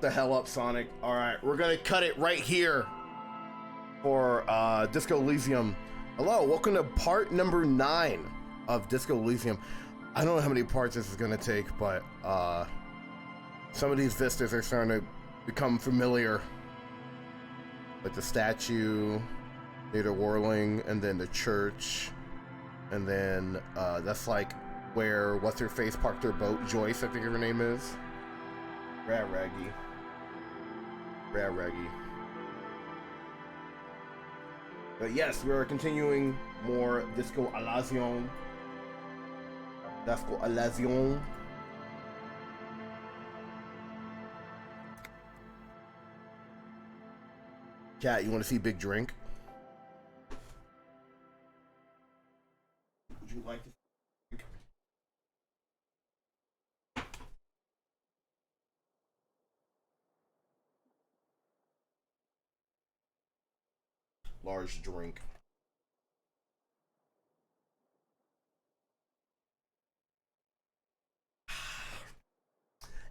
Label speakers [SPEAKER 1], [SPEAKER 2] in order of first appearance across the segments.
[SPEAKER 1] The hell up, Sonic. All right, we're gonna cut it right here for Disco Elysium. Hello, welcome to part number 9 of Disco Elysium. I don't know how many parts this is gonna take, but some of these vistas are starting to become familiar. Like the statue, Theater Whirling, and then the church, and then that's like where what's her face parked her boat. Joyce, I think her name is. Raggy. But yes, we're continuing more Disco Elysium. Disco Elysium. Cat, you want to see Big Drink? Would you like to? Large drink.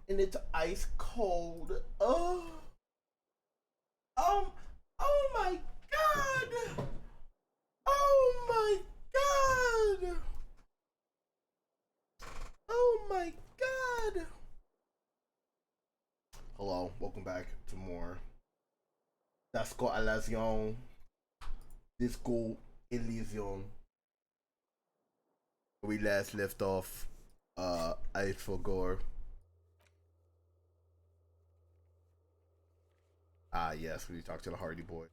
[SPEAKER 1] And it's ice cold. Oh my god! Oh my god! Oh my god! Hello, welcome back to more Disco Elysium. Disco Elysium. We last left off Ice for Gore. Ah yes, we talked to the Hardy Boy.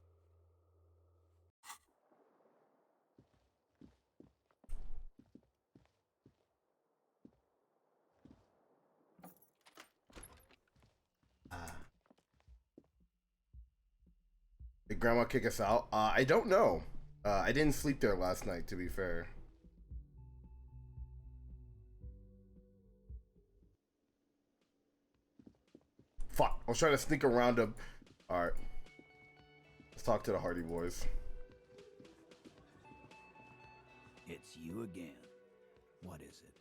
[SPEAKER 1] Did Grandma kick us out? I don't know. I didn't sleep there last night, to be fair. Fuck, I was trying to sneak around him. Alright. Let's talk to the Hardy Boys.
[SPEAKER 2] It's you again. What is it?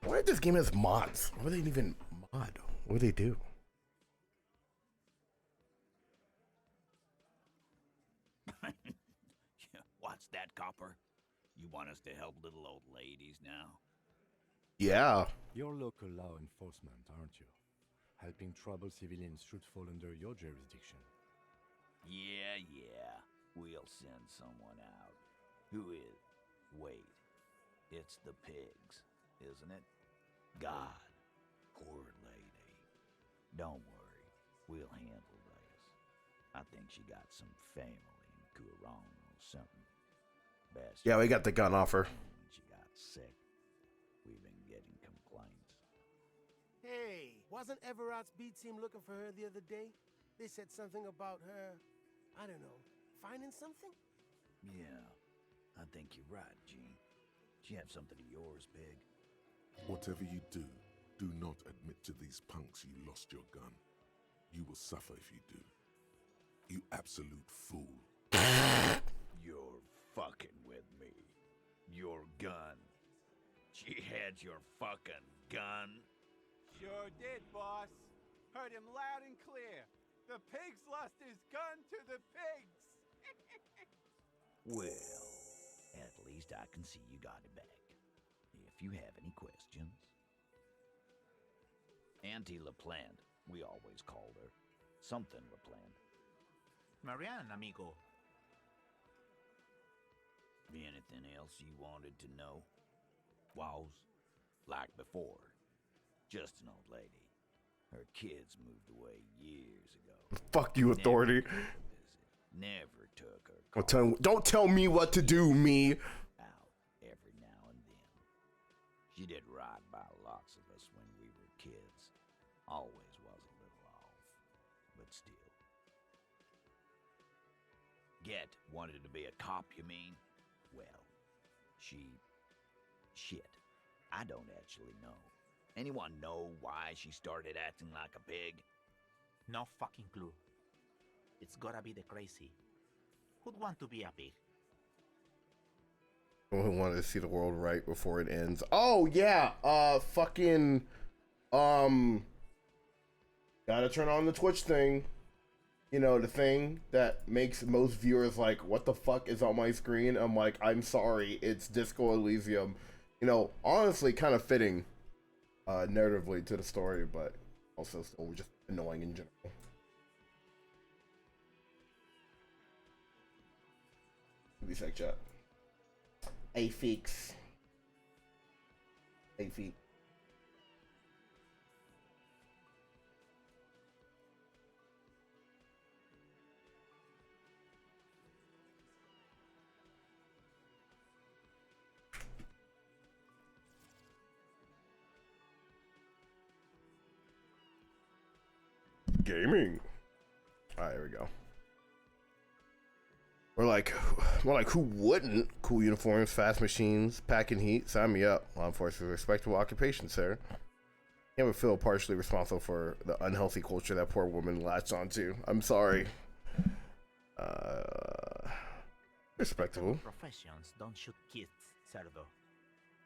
[SPEAKER 1] Why did this game has mods? Why would they even mod? What do they do?
[SPEAKER 2] What's that, Copper? You want us to help little old ladies now?
[SPEAKER 1] Yeah.
[SPEAKER 3] You're local law enforcement, aren't you? Helping troubled civilians should fall under your jurisdiction.
[SPEAKER 2] Yeah. We'll send someone out. Who is? Wait. It's the pigs, isn't it? God. Poor lady. Don't worry. We'll handle this. I think she got some family in Kurong or something. Best.
[SPEAKER 1] Yeah, we got the gun off her.
[SPEAKER 2] When she got sick, we've been getting complaints.
[SPEAKER 4] Hey, wasn't Everett's B team looking for her the other day? They said something about her, I don't know, finding something?
[SPEAKER 2] Yeah, I think you're right, Gene. She have something of yours, Big.
[SPEAKER 5] Whatever you do, do not admit to these punks you lost your gun. You will suffer if you do. You absolute fool.
[SPEAKER 2] You're fucking with me. Your gun. She had your fucking gun.
[SPEAKER 6] Sure did, boss. Heard him loud and clear. The pigs lost his gun to the pigs.
[SPEAKER 2] Well, at least I can see you got it back. If you have any questions. Auntie LaPlante, we always called her. Something LaPlante.
[SPEAKER 7] Marianne, amigo.
[SPEAKER 2] Anything else you wanted to know? Was, like before, just an old lady. Her kids moved away years ago.
[SPEAKER 1] Fuck you, authority.
[SPEAKER 2] Never took her.
[SPEAKER 1] Don't tell me what to do, me.
[SPEAKER 2] Out every now and then. She did ride by lots of us when we were kids. Always was a little off, but still. Get wanted to be a cop, you mean? Well, shit. I don't actually know. Anyone know why she started acting like a pig?
[SPEAKER 7] No fucking clue. It's gotta be the crazy. Who'd want to be a pig?
[SPEAKER 1] Who wanted to see the world right before it ends. Oh yeah, fucking gotta turn on the Twitch thing. You know, the thing that makes most viewers like, what the fuck is on my screen? I'm like, I'm sorry, it's Disco Elysium. You know, honestly kind of fitting narratively to the story, but also still just annoying in general. Be sec chat. A fix. A feet. Gaming. All right, here we go. We're like, who wouldn't? Cool uniforms, fast machines, packing heat. Sign me up. Law enforcement is a respectable occupation, sir. You ever feel partially responsible for the unhealthy culture that poor woman latched onto? I'm sorry. Respectable.
[SPEAKER 7] Professions don't shoot kids, Cerdo.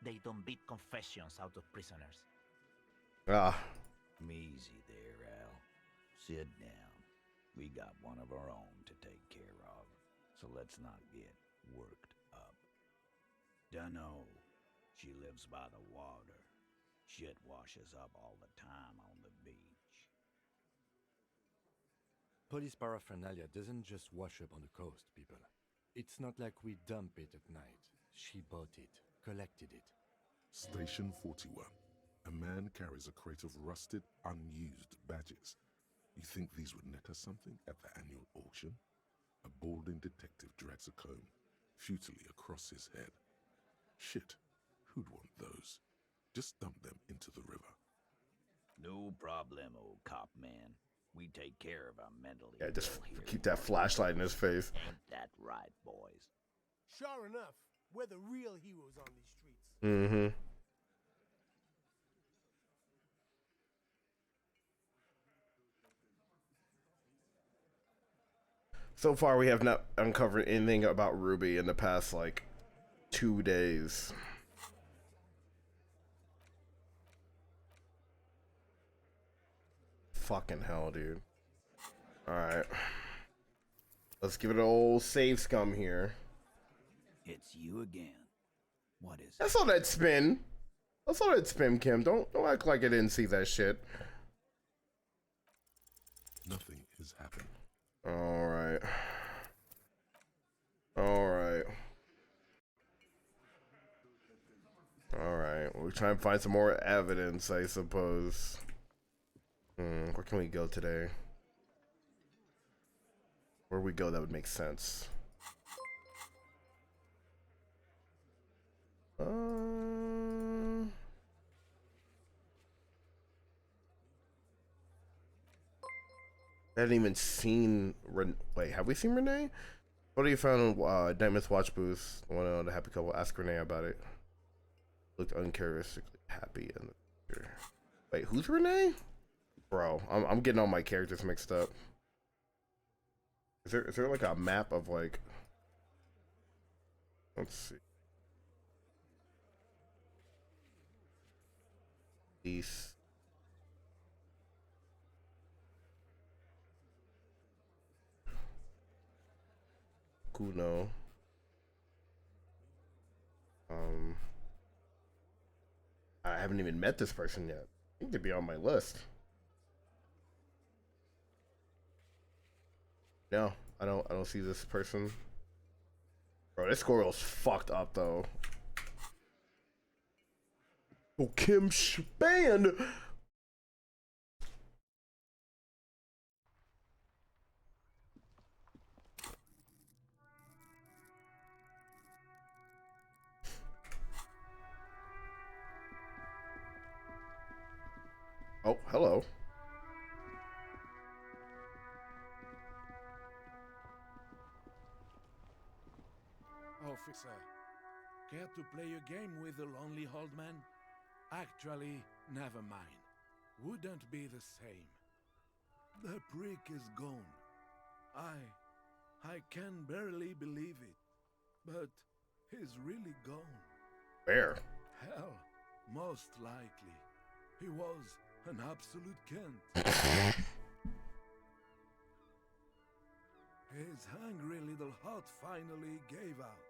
[SPEAKER 7] They don't beat confessions out of prisoners.
[SPEAKER 1] Ah.
[SPEAKER 2] Easy there, Al. Sit down. We got one of our own to take care of, so let's not get worked up. Dunno. She lives by the water. Shit washes up all the time on the beach.
[SPEAKER 3] Police paraphernalia doesn't just wash up on the coast, people. It's not like we dump it at night. She bought it, collected it.
[SPEAKER 5] Station 41. A man carries a crate of rusted, unused badges. You think these would net us something at the annual auction? A balding detective drags a comb futilely across his head. Shit, who'd want those? Just dump them into the river.
[SPEAKER 2] No problem, old cop man. We take care of our mentally
[SPEAKER 1] Yeah, just
[SPEAKER 2] ill here.
[SPEAKER 1] keep that flashlight in his face.
[SPEAKER 2] Ain't that right, boys?
[SPEAKER 4] Sure enough, we're the real heroes on these streets.
[SPEAKER 1] Mm-hmm. So far, we have not uncovered anything about Ruby in the past, like, 2 days. Fucking hell, dude. Alright. Let's give it an old save scum here.
[SPEAKER 2] It's you again. What is
[SPEAKER 1] I saw that spin. I saw that spin, Kim. Don't act like I didn't see that shit.
[SPEAKER 5] Nothing is happening.
[SPEAKER 1] Alright. Alright. Alright. We'll try and find some more evidence, I suppose. Where can we go today? Where we go that would make sense. I hadn't even seen wait, have we seen Renee? What do you found on Diamond's watch booth? One of the happy couple. Ask Renee about it. Looked uncharacteristically happy in the picture. Wait, who's Renee? Bro, I'm getting all my characters mixed up. Is there like a map of like? Let's see. East. Kuno. I haven't even met this person yet. I think they'd be on my list. No, I don't see this person. Bro, this squirrel's fucked up though. Oh, Kim Span. Oh, hello.
[SPEAKER 8] Officer, care to play a game with the lonely old man? Actually, never mind. Wouldn't be the same. The prick is gone. I can barely believe it. But he's really gone.
[SPEAKER 1] Where?
[SPEAKER 8] Hell, most likely. He was an absolute Kent. His hungry little heart finally gave out.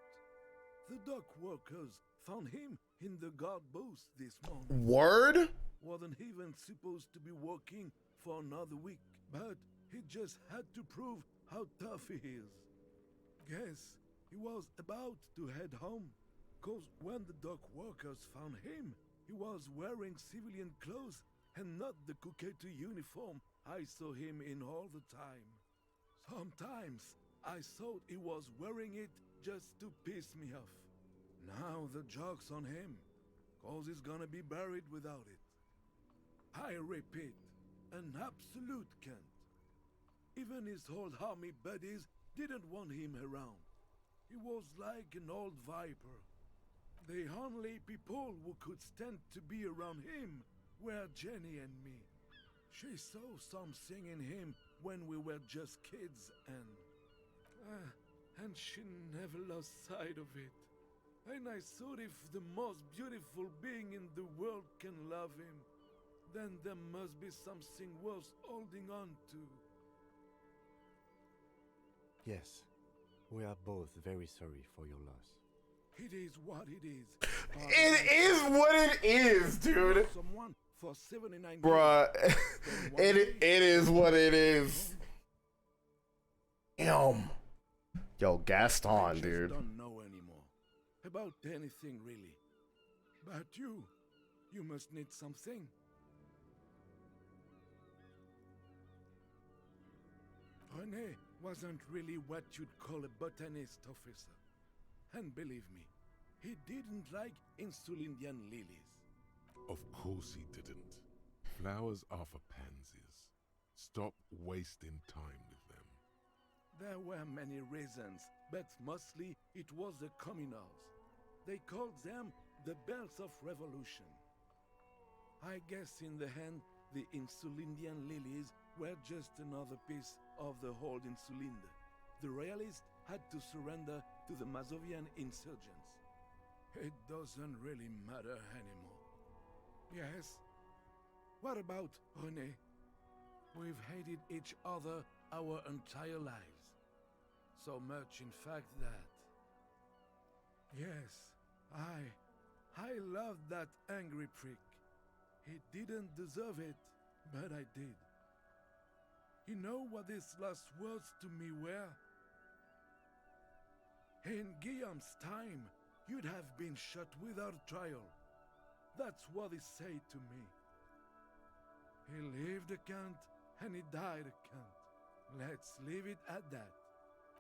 [SPEAKER 8] The dock workers found him in the guard booth this morning.
[SPEAKER 1] Word?
[SPEAKER 8] Wasn't even supposed to be working for another week, but he just had to prove how tough he is. Guess he was about to head home, 'cause when the dock workers found him, he was wearing civilian clothes and not the Kuketu uniform I saw him in all the time. Sometimes I thought he was wearing it just to piss me off. Now the joke's on him, 'cause he's gonna be buried without it. I repeat, an absolute Kent. Even his old army buddies didn't want him around. He was like an old viper. The only people who could stand to be around him were Jenny and me. She saw something in him when we were just kids, and she never lost sight of it. And I thought if the most beautiful being in the world can love him, then there must be something worth holding on to.
[SPEAKER 3] Yes, we are both very sorry for your loss.
[SPEAKER 8] It is what it is.
[SPEAKER 1] It is what it is, dude.
[SPEAKER 8] Someone for 79
[SPEAKER 1] Bruh.
[SPEAKER 8] years.
[SPEAKER 1] it is what it is. Damn. Yo, Gaston,
[SPEAKER 8] I just
[SPEAKER 1] dude.
[SPEAKER 8] don't know anymore about anything really. But you must need something. René wasn't really what you'd call a botanist, officer. And believe me, he didn't like Insulindian lilies.
[SPEAKER 5] Of course he didn't. Flowers are for pansies. Stop wasting time with them.
[SPEAKER 8] There were many reasons, but mostly it was the communals. They called them the Bells of Revolution. I guess in the end, the Insulindian lilies were just another piece of the whole Insulinde. The royalists had to surrender to the Mazovian insurgents. It doesn't really matter anymore. Yes? What about René? We've hated each other our entire lives. So much, in fact, that... Yes, I loved that angry prick. He didn't deserve it, but I did. You know what his last words to me were? In Guillaume's time, you'd have been shot without trial. That's what he said to me. He lived a cunt, and he died a cunt. Let's leave it at that.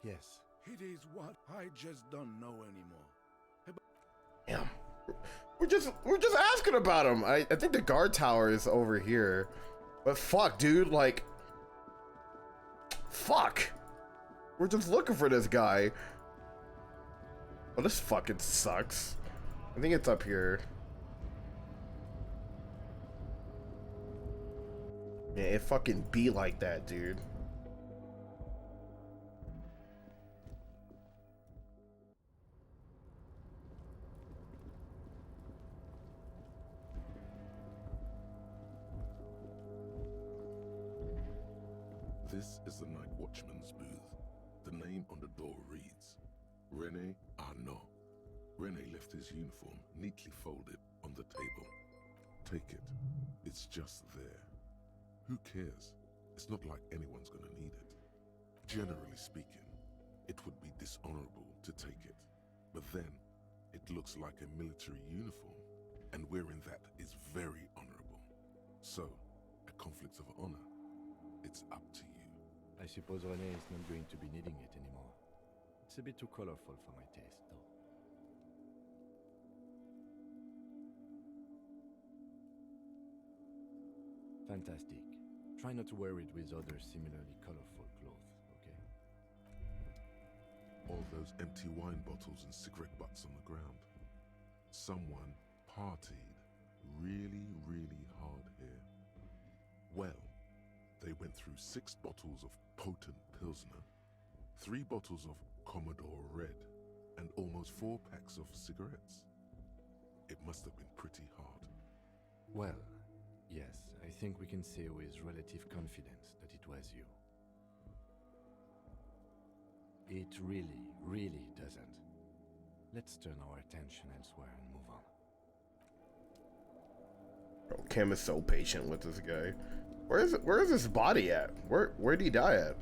[SPEAKER 3] Yes.
[SPEAKER 8] It is what I just don't know anymore.
[SPEAKER 1] Damn. We're just asking about him. I think the guard tower is over here. But fuck, dude, like... Fuck! We're just looking for this guy. Oh, this fucking sucks. I think it's up here. Yeah, it fucking be like that, dude.
[SPEAKER 5] This is the night watchman's booth. The name on the door reads, René Arnaud. René left his uniform neatly folded on the table. Take it. It's just there. Who cares? It's not like anyone's gonna need it. Generally speaking, it would be dishonorable to take it. But then, it looks like a military uniform, and wearing that is very honorable. So, a conflict of honor. It's up to you.
[SPEAKER 3] I suppose René is not going to be needing it anymore. It's a bit too colorful for my taste, though. Fantastic. Try not to wear it with other similarly colorful clothes, okay?
[SPEAKER 5] All those empty wine bottles and cigarette butts on the ground. Someone partied really, really hard here. Well, they went through 6 bottles of potent Pilsner, 3 bottles of Commodore Red, and almost 4 packs of cigarettes. It must have been pretty hard.
[SPEAKER 3] Well, yes, I think we can say with relative confidence that it was you. It really doesn't. Let's turn our attention elsewhere and move on.
[SPEAKER 1] Bro, Kim is so patient with this guy. Where is this body at? Where'd he die at?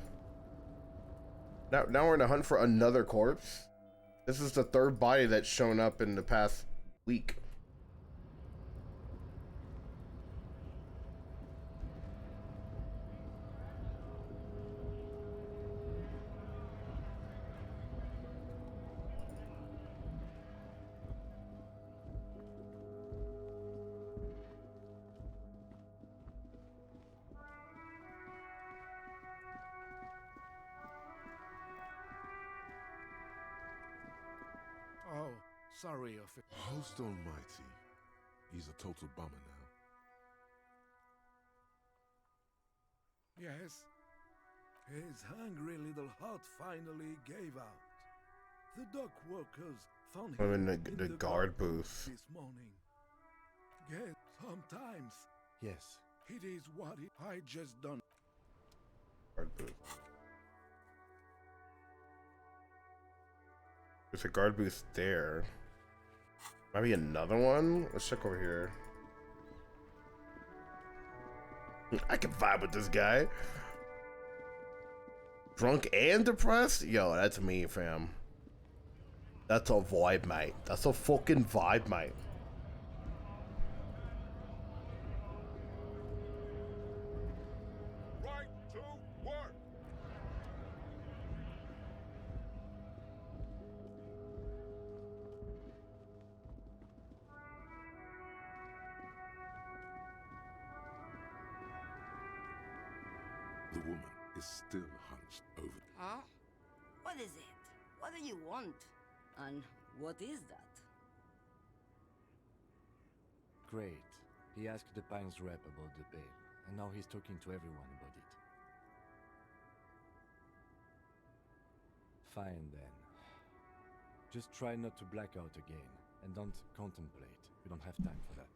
[SPEAKER 1] Now we're in a hunt for another corpse. This is the third body that's shown up in the past week.
[SPEAKER 8] Oh, sorry, officer.
[SPEAKER 5] Host almighty, he's a total bummer now.
[SPEAKER 8] Yes. His hungry little heart finally gave out. The dock workers found
[SPEAKER 1] I'm
[SPEAKER 8] him
[SPEAKER 1] in the guard booth.
[SPEAKER 8] this morning. Yes, sometimes
[SPEAKER 3] Yes,
[SPEAKER 8] it is what I just done.
[SPEAKER 1] Guard booth. There's a guard booth there. Might be another one. Let's check over here. I can vibe with this guy. Drunk and depressed? Yo, that's me, fam. That's a vibe, mate. That's a fucking vibe, mate.
[SPEAKER 5] Right to work! The woman is still hunched over.
[SPEAKER 9] Huh? What is it? What do you want? And what is that?
[SPEAKER 3] great. He asked the Pines rep about the bail, and now he's talking to everyone about it. Fine then. Just try not to black out again, and don't contemplate. We don't have time for that.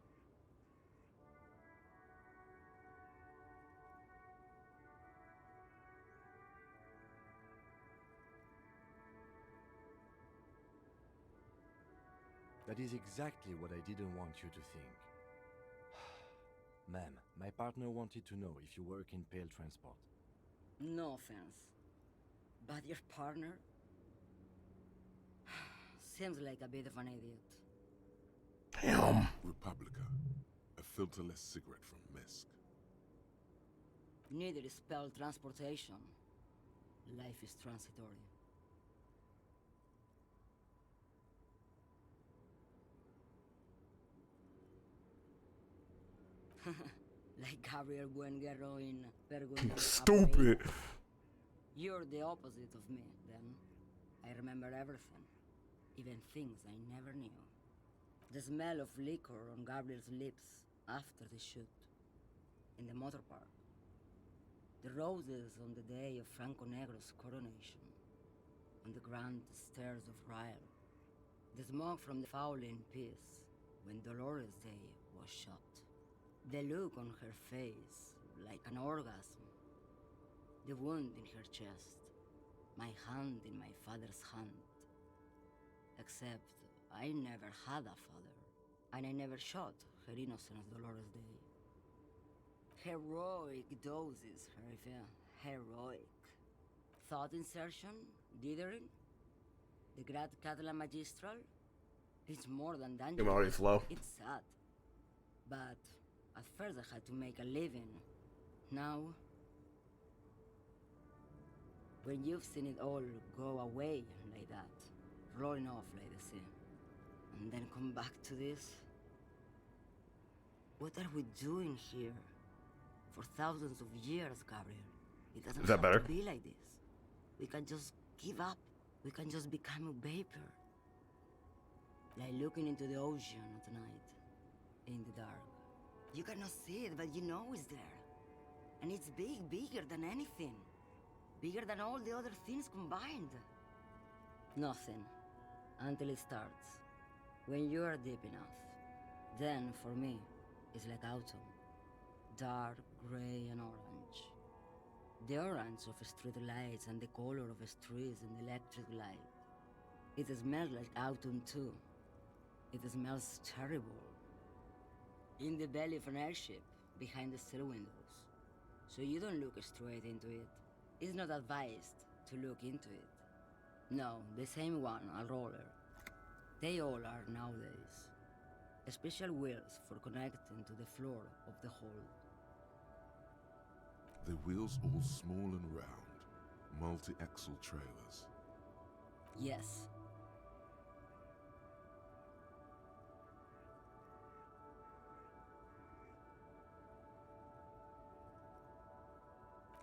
[SPEAKER 3] That is exactly what I didn't want you to think. Ma'am, my partner wanted to know if you work in Pale Transport.
[SPEAKER 9] No offense. But your partner? Seems like a bit of an idiot.
[SPEAKER 1] Damn.
[SPEAKER 5] Republica, a filterless cigarette from Misk.
[SPEAKER 9] Neither is spelled transportation. Life is transitory. Like Gabriel Buenguerro in Perguntas
[SPEAKER 1] Stupid.
[SPEAKER 9] You're the opposite of me, then. I remember everything. Even things I never knew. The smell of liquor on Gabriel's lips after the shoot. In the motor park. The roses on the day of Franco Negro's coronation. On the grand stairs of Ryle. The smoke from the Fowling Peace when Dolores Day was shot. The look on her face, like an orgasm. The wound in her chest. My hand in my father's hand. Except I never had a father. And I never shot her innocent Dolores Day. Heroic doses, Harifia. Heroic. Thought insertion? Dithering? The Grad Catalan Magistral? It's more than
[SPEAKER 1] I'm
[SPEAKER 9] dangerous.
[SPEAKER 1] already slow.
[SPEAKER 9] It's sad. But at first I had to make a living. Now, when you've seen it all go away like that, rolling off like the sea, and then come back to this, what are we doing here? For thousands of years, Gabriel. It doesn't
[SPEAKER 1] Is that
[SPEAKER 9] have
[SPEAKER 1] better?
[SPEAKER 9] to be like this. We can just give up. We can just become a vapor. Like looking into the ocean at night, in the dark. You cannot see it, but you know it's there. And it's big, bigger than anything. Bigger than all the other things combined. Nothing. until it starts. When you are deep enough, then for me, it's like autumn. Dark, gray, and orange. The orange of street lights and the color of streets in the electric light. It smells like autumn too. It smells terrible. In the belly of an airship, behind the still windows. So you don't look straight into it. It's not advised to look into it. No, the same one, a roller. They all are nowadays. Special wheels for connecting to the floor of the hold.
[SPEAKER 5] The wheels all small and round, multi-axle trailers.
[SPEAKER 9] Yes.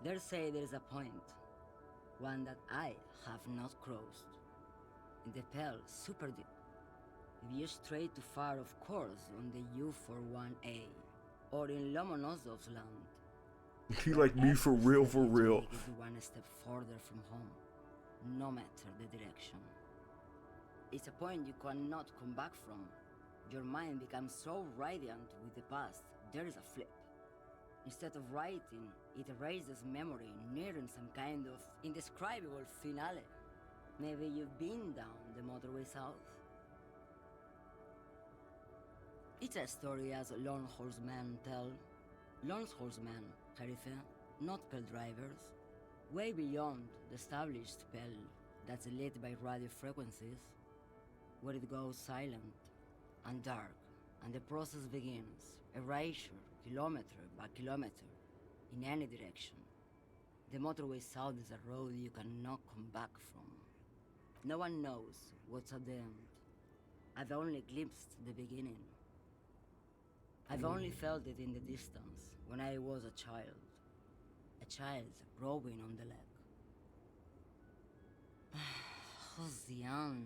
[SPEAKER 9] They say there is a point, one that I have not crossed. In the Pell, super deep. If you stray too far, of course, on the U41A, or in Lomonosov's land.
[SPEAKER 1] He like me for real, for real.
[SPEAKER 9] Take it one step further from home, no matter the direction. It's a point you cannot come back from. Your mind becomes so radiant with the past, there is a flip. Instead of writing, it erases memory, nearing some kind of indescribable finale. Maybe you've been down the motorway south. It's a story as lone horsemen tell. Lone horsemen, Jerife, not Pell drivers. Way beyond the established Pell that's lit by radio frequencies, where it goes silent and dark, and the process begins, erasure, kilometer by kilometer, in any direction. The motorway south is a road you cannot come back from. No one knows what's at the end. I've only glimpsed the beginning. I've only felt it in the distance, when I was a child. A child rowing on the lake. Josiane.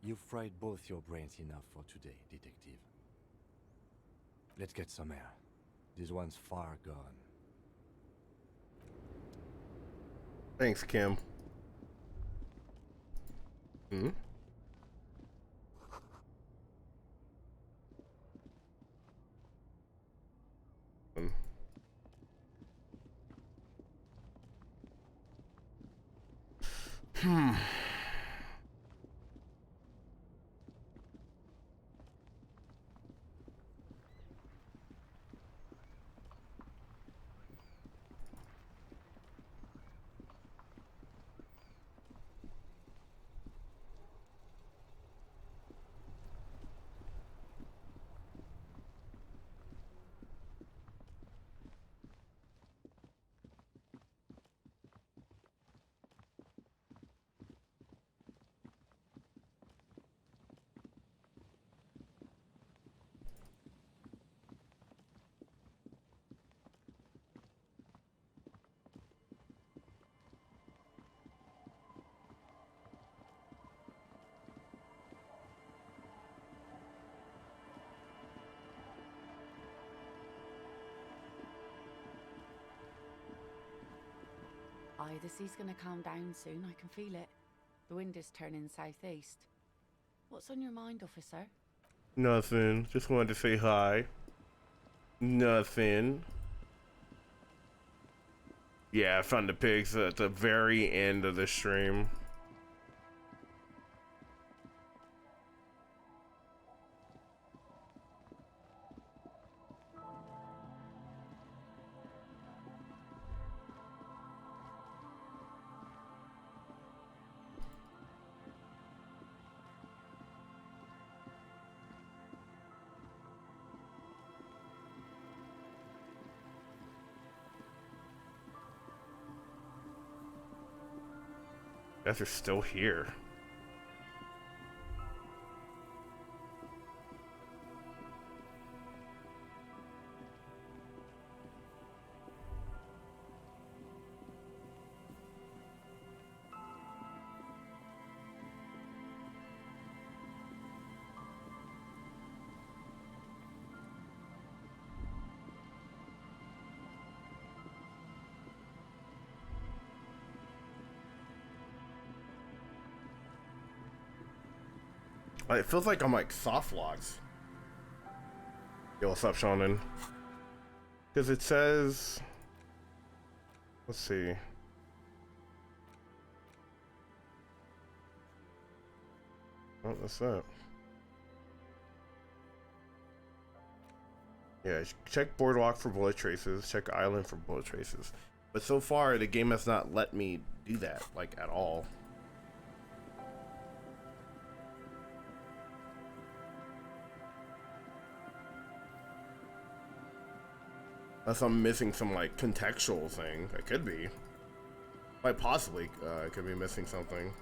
[SPEAKER 3] You've fried both your brains enough for today, detective. Let's get some air. This one's far gone.
[SPEAKER 1] Thanks, Kim. Hmm? Hmm.
[SPEAKER 10] Aye, the sea's gonna calm down soon, I can feel it. The wind is turning southeast. What's on your mind, officer?
[SPEAKER 1] Nothing. Just wanted to say hi. Nothing. Yeah, I found the pigs at the very end of the stream. Guys are still here. It feels like I'm like soft logs. Yo, what's up, Shonen? Because it says, let's see. Oh, that's that. Yeah, check Boardwalk for bullet traces. Check Island for bullet traces. But so far, the game has not let me do that, like, at all. Unless I'm missing some, like, contextual thing. It could be. Quite possibly, I could be missing something.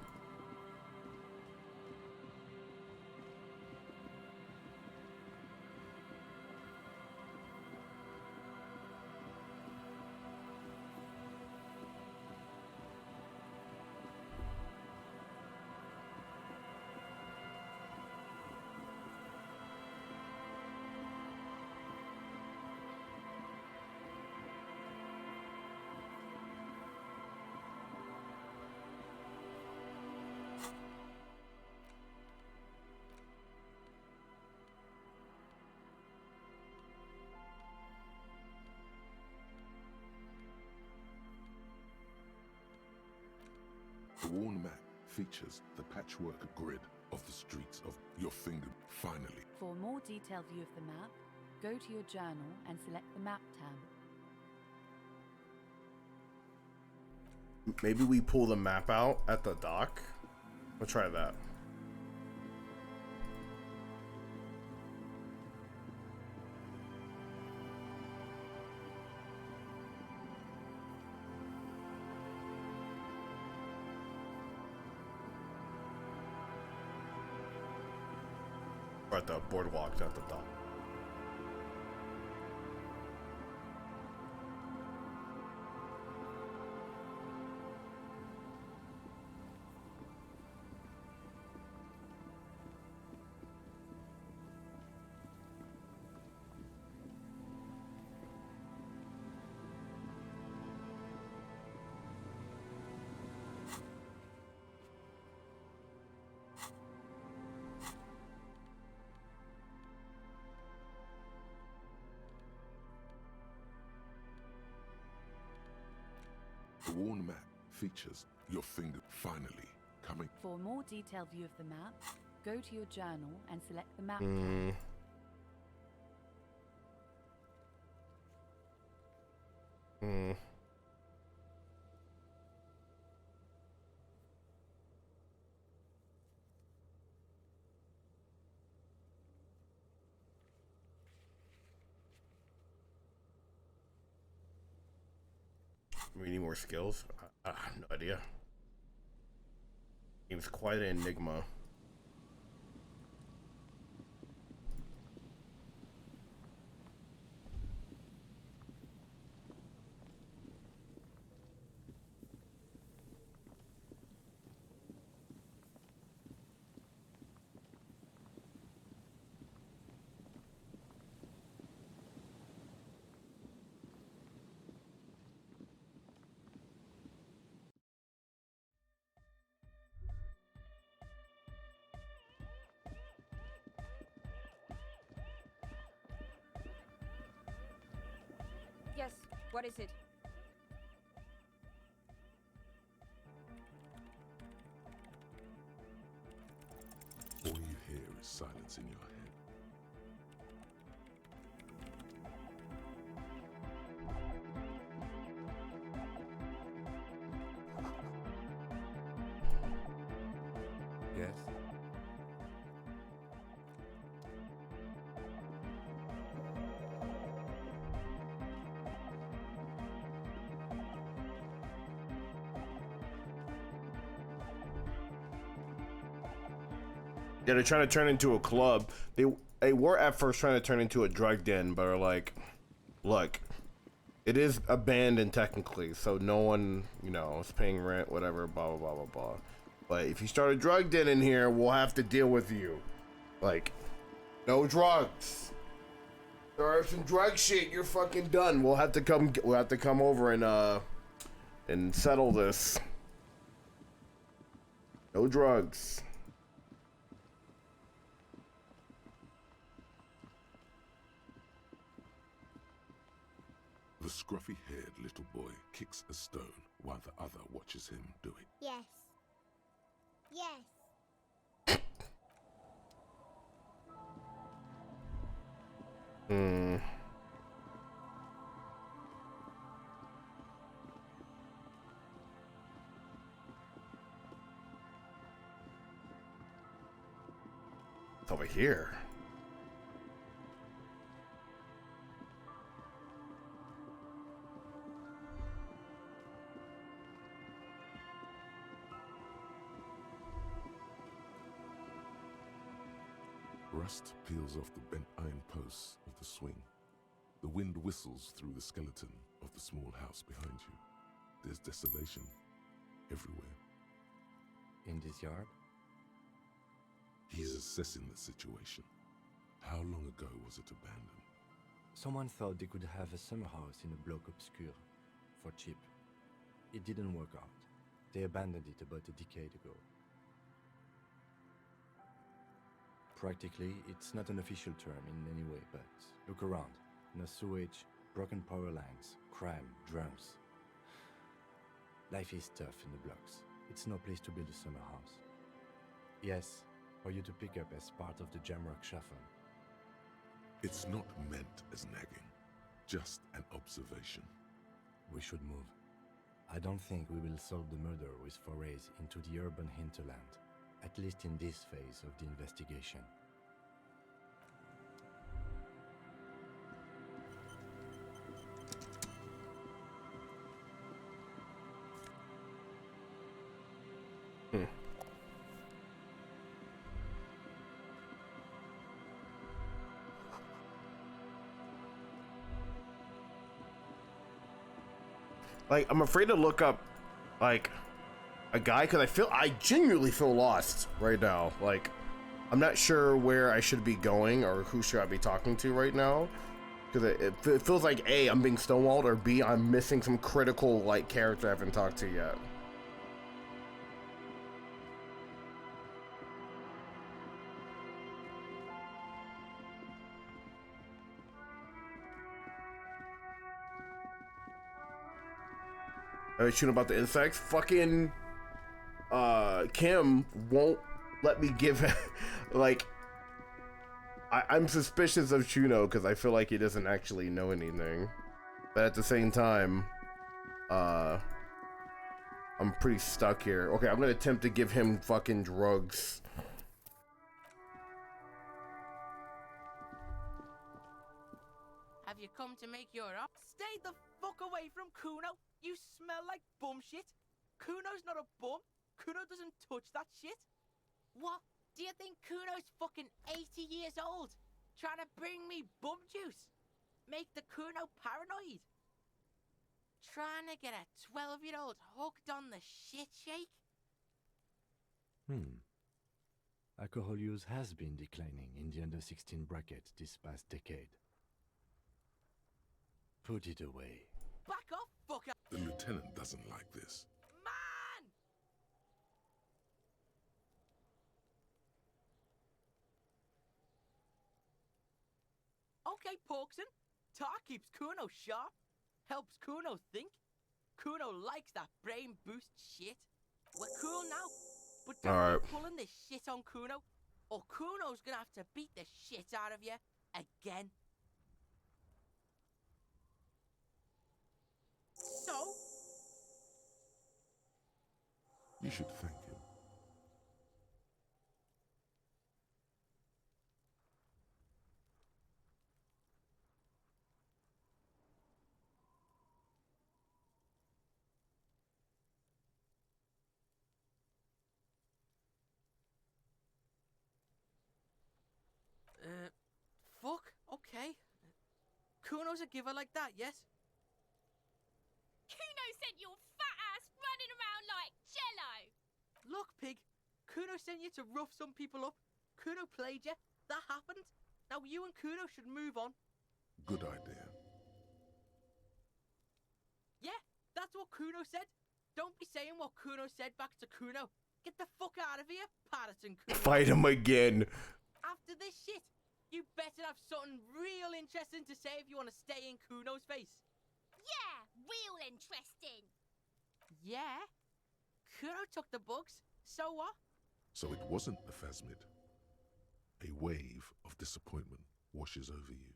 [SPEAKER 5] The worn map features the patchwork grid of the streets of your finger. Finally,
[SPEAKER 10] For a more detailed view of the map, go to your journal and select the map tab.
[SPEAKER 1] Maybe we pull the map out at the dock. We'll try that. Or at the boardwalk, not the dock.
[SPEAKER 5] the worn map features your finger. Finally, coming.
[SPEAKER 10] For a more detailed view of the map, go to your journal and select the map
[SPEAKER 1] Mm.
[SPEAKER 10] tab.
[SPEAKER 1] Hmm. We need more skills. I have no idea. Game's quite an enigma.
[SPEAKER 11] Yes, what is it?
[SPEAKER 5] All you hear is silence in your head.
[SPEAKER 3] Yes?
[SPEAKER 1] Yeah, they're trying to turn into a club. They were at first trying to turn into a drug den, but are like, look, it is abandoned technically, so no one, you know, is paying rent, whatever, blah blah blah blah blah. But if you start a drug den in here, we'll have to deal with you. Like, no drugs. There are some drug shit. You're fucking done. We'll have to come. We'll have to come over and settle this. No drugs.
[SPEAKER 5] The scruffy-haired little boy kicks a stone while the other watches him do it.
[SPEAKER 12] Yes. Yes.
[SPEAKER 1] It's over here.
[SPEAKER 5] Rust peels off the bent iron posts of the swing. The wind whistles through the skeleton of the small house behind you. There's desolation everywhere.
[SPEAKER 3] In this yard?
[SPEAKER 5] He's assessing the situation. How long ago was it abandoned?
[SPEAKER 3] Someone thought they could have a summer house in a bloc obscur for cheap. It didn't work out. They abandoned it about a decade ago. Practically, it's not an official term in any way, but look around. No sewage, broken power lines, crime, drums. Life is tough in the blocks. It's no place to build a summer house. Yes, for you to pick up as part of the Jamrock Shuffle.
[SPEAKER 5] It's not meant as nagging, just an observation.
[SPEAKER 3] We should move. I don't think we will solve the murder with forays into the urban hinterland, at least in this phase of the investigation.
[SPEAKER 1] Like, I'm afraid to look up, like, a guy, because I genuinely feel lost right now. Like, I'm not sure where I should be going or who should I be talking to right now. Because it feels like, A, I'm being stonewalled, or B, I'm missing some critical, like, character I haven't talked to yet. Are you shooting about the insects? Fucking Kim won't let me give like I'm suspicious of Chuno because I feel like he doesn't actually know anything. But at the same time, I'm pretty stuck here. Okay, I'm gonna attempt to give him fucking drugs.
[SPEAKER 13] Have you come to make your up? Stay the fuck away from Kuno! You smell like bum shit! Kuno's not a bum! Kuno doesn't touch that shit! What? Do you think Kuno's fucking 80 years old? Trying to bring me bum juice? Make the Kuno paranoid? Trying to get a 12-year-old hooked on the shit shake?
[SPEAKER 3] Alcohol use has been declining in the under-16 bracket this past decade. Put it away.
[SPEAKER 13] Back off, fucker!
[SPEAKER 5] The lieutenant doesn't like this.
[SPEAKER 13] Man! Okay, Porkson. Tar keeps Kuno sharp. Helps Kuno think. Kuno likes that brain boost shit. We're cool now. But don't be pulling this shit on Kuno, or Kuno's gonna have to beat the shit out of you again. So?
[SPEAKER 5] You should thank him.
[SPEAKER 13] Fuck, okay. Kuno's a giver like that, yes?
[SPEAKER 14] Kuno sent your fat ass running around like jello!
[SPEAKER 13] Look, pig. Kuno sent you to rough some people up. Kuno played you. That happened. Now you and Kuno should move on.
[SPEAKER 5] Good idea.
[SPEAKER 13] Yeah, that's what Kuno said. Don't be saying what Kuno said back to Kuno. Get the fuck out of here, Patterson Kuno.
[SPEAKER 1] Fight him again.
[SPEAKER 13] After this shit, you better have something real interesting to say if you want to stay in Kuno's face.
[SPEAKER 14] Yeah, real interesting.
[SPEAKER 13] Yeah. Kuno took the bugs. So what?
[SPEAKER 5] So it wasn't a phasmid. A wave of disappointment washes over you.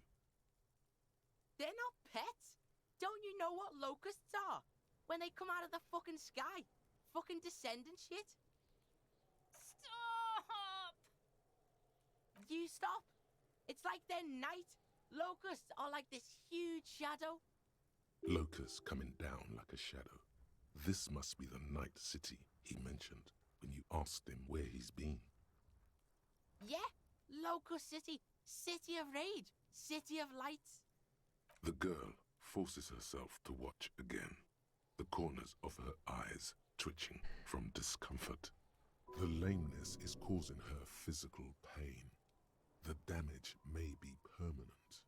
[SPEAKER 13] They're not pets. Don't you know what locusts are? When they come out of the fucking sky. Fucking descendant shit.
[SPEAKER 14] Stop!
[SPEAKER 13] You stop. It's like they're night. Locusts are like this huge shadow.
[SPEAKER 5] Locusts coming down like a shadow. This must be the night city he mentioned when you asked him where he's been.
[SPEAKER 13] Yeah, Locust City. City of rage. City of lights.
[SPEAKER 5] The girl forces herself to watch again, the corners of her eyes twitching from discomfort. The lameness is causing her physical pain. The damage may be permanent.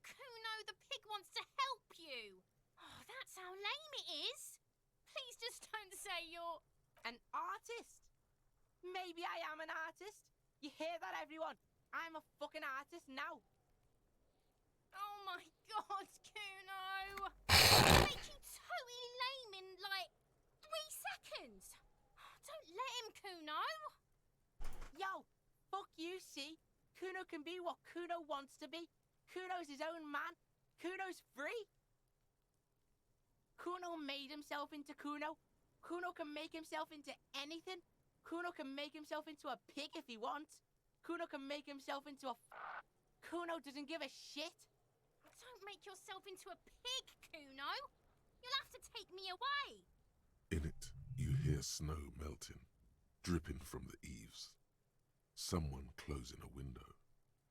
[SPEAKER 14] Kuno, the pig wants to help you. Oh, that's how lame it is. Please just don't say you're...
[SPEAKER 13] An artist. Maybe I am an artist. You hear that, everyone? I'm a fucking artist now.
[SPEAKER 14] Oh my god, Kuno! I'll make you totally lame in, like, 3 seconds. Don't let him, Kuno.
[SPEAKER 13] Yo, fuck you, see? Kuno can be what Kuno wants to be. Kuno's his own man. Kuno's free. Kuno made himself into Kuno. Kuno can make himself into anything. Kuno can make himself into a pig if he wants. Kuno can make himself into a... Kuno doesn't give a shit.
[SPEAKER 14] Don't make yourself into a pig, Kuno. You'll have to take me away.
[SPEAKER 5] In it, you hear snow melting, dripping from the eaves. Someone closing a window.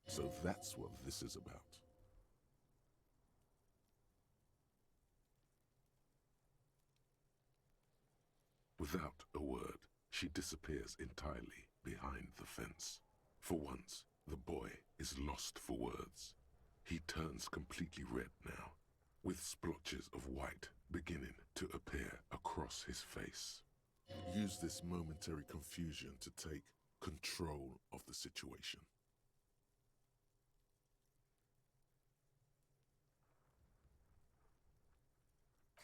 [SPEAKER 5] So that's what this is about. Without a word, she disappears entirely behind the fence. For once, the boy is lost for words. He turns completely red now, with splotches of white beginning to appear across his face. Use this momentary confusion to take control of the situation.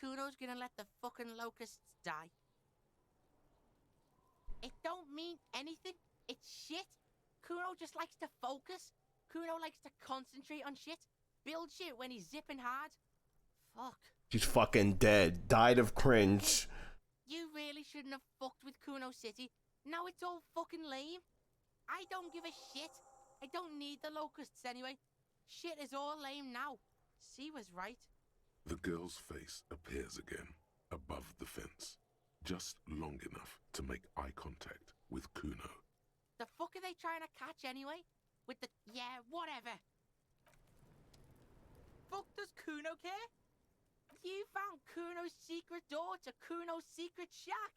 [SPEAKER 13] Kuno's gonna let the fucking locusts die. It don't mean anything. It's shit. Kuno just likes to focus. Kuno likes to concentrate on shit. Build shit when he's zipping hard. Fuck.
[SPEAKER 1] She's fucking dead. Died of cringe.
[SPEAKER 13] You really shouldn't have fucked with Kuno City. Now it's all fucking lame. I don't give a shit. I don't need the locusts anyway. Shit is all lame now. C was right.
[SPEAKER 5] The girl's face appears again, above the fence, just long enough to make eye contact with Kuno.
[SPEAKER 13] The fuck are they trying to catch anyway? With the... yeah, whatever. Fuck does Kuno care? You found Kuno's secret door to Kuno's secret shack.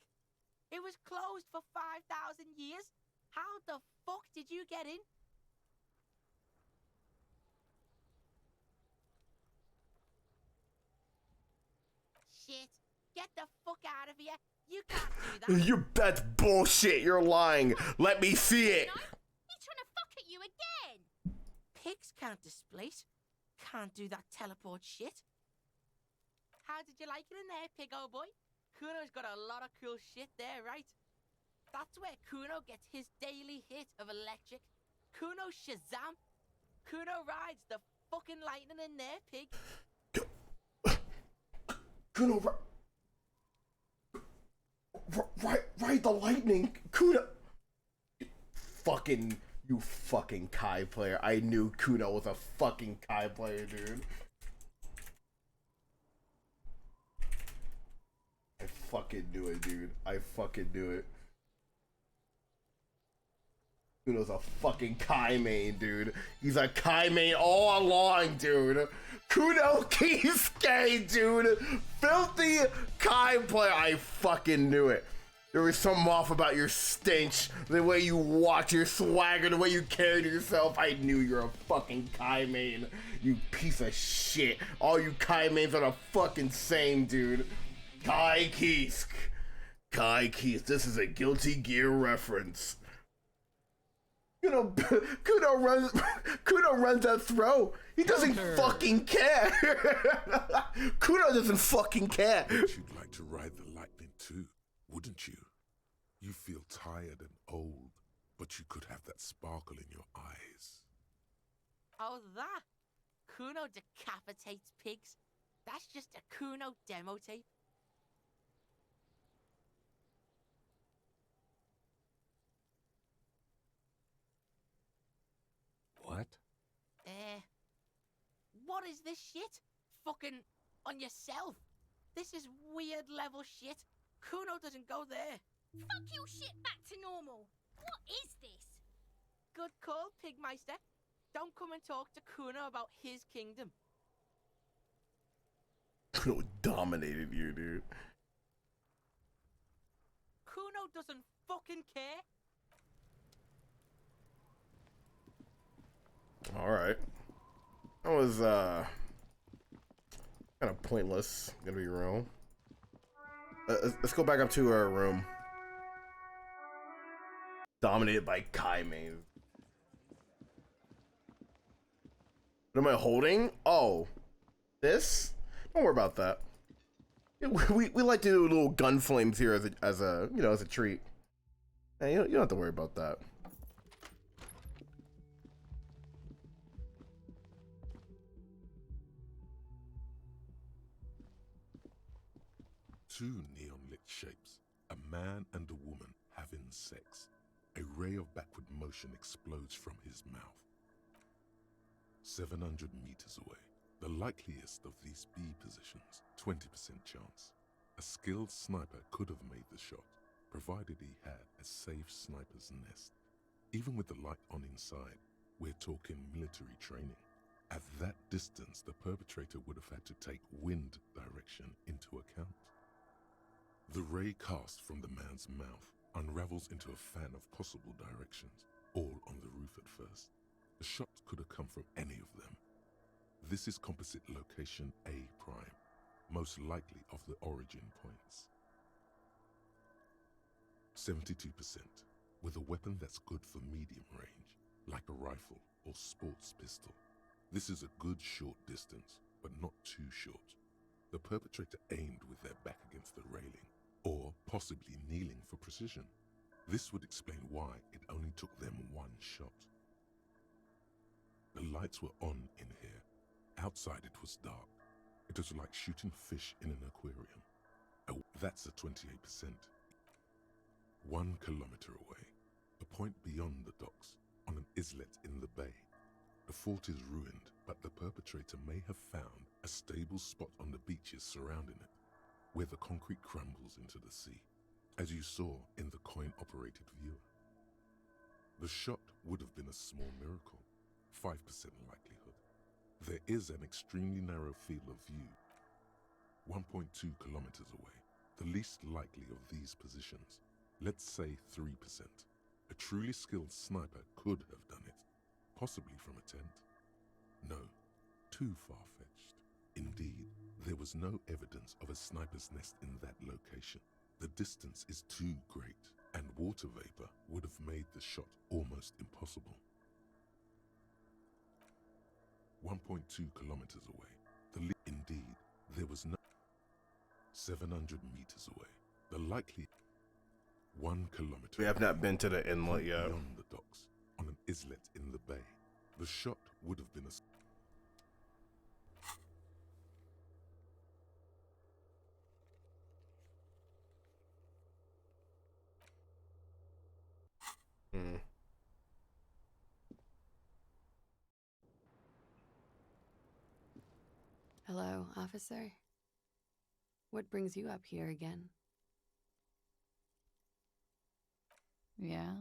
[SPEAKER 13] It was closed for 5,000 years. How the fuck did you get in? Shit. Get the fuck out of here. You can't do that.
[SPEAKER 1] That's bullshit. You're lying. Let me see it.
[SPEAKER 14] He's trying to fuck at you again.
[SPEAKER 13] Pigs can't displace. Can't do that teleport shit. How did you like it in there, pig old boy? Kuno's got a lot of cool shit there, right? That's where Kuno gets his daily hit of electric. Kuno Shazam. Kuno rides the fucking lightning in there, pig.
[SPEAKER 1] Kuno, ride the lightning. Kuno. You fucking Kai player. I knew Kuno was a fucking Kai player, dude. I fucking knew it, dude. I fucking knew it. Kuno's a fucking Kai main, dude. He's a Kai main all along, dude. Kuno Kisuke, dude. Filthy Kai player. I fucking knew it. There was something off about your stench, the way you walk, your swagger, the way you carried yourself. I knew you're a fucking Kai main, you piece of shit. All you Kai mains are the fucking same, dude. Kai Kisk. Kai Kisk. This is a Guilty Gear reference. Kuno runs that throw. He doesn't fucking care. Kuno doesn't fucking care.
[SPEAKER 5] Bet you'd like to ride the lightning too, wouldn't you? You feel tired and old, but you could have that sparkle in your eyes.
[SPEAKER 13] Oh, that? Kuno decapitates pigs? That's just a Kuno demo tape.
[SPEAKER 3] What?
[SPEAKER 13] What is this shit? Fucking on yourself. This is weird level shit. Kuno doesn't go there.
[SPEAKER 14] Fuck your shit back to normal. What is this?
[SPEAKER 13] Good call, Pigmeister. Don't come and talk to Kuno about his kingdom.
[SPEAKER 1] Kuno dominated you, dude.
[SPEAKER 13] Kuno doesn't fucking care.
[SPEAKER 1] Alright. That was, kind of pointless, gonna be real. Let's go back up to our room. Dominated by Kai main. What am I holding? Oh. This? Don't worry about that. We like to do little gun flames here as a you know, as a treat. Hey, you don't have to worry about that.
[SPEAKER 5] Two neon-lit shapes, a man and a woman having sex. A ray of backward motion explodes from his mouth. 700 meters away, the likeliest of these B positions, 20% chance. A skilled sniper could have made the shot, provided he had a safe sniper's nest. Even with the light on inside, we're talking military training. At that distance, the perpetrator would have had to take wind direction into account. The ray cast from the man's mouth unravels into a fan of possible directions, all on the roof at first. The shot could have come from any of them. This is composite location A prime, most likely of the origin points. 72%, with a weapon that's good for medium range, like a rifle or sports pistol. This is a good short distance, but not too short. The perpetrator aimed with their back against the railing, or possibly kneeling for precision. This would explain why it only took them one shot. The lights were on in here. Outside it was dark. It was like shooting fish in an aquarium. Oh, that's a 28%. 1 kilometer away, a point beyond the docks, on an islet in the bay. The fort is ruined, but the perpetrator may have found a stable spot on the beaches surrounding it, where the concrete crumbles into the sea, as you saw in the coin-operated viewer. The shot would have been a small miracle, 5% likelihood. There is an extremely narrow field of view, 1.2 kilometers away, the least likely of these positions. Let's say 3%. A truly skilled sniper could have done it, possibly from a tent. No, too far-fetched. Indeed, there was no evidence of a sniper's nest in that location. The distance is too great, and water vapor would have made the shot almost impossible. 1.2 kilometers away. Indeed, there was no 700 meters away. The likely 1 kilometer.
[SPEAKER 1] We have not been to the inlet yet.
[SPEAKER 5] Beyond the docks, on an islet in the bay. The shot would have been a
[SPEAKER 10] Hello, officer. What brings you up here again? Yeah?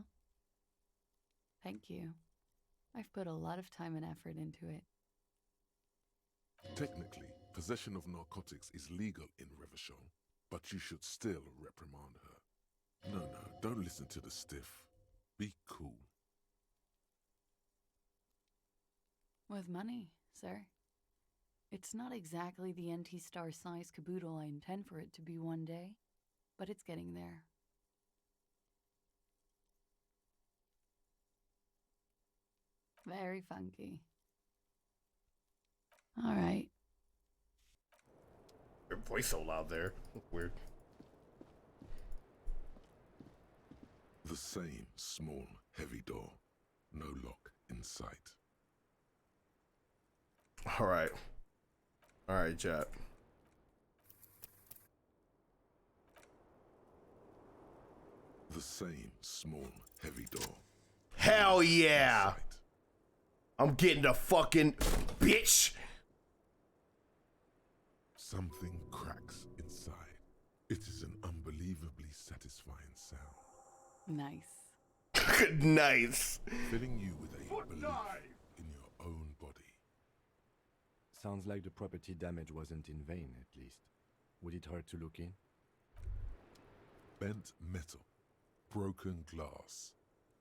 [SPEAKER 10] Thank you. I've put a lot of time and effort into it.
[SPEAKER 5] Technically, possession of narcotics is legal in Revachol, but you should still reprimand her. No, don't listen to the stiff. Be cool.
[SPEAKER 10] With money, sir. It's not exactly the NT-star size caboodle I intend for it to be one day, but it's getting there. Very funky. All right.
[SPEAKER 1] Your voice so loud there. Weird.
[SPEAKER 5] The same small, heavy door. No lock in sight.
[SPEAKER 1] All right. All right, chat.
[SPEAKER 5] The same small, heavy door.
[SPEAKER 1] Hell yeah! I'm getting the fucking bitch.
[SPEAKER 5] Something cracks inside. It is an unbelievably satisfying sound.
[SPEAKER 10] Nice.
[SPEAKER 1] Nice.
[SPEAKER 5] Filling you with a belief in your own body.
[SPEAKER 3] Sounds like the property damage wasn't in vain, at least. Would it hurt to look in?
[SPEAKER 5] Bent metal. Broken glass.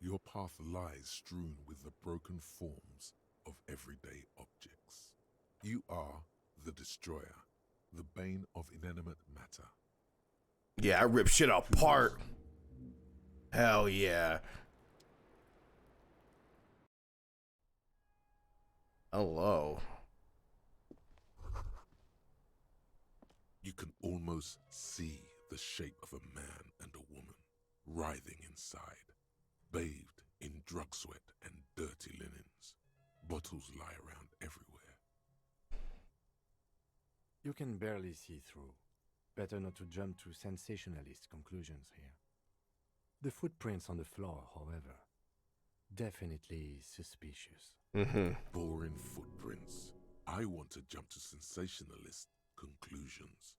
[SPEAKER 5] Your path lies strewn with the broken forms of everyday objects. You are the destroyer, the bane of inanimate matter.
[SPEAKER 1] Yeah, I rip shit apart. Hell yeah. Hello.
[SPEAKER 5] You can almost see the shape of a man and a woman writhing inside, bathed in drug sweat and dirty linens. Bottles lie around everywhere.
[SPEAKER 3] You can barely see through. Better not to jump to sensationalist conclusions here. The footprints on the floor, however, definitely suspicious.
[SPEAKER 5] Boring footprints. I want to jump to sensationalist conclusions.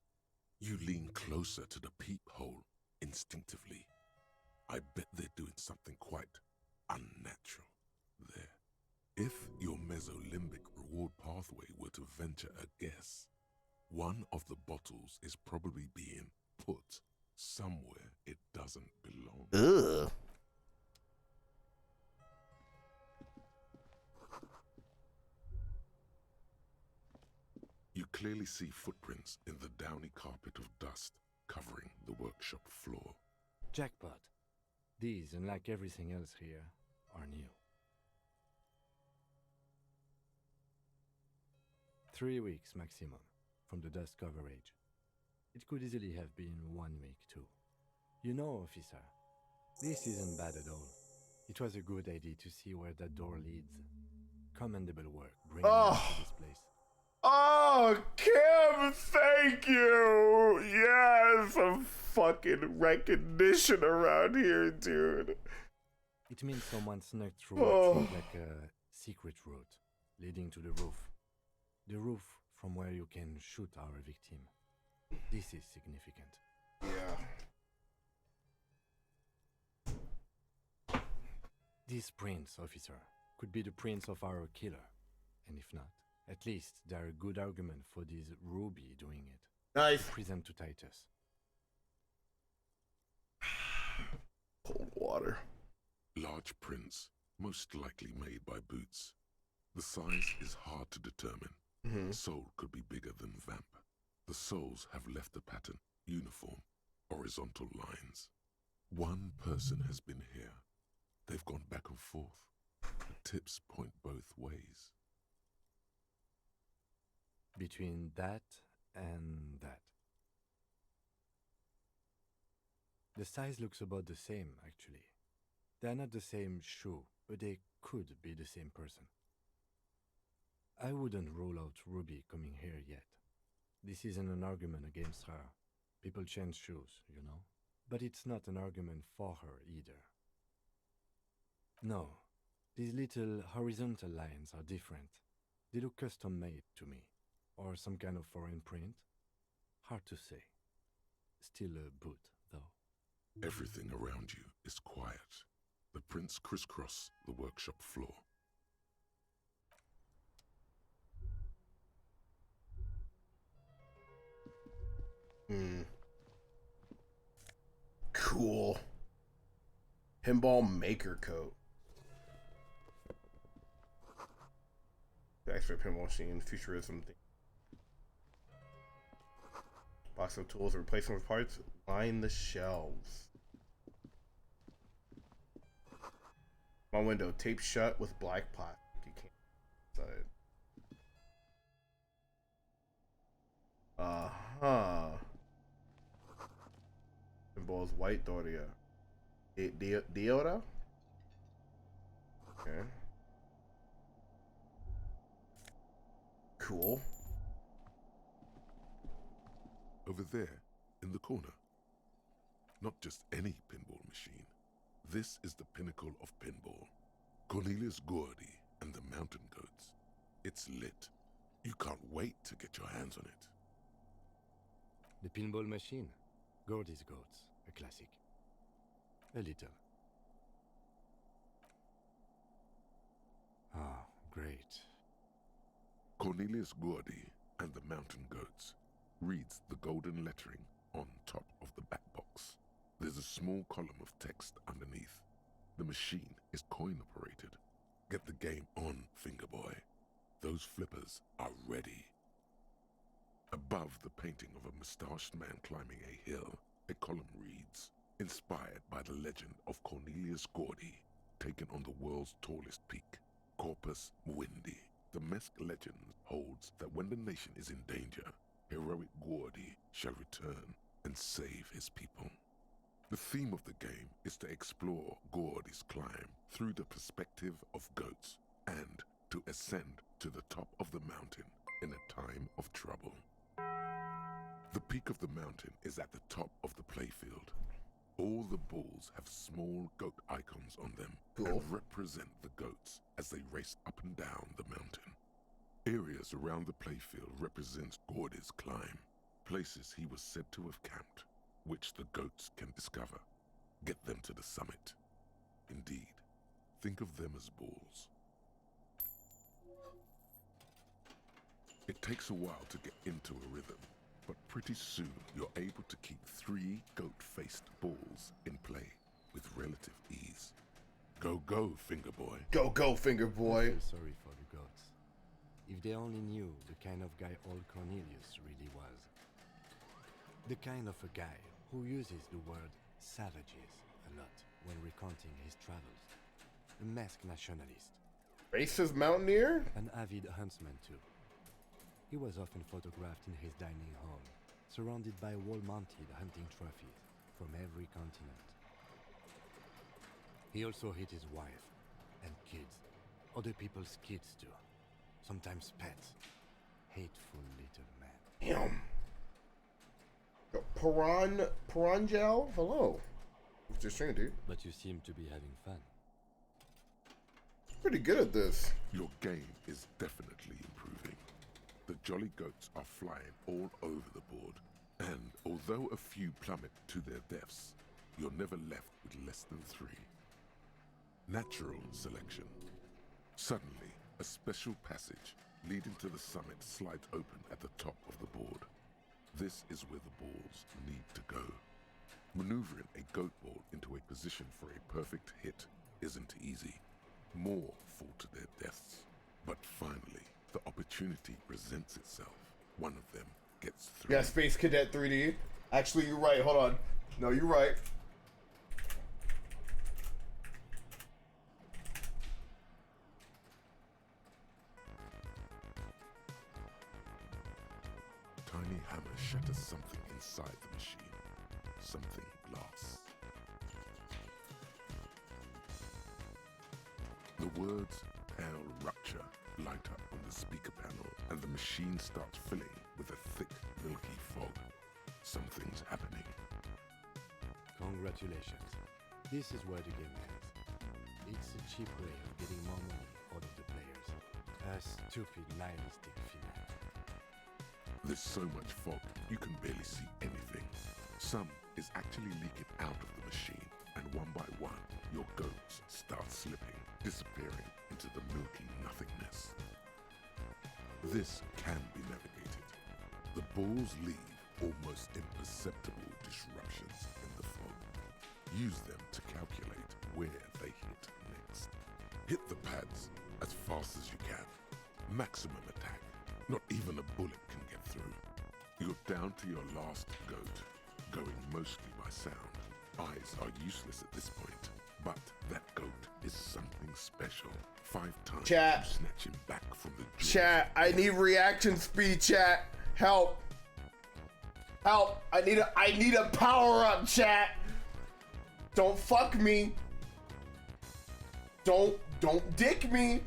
[SPEAKER 5] You lean closer to the peephole instinctively. I bet they're doing something quite unnatural there. If your mesolimbic reward pathway were to venture a guess, one of the bottles is probably being put somewhere it doesn't belong.
[SPEAKER 1] Ugh.
[SPEAKER 5] You clearly see footprints in the downy carpet of dust covering the workshop floor.
[SPEAKER 3] Jackpot. These, unlike everything else here, are new. 3 weeks maximum from the dust coverage. It could easily have been 1 week too. You know, officer, this isn't bad at all. It was a good idea to see where that door leads. Commendable work bringing us to this place.
[SPEAKER 1] Oh, Kim, thank you. Yes, some fucking recognition around here, dude.
[SPEAKER 3] It means someone snuck through what seems like a secret route leading to the roof. The roof from where you can shoot our victim. This is significant.
[SPEAKER 1] Yeah.
[SPEAKER 3] These prints, officer, could be the prints of our killer. And if not, at least they're a good argument for this Ruby doing it.
[SPEAKER 1] Nice.
[SPEAKER 3] Present to Titus.
[SPEAKER 1] Cold water.
[SPEAKER 5] Large prints, most likely made by boots. The size is hard to determine. The sole could be bigger than vamp. The soles have left the pattern, uniform, horizontal lines. One person has been here. They've gone back and forth. The tips point both ways.
[SPEAKER 3] Between that and that. The size looks about the same, actually. They're not the same shoe, but they could be the same person. I wouldn't rule out Ruby coming here yet. This isn't an argument against her. People change shoes, you know? But it's not an argument for her either. No, these little horizontal lines are different. They look custom-made to me. Or some kind of foreign print? Hard to say. Still a boot, though.
[SPEAKER 5] Everything around you is quiet. The prints crisscross the workshop floor.
[SPEAKER 1] Cool. Pinball maker coat. Extra pinball machine, futurism thing. Box of tools, replacement parts, line the shelves. My window taped shut with black plastic. You can't inside. pinballs, white Doria. Diora? Okay. Cool.
[SPEAKER 5] Over there, in the corner. Not just any pinball machine. This is the pinnacle of pinball. Cornelius Gordy and the Mountain Goats. It's lit. You can't wait to get your hands on it.
[SPEAKER 3] The pinball machine. Gordy's Goats. A classic. A little. Ah, great.
[SPEAKER 5] Cornelius Gordy and the Mountain Goats reads the golden lettering on top of the back box. There's a small column of text underneath. The machine is coin operated. Get the game on, Fingerboy. Those flippers are ready. Above the painting of a mustached man climbing a hill, a column reads, inspired by the legend of Cornelius Gordy, taken on the world's tallest peak, Corpus Muindi. The Mesk legend holds that when the nation is in danger, heroic Gordy shall return and save his people. The theme of the game is to explore Gordy's climb through the perspective of goats and to ascend to the top of the mountain in a time of trouble. The peak of the mountain is at the top of the playfield. All the balls have small goat icons on them and represent the goats as they race up and down the mountain. Areas around the playfield represent Gordy's climb, places he was said to have camped, which the goats can discover. Get them to the summit. Indeed, think of them as balls. It takes a while to get into a rhythm, but pretty soon you're able to keep 3 goat-faced balls in play with relative ease. Go, go, Fingerboy.
[SPEAKER 1] Go, go, Fingerboy.
[SPEAKER 3] I feel sorry for the goats. If they only knew the kind of guy old Cornelius really was. The kind of a guy who uses the word savages a lot when recounting his travels. A masked nationalist.
[SPEAKER 1] Racist mountaineer?
[SPEAKER 3] An avid huntsman too. He was often photographed in his dining hall, surrounded by wall-mounted hunting trophies from every continent. He also hit his wife and kids, other people's kids too, sometimes pets. Hateful little man.
[SPEAKER 1] Damn. Parangel? Hello. What's your string, dude?
[SPEAKER 3] But you seem to be having fun.
[SPEAKER 1] Pretty good at this.
[SPEAKER 5] Your game is definitely improving. The jolly goats are flying all over the board, and although a few plummet to their deaths, you're never left with less than 3. Natural selection. Suddenly, a special passage leading to the summit slides open at the top of the board. This is where the balls need to go. Maneuvering a goat ball into a position for a perfect hit isn't easy. More fall to their deaths. But finally, the opportunity presents itself. One of them gets through.
[SPEAKER 1] Yeah, Space Cadet 3D. Actually, you're right. Hold on. No, you're right.
[SPEAKER 5] Tiny hammer shatters something inside the machine. Something glass. The words "Pale Rupture" light up on the speaker panel, and the machine starts filling with a thick, milky fog. Something's happening.
[SPEAKER 3] Congratulations. This is where the game ends. It's a cheap way of getting more money out of the players. A stupid, nihilistic finale.
[SPEAKER 5] There's so much fog, you can barely see anything. Some is actually leaking out of the machine, and one by one, your goats start slipping, disappearing into the milky nothingness. This can be navigated. The balls leave almost imperceptible disruptions in the fog. Use them to calculate where they hit next. Hit the pads as fast as you can. Maximum attack. Not even a bullet can get through. You're down to your last goat, going mostly by sound. Eyes are useless at this point, but that goat is something special. 5 times
[SPEAKER 1] Chat.
[SPEAKER 5] you snatch him back from the jaws.
[SPEAKER 1] Chat, I need reaction speed, chat. Help. Help! I need a power up, chat. Don't fuck me. Don't dick me.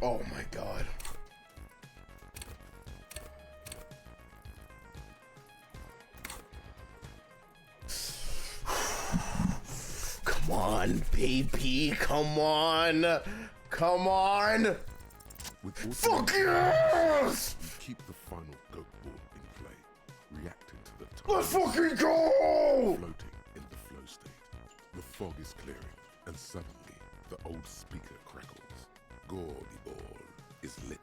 [SPEAKER 1] Oh my god. Come on, baby. Come on. Come on. Fuck yes!
[SPEAKER 5] You keep the final goat ball in play, reacting to the
[SPEAKER 1] Let's fucking go!
[SPEAKER 5] Floating in the flow state. The fog is clearing, and suddenly the old speaker crackles. Gordy Ball is lit.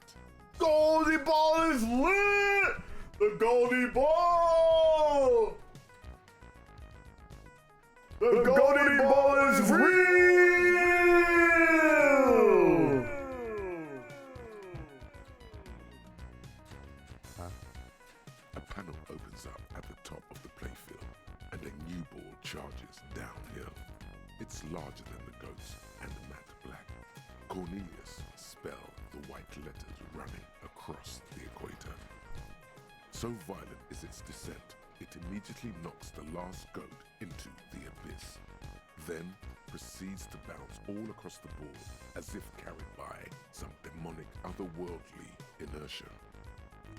[SPEAKER 1] Goldie Ball is lit! The Goldie Ball! The Goldie Ball is real!
[SPEAKER 5] Huh? A panel opens up at the top of the playfield, and a new ball charges downhill. It's larger than the goats and matte black. Cornelius spelled the white letters running across the equator. So violent is its descent, it immediately knocks the last goat into the abyss, then proceeds to bounce all across the board as if carried by some demonic otherworldly inertia.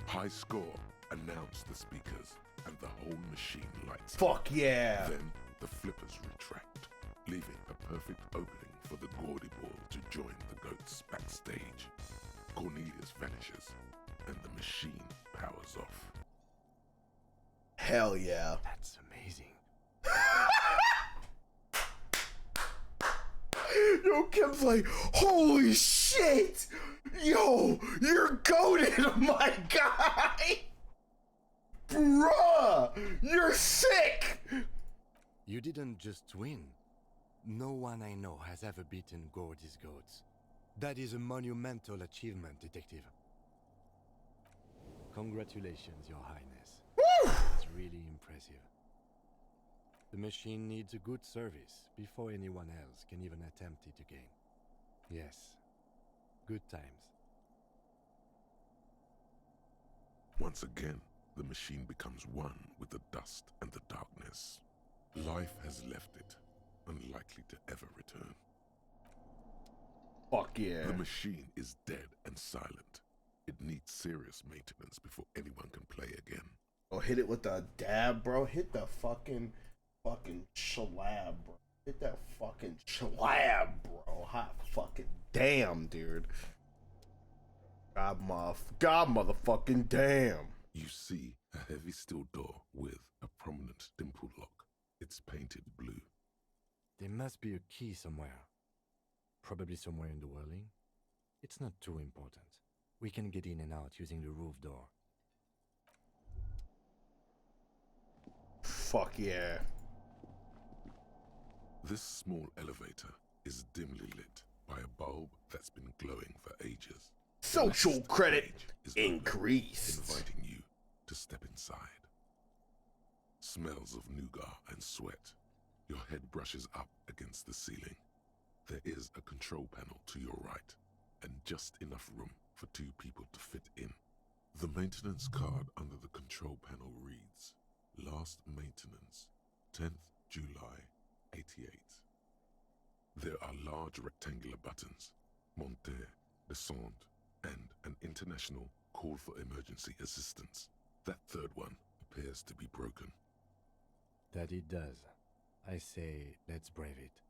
[SPEAKER 5] High score, announce the speakers, and the whole machine lights up.
[SPEAKER 1] Fuck yeah!
[SPEAKER 5] Then the flippers retract, leaving a perfect opening for the Gordy Ball to join the goats backstage. Cornelius vanishes, and the machine powers off.
[SPEAKER 1] Hell yeah.
[SPEAKER 3] That's amazing.
[SPEAKER 1] Yo, Kim's like, holy shit! Yo, you're goated, my guy! Bruh! You're sick!
[SPEAKER 3] You didn't just win. No one I know has ever beaten Gordy's goats. That is a monumental achievement, Detective. Congratulations, Your Highness.
[SPEAKER 1] Woo!
[SPEAKER 3] It's really impressive. The machine needs a good service before anyone else can even attempt it again. Yes, good times.
[SPEAKER 5] Once again, the machine becomes one with the dust and the darkness. Life has left it, unlikely to ever return.
[SPEAKER 1] Fuck yeah.
[SPEAKER 5] The machine is dead and silent. It needs serious maintenance before anyone can play again.
[SPEAKER 1] Oh, hit it with the dab, bro. Hit the fucking shlab, bro. Hit that fucking shlab, bro. Hot fucking damn, dude. God motherfucking damn.
[SPEAKER 5] You see a heavy steel door with a prominent dimple lock. It's painted blue.
[SPEAKER 3] There must be a key somewhere. Probably somewhere in the whirling. It's not too important. We can get in and out using the roof door.
[SPEAKER 1] Fuck yeah.
[SPEAKER 5] This small elevator is dimly lit by a bulb that's been glowing for ages.
[SPEAKER 1] Social credit increased.
[SPEAKER 5] Inviting you to step inside. Smells of nougat and sweat. Your head brushes up against the ceiling. There is a control panel to your right, and just enough room for 2 people to fit in. The maintenance card under the control panel reads, Last maintenance, 10th July, 88. There are large rectangular buttons, monter, descend, and an international call for emergency assistance. That third one appears to be broken.
[SPEAKER 3] That it does. I say, let's brave it.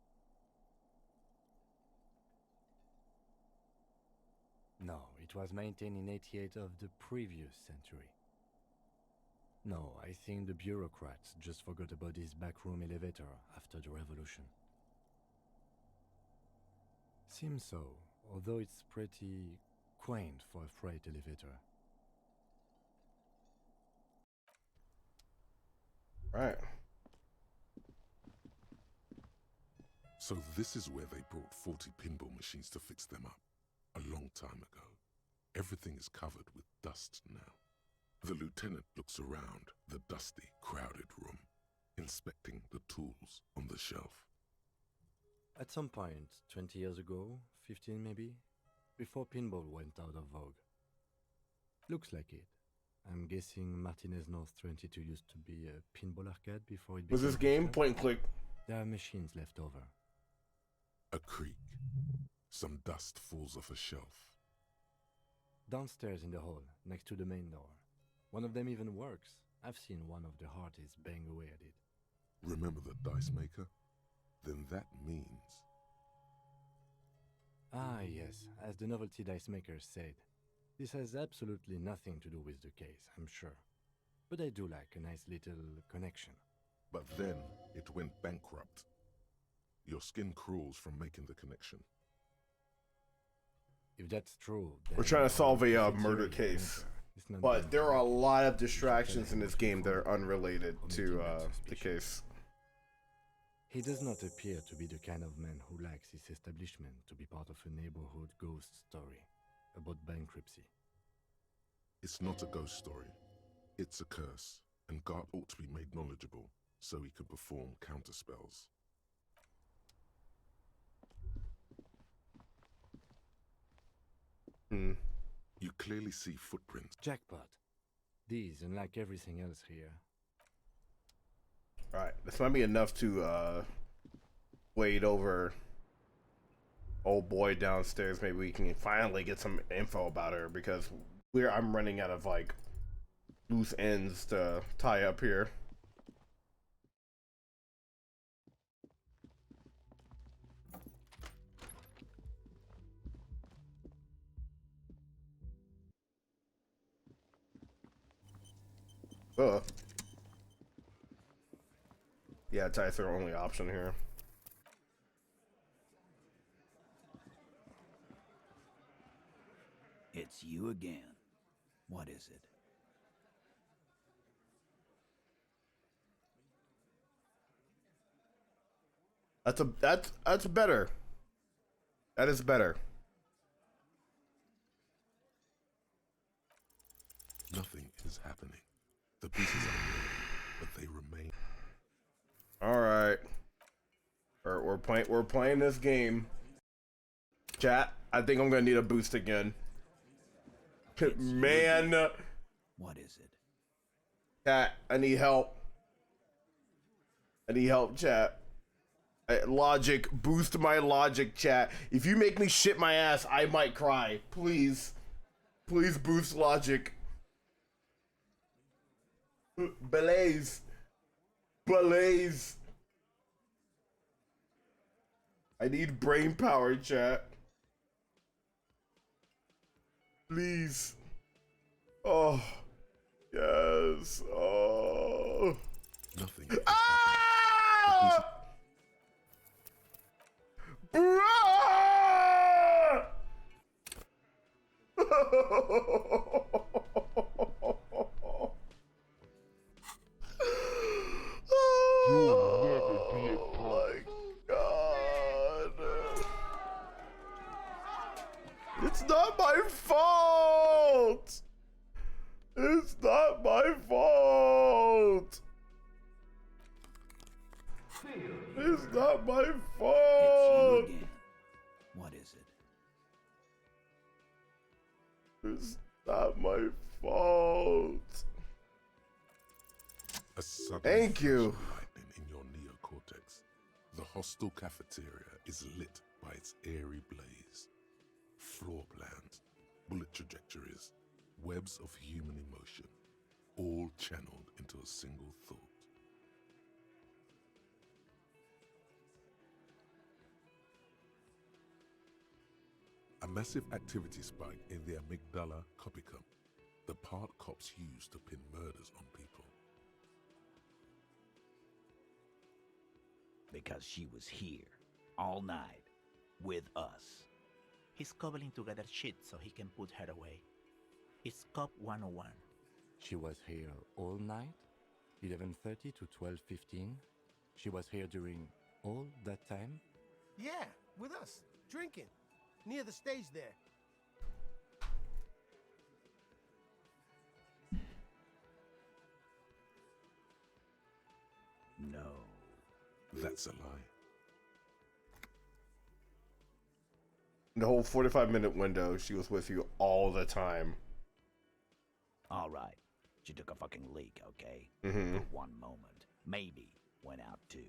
[SPEAKER 3] No, it was maintained in 88 of the previous century. No, I think the bureaucrats just forgot about this backroom elevator after the revolution. Seems so, although it's pretty quaint for a freight elevator.
[SPEAKER 1] Right.
[SPEAKER 5] So this is where they brought 40 pinball machines to fix them up. A long time ago. Everything is covered with dust now. The lieutenant looks around the dusty, crowded room, inspecting the tools on the shelf.
[SPEAKER 3] At some point, 20 years ago, 15 maybe? Before pinball went out of vogue. Looks like it. I'm guessing Martinez North 22 used to be a pinball arcade before it became...
[SPEAKER 1] Was this game point and click?
[SPEAKER 3] There are machines left over.
[SPEAKER 5] A creak. Some dust falls off a shelf.
[SPEAKER 3] Downstairs in the hall, next to the main door. One of them even works. I've seen one of the hearties bang away at it.
[SPEAKER 5] Remember the dice maker? Then that means...
[SPEAKER 3] Ah, yes, as the novelty dice maker said. This has absolutely nothing to do with the case, I'm sure. But I do like a nice little connection.
[SPEAKER 5] But then it went bankrupt. Your skin crawls from making the connection.
[SPEAKER 3] If that's true,
[SPEAKER 1] we're trying to solve a murder case, but there are a lot of distractions in this game that are unrelated to the case.
[SPEAKER 3] He does not appear to be the kind of man who likes his establishment to be part of a neighborhood ghost story about bankruptcy.
[SPEAKER 5] It's not a ghost story. It's a curse, and God ought to be made knowledgeable so he can perform counterspells. You clearly see footprints.
[SPEAKER 3] Jackpot. These, unlike everything else here.
[SPEAKER 1] Alright, this might be enough to wade over old boy downstairs. Maybe we can finally get some info about her, because I'm running out of like loose ends to tie up here. Yeah, tie's our only option here.
[SPEAKER 2] It's you again. What is it?
[SPEAKER 1] That's better. That is better.
[SPEAKER 5] Nothing is happening. The pieces are there, but they remain.
[SPEAKER 1] All right. We're playing this game. Chat, I think I'm gonna need a boost again. Man.
[SPEAKER 2] What is it?
[SPEAKER 1] Chat, I need help. I need help, chat. Logic, boost my logic, chat. If you make me shit my ass, I might cry. Please. Please boost logic. Blaze. Blaze. I need brain power, chat. Please. Oh. Yes. Oh.
[SPEAKER 5] Nothing.
[SPEAKER 1] Ah! Bruh! It's not my fault! It's not my fault! It's not my fault!
[SPEAKER 2] It's you again. What is it?
[SPEAKER 1] It's not my fault.
[SPEAKER 5] A sudden
[SPEAKER 1] Thank you.
[SPEAKER 5] flash of lightning in your neocortex. The hostel cafeteria is lit by its airy blaze. Floor plans, bullet trajectories, webs of human emotion, all channeled into a single thought. A massive activity spike in the amygdala copicum, the part cops use to pin murders on people.
[SPEAKER 2] Because she was here all night with us.
[SPEAKER 7] He's cobbling together shit so he can put her away. It's Cop 101.
[SPEAKER 3] She was here all night? 11:30 to 12:15? She was here during all that time?
[SPEAKER 4] Yeah, with us, drinking, near the stage there.
[SPEAKER 2] No.
[SPEAKER 5] That's a lie.
[SPEAKER 1] The whole 45-minute window, she was with you all the time.
[SPEAKER 2] All right. She took a fucking leak, okay?
[SPEAKER 1] Mm-hmm.
[SPEAKER 2] For one moment. Maybe went out too.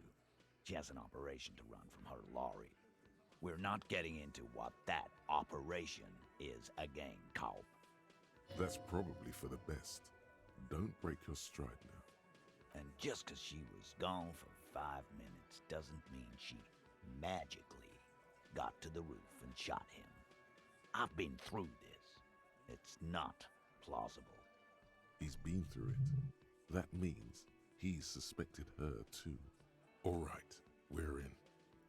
[SPEAKER 2] She has an operation to run from her lorry. We're not getting into what that operation is again, Culp.
[SPEAKER 5] That's probably for the best. Don't break your stride now.
[SPEAKER 2] And just 'cause she was gone for 5 minutes doesn't mean she magically got to the roof and shot him. I've been through this. It's not plausible.
[SPEAKER 5] He's been through it. That means he suspected her too. All right, we're in.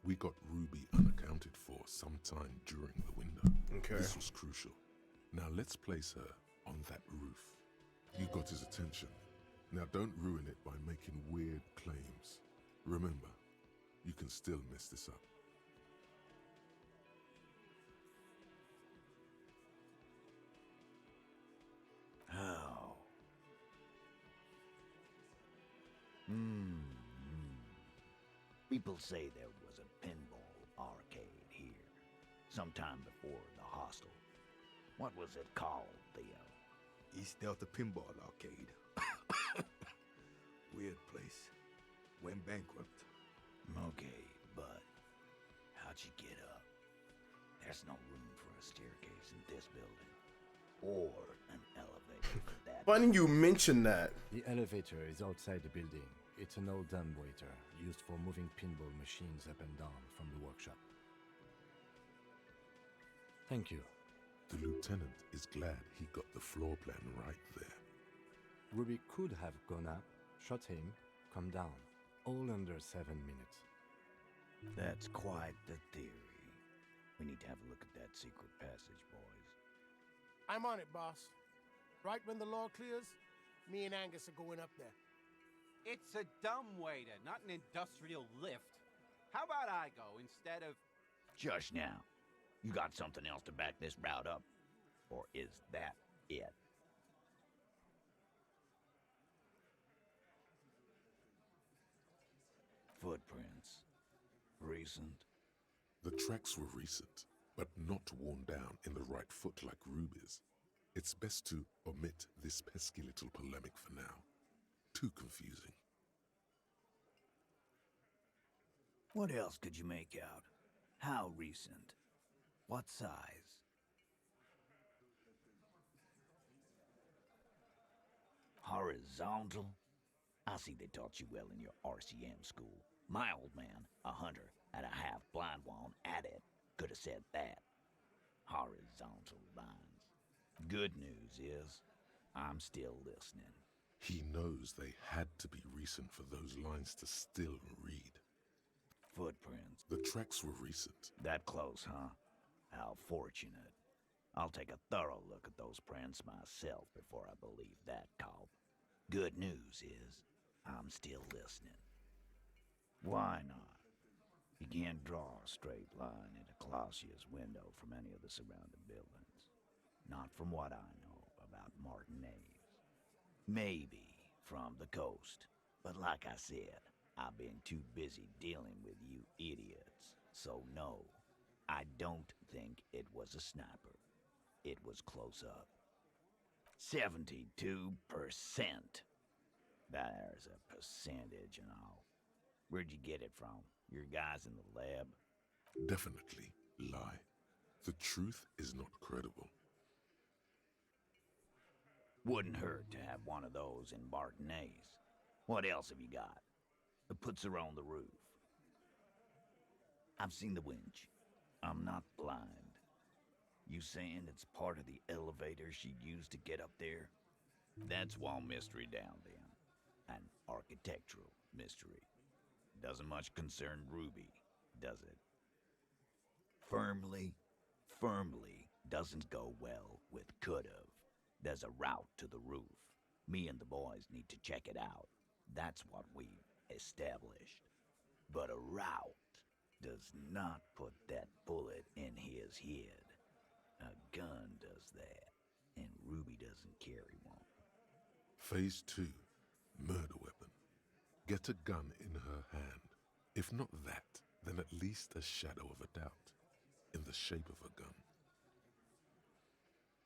[SPEAKER 5] We got Ruby unaccounted for sometime during the window.
[SPEAKER 1] Okay.
[SPEAKER 5] This was crucial. Now let's place her on that roof. You got his attention. Now don't ruin it by making weird claims. Remember, you can still mess this up.
[SPEAKER 2] Oh. People say there was a pinball arcade here, sometime before the hostel. What was it called, Theo?
[SPEAKER 8] East Delta Pinball Arcade. Weird place. Went bankrupt.
[SPEAKER 2] Okay, but how'd you get up? There's no room for a staircase in this building. Or an elevator for that.
[SPEAKER 1] Funny you mention that.
[SPEAKER 3] The elevator is outside the building. It's an old dumbwaiter used for moving pinball machines up and down from the workshop. Thank you.
[SPEAKER 5] The lieutenant is glad he got the floor plan right there.
[SPEAKER 3] Ruby could have gone up, shot him, come down. All under 7 minutes.
[SPEAKER 2] That's quite the theory. We need to have a look at that secret passage, boys.
[SPEAKER 4] I'm on it, boss. Right when the law clears, me and Angus are going up there.
[SPEAKER 6] It's a dumbwaiter, not an industrial lift. How about I go instead of...
[SPEAKER 2] Just now. You got something else to back this route up? Or is that it? Footprints. Recent.
[SPEAKER 5] The tracks were recent, but not worn down in the right foot like Ruby's. It's best to omit this pesky little polemic for now. Too confusing.
[SPEAKER 2] What else could you make out? How recent? What size? Horizontal? I see they taught you well in your RCM school. My old man, a hunter, and a half-blind one at it, could have said that. Horizontal lines. Good news is, I'm still listening.
[SPEAKER 5] He knows they had to be recent for those lines to still read.
[SPEAKER 2] Footprints.
[SPEAKER 5] The tracks were recent.
[SPEAKER 2] That close, huh? How fortunate. I'll take a thorough look at those prints myself before I believe that, Culp. Good news is, I'm still listening. Why not? You can't draw a straight line into Clausia's window from any of the surrounding buildings. Not from what I know about Martinez. Maybe from the coast. But like I said, I've been too busy dealing with you idiots. So no, I don't think it was a sniper. It was close up. 72%. There's a percentage and all. Where'd you get it from? Your guys in the lab?
[SPEAKER 5] Definitely lie. The truth is not credible.
[SPEAKER 2] Wouldn't hurt to have one of those in Martinez. What else have you got? That puts her on the roof. I've seen the winch. I'm not blind. You saying it's part of the elevator she used to get up there? That's one mystery down then. An architectural mystery. Doesn't much concern Ruby, does it? Firmly doesn't go well with could've. There's a route to the roof. Me and the boys need to check it out. That's what we've established. But a route does not put that bullet in his head. A gun does that, and Ruby doesn't carry one.
[SPEAKER 5] Phase 2, murder weapon. Get a gun in her hand. If not that, then at least a shadow of a doubt. in the shape of a gun.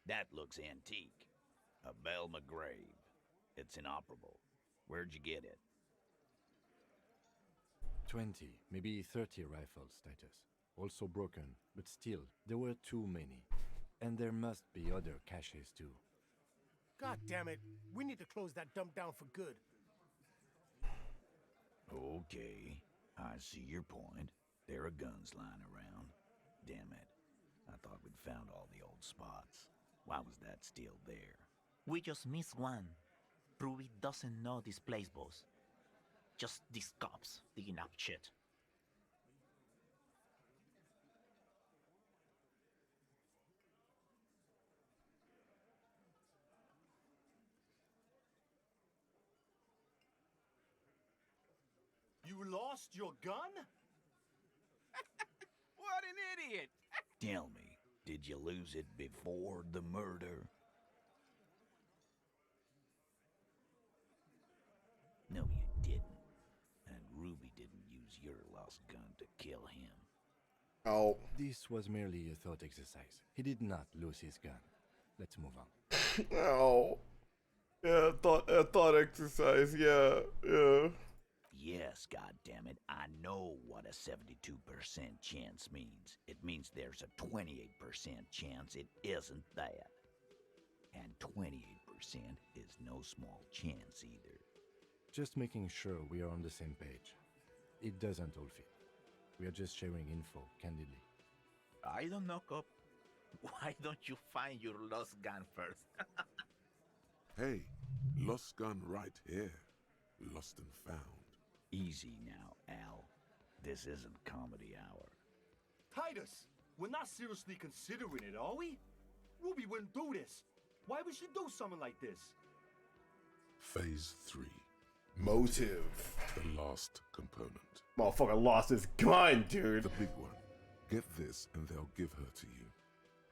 [SPEAKER 2] That looks antique. A Belle McGrave. It's inoperable. Where'd you get it?
[SPEAKER 3] 20, maybe 30 rifles, Titus. Also broken, but still, there were too many. And there must be other caches too.
[SPEAKER 4] God damn it. We need to close that dump down for good.
[SPEAKER 2] Okay, I see your point. There are guns lying around. Damn it. I thought we'd found all the old spots. Why was that still there?
[SPEAKER 7] We just missed one. Ruby doesn't know this place, boss. Just these cops digging up shit.
[SPEAKER 6] You lost your gun? What an idiot!
[SPEAKER 2] Tell me, did you lose it before the murder? No, you didn't. And Ruby didn't use your lost gun to kill him.
[SPEAKER 1] Oh.
[SPEAKER 3] This was merely a thought exercise. He did not lose his gun. Let's move on.
[SPEAKER 1] Oh. Yeah, thought exercise, yeah.
[SPEAKER 2] Yes, goddammit, I know what a 72% chance means. It means there's a 28% chance it isn't that. And 28% is no small chance either.
[SPEAKER 3] Just making sure we are on the same page. It doesn't all fit. We are just sharing info, candidly.
[SPEAKER 7] I don't know, cop. Why don't you find your lost gun first?
[SPEAKER 5] Hey, lost gun right here. Lost and found.
[SPEAKER 2] Easy now, Al. This isn't comedy hour.
[SPEAKER 15] Titus, we're not seriously considering it, are we? Ruby wouldn't do this. Why would she do something like this?
[SPEAKER 5] Phase 3.
[SPEAKER 1] Motive.
[SPEAKER 5] The last component.
[SPEAKER 1] Motherfucker lost his gun, dude.
[SPEAKER 5] The big one. Get this and they'll give her to you.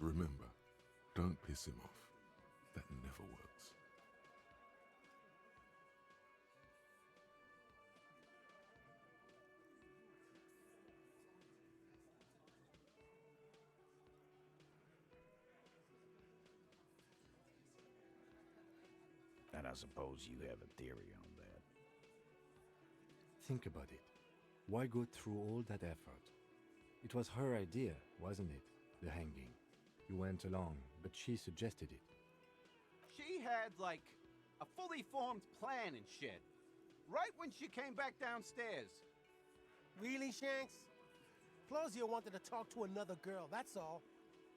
[SPEAKER 5] Remember, don't piss him off. That never works.
[SPEAKER 2] And I suppose you have a theory on that.
[SPEAKER 3] Think about it. Why go through all that effort? It was her idea, wasn't it? The hanging. You went along, but she suggested it.
[SPEAKER 6] She had, like, a fully formed plan and shit. Right when she came back downstairs.
[SPEAKER 4] Really, Shanks? Plosio wanted to talk to another girl, that's all.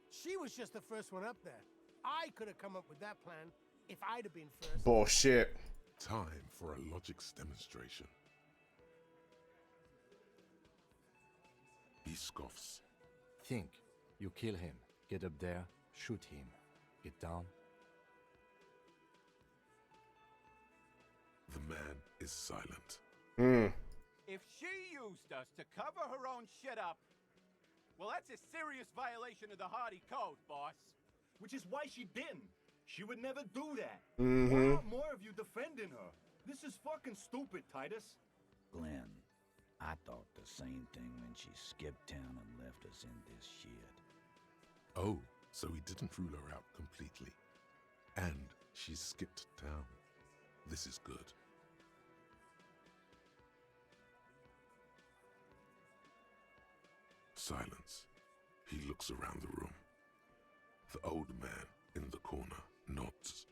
[SPEAKER 4] She was just the first one up there. I could have come up with that plan if I'd have been first.
[SPEAKER 1] Bullshit.
[SPEAKER 5] Time for a logics demonstration. He scoffs.
[SPEAKER 3] Think. You kill him. Get up there. Shoot him. Get down.
[SPEAKER 5] The man is silent.
[SPEAKER 6] If she used us to cover her own shit up, well, that's a serious violation of the Hardy Code, boss.
[SPEAKER 15] Which is why she didn't. She would never do that.
[SPEAKER 1] Mm-hmm.
[SPEAKER 15] Why aren't more of you defending her? This is fucking stupid, Titus.
[SPEAKER 2] Glenn, I thought the same thing when she skipped town and left us in this shit.
[SPEAKER 5] Oh, so he didn't rule her out completely. And she skipped town. This is good. Silence. He looks around the room. The old man in the corner nods.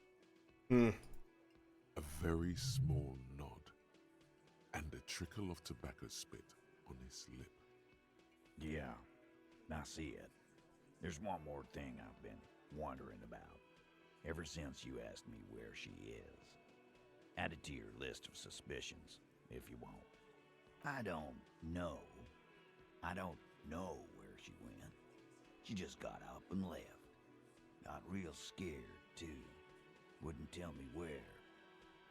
[SPEAKER 5] A very small nod. And a trickle of tobacco spit on his lip.
[SPEAKER 2] Yeah, I see it. There's one more thing I've been wondering about. Ever since you asked me where she is. Add it to your list of suspicions, if you want. I don't know where she went. She just got up and left. Got real scared, too. Wouldn't tell me where.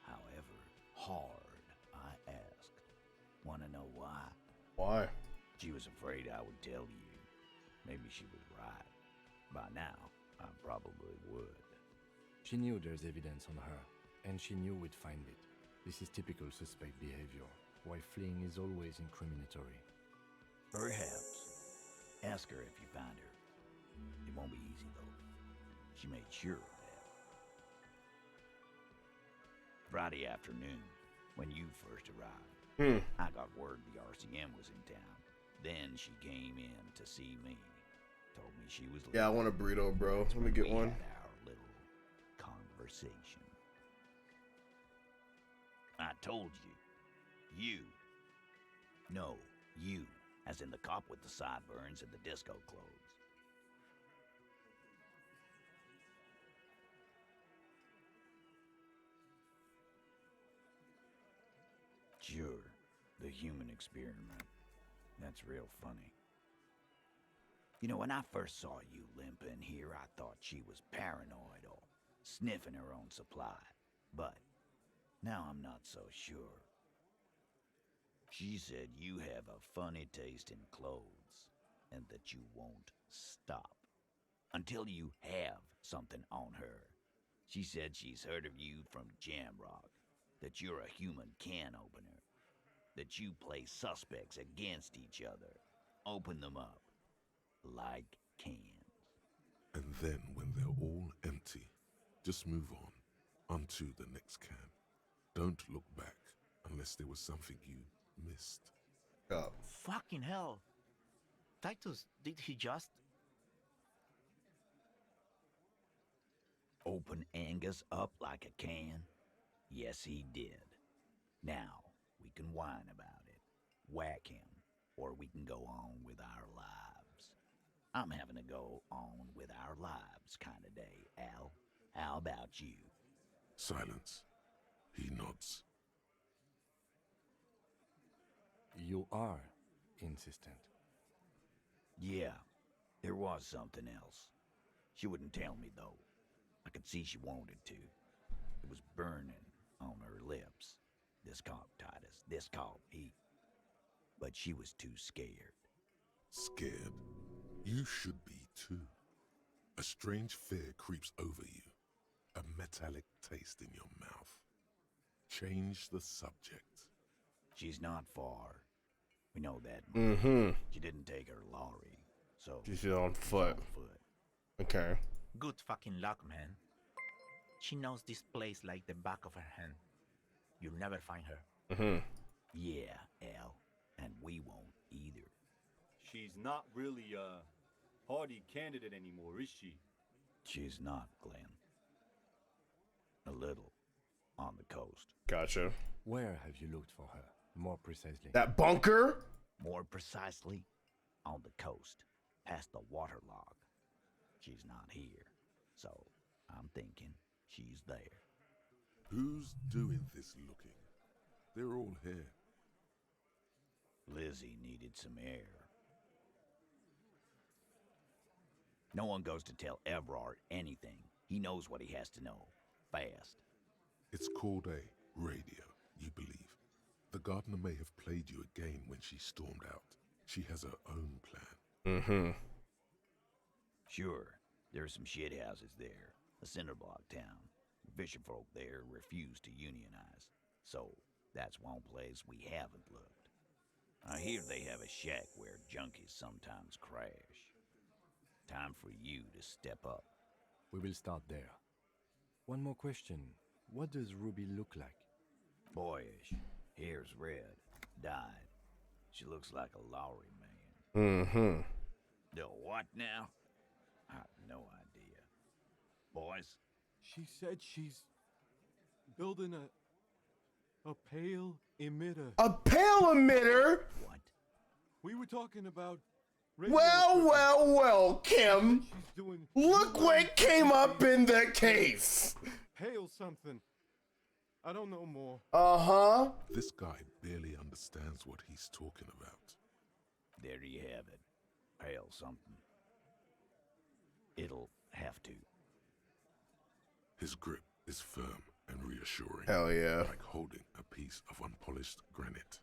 [SPEAKER 2] However hard I asked. Wanna know why?
[SPEAKER 1] Why?
[SPEAKER 2] She was afraid I would tell you. Maybe she was right. By now, I probably would.
[SPEAKER 3] She knew there's evidence on her, and she knew we'd find it. This is typical suspect behavior, why fleeing is always incriminatory.
[SPEAKER 2] Perhaps. Ask her if you find her. It won't be easy, though. She made sure of that. Friday afternoon, when you first arrived, I got word the RCM was in town. Then she came in to see me. Told me she was leaving.
[SPEAKER 1] Yeah, I want a burrito, bro. Let me get one.
[SPEAKER 2] We had our little conversation. I told you. No, you. As in the cop with the sideburns and the disco clothes. Sure, the human experiment. That's real funny. You know, when I first saw you limping here, I thought she was paranoid or sniffing her own supply. But now I'm not so sure. She said you have a funny taste in clothes and that you won't stop until you have something on her. She said she's heard of you from Jamrock, that you're a human can opener, that you play suspects against each other, open them up like cans.
[SPEAKER 5] And then when they're all empty, just move onto the next can. Don't look back unless there was something you missed.
[SPEAKER 7] Fucking hell. Titus, did he just...
[SPEAKER 2] Open Angus up like a can? Yes, he did. Now, we can whine about it, whack him, or we can go on with our lives. I'm having to go on with our lives kind of day, Al. How about you?
[SPEAKER 5] Silence. He nods.
[SPEAKER 3] You are insistent.
[SPEAKER 2] Yeah, there was something else. She wouldn't tell me, though. I could see she wanted to. It was burning on her lips. This cop, Titus, this cop, But she was too scared.
[SPEAKER 5] Scared? You should be too. A strange fear creeps over you. A metallic taste in your mouth. Change the subject.
[SPEAKER 2] She's not far. We know that much. She didn't take her lorry, so...
[SPEAKER 1] She's on foot. Okay.
[SPEAKER 7] Good fucking luck, man. She knows this place like the back of her hand. You'll never find her.
[SPEAKER 2] Yeah, Al. And we won't either.
[SPEAKER 15] She's not really a hardy candidate anymore, is she?
[SPEAKER 2] She's not, Glenn. A little. On the coast.
[SPEAKER 1] Gotcha.
[SPEAKER 3] Where have you looked for her, more precisely?
[SPEAKER 1] That bunker?
[SPEAKER 2] More precisely, on the coast, past the waterlock. She's not here, so I'm thinking she's there.
[SPEAKER 5] Who's doing this looking? They're all here.
[SPEAKER 2] Lizzie needed some air. No one goes to tell Everard anything. He knows what he has to know. Fast.
[SPEAKER 5] It's called a radio, you believe. The gardener may have played you a game when she stormed out. She has her own plan.
[SPEAKER 2] Sure, there are some shithouses there. A cinder block town. Fisherfolk there refuse to unionize. So, that's one place we haven't looked. I hear they have a shack where junkies sometimes crash. Time for you to step up.
[SPEAKER 3] We will start there. One more question. What does Ruby look like?
[SPEAKER 2] Boyish. Hair's red. Dyed. She looks like a Lowry man. The what now? I have no idea. Boys?
[SPEAKER 8] She said she's building a pale emitter.
[SPEAKER 1] A pale emitter?
[SPEAKER 2] What?
[SPEAKER 8] We were talking about...
[SPEAKER 1] Well, Kim. Look what came up in the case.
[SPEAKER 8] Pale something. I don't know more.
[SPEAKER 5] This guy barely understands what he's talking about.
[SPEAKER 2] There you have it. Pale something. It'll have to.
[SPEAKER 5] His grip is firm and reassuring.
[SPEAKER 1] Hell yeah.
[SPEAKER 5] Like holding a piece of unpolished granite.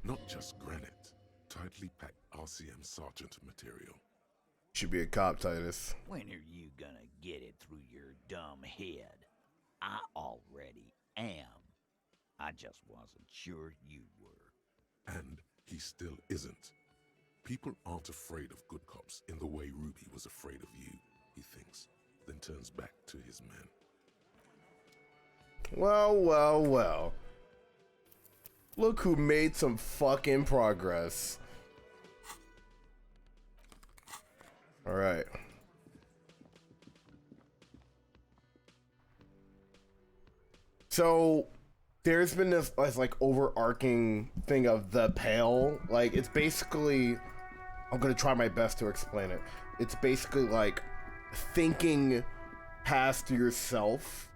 [SPEAKER 5] Not just granite. Tightly packed RCM sergeant material.
[SPEAKER 1] Should be a cop, Titus.
[SPEAKER 2] When are you gonna get it through your dumb head? I already am. I just wasn't sure you were.
[SPEAKER 5] And he still isn't. People aren't afraid of good cops in the way Ruby was afraid of you, he thinks, then turns back to his men.
[SPEAKER 1] Well, well, well. Look who made some fucking progress. All right. So there's been this like overarching thing of the pale. Like it's basically, I'm gonna try my best to explain it. It's basically like thinking past yourself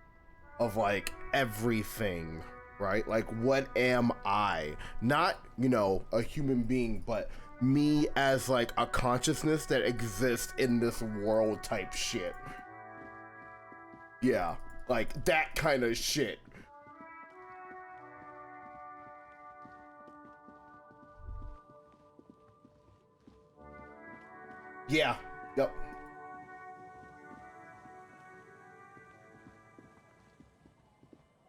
[SPEAKER 1] of like everything, right? Like what am I? Not, you know, a human being, but me as like a consciousness that exists in this world type shit. Yeah, like that kind of shit. Yeah, yep.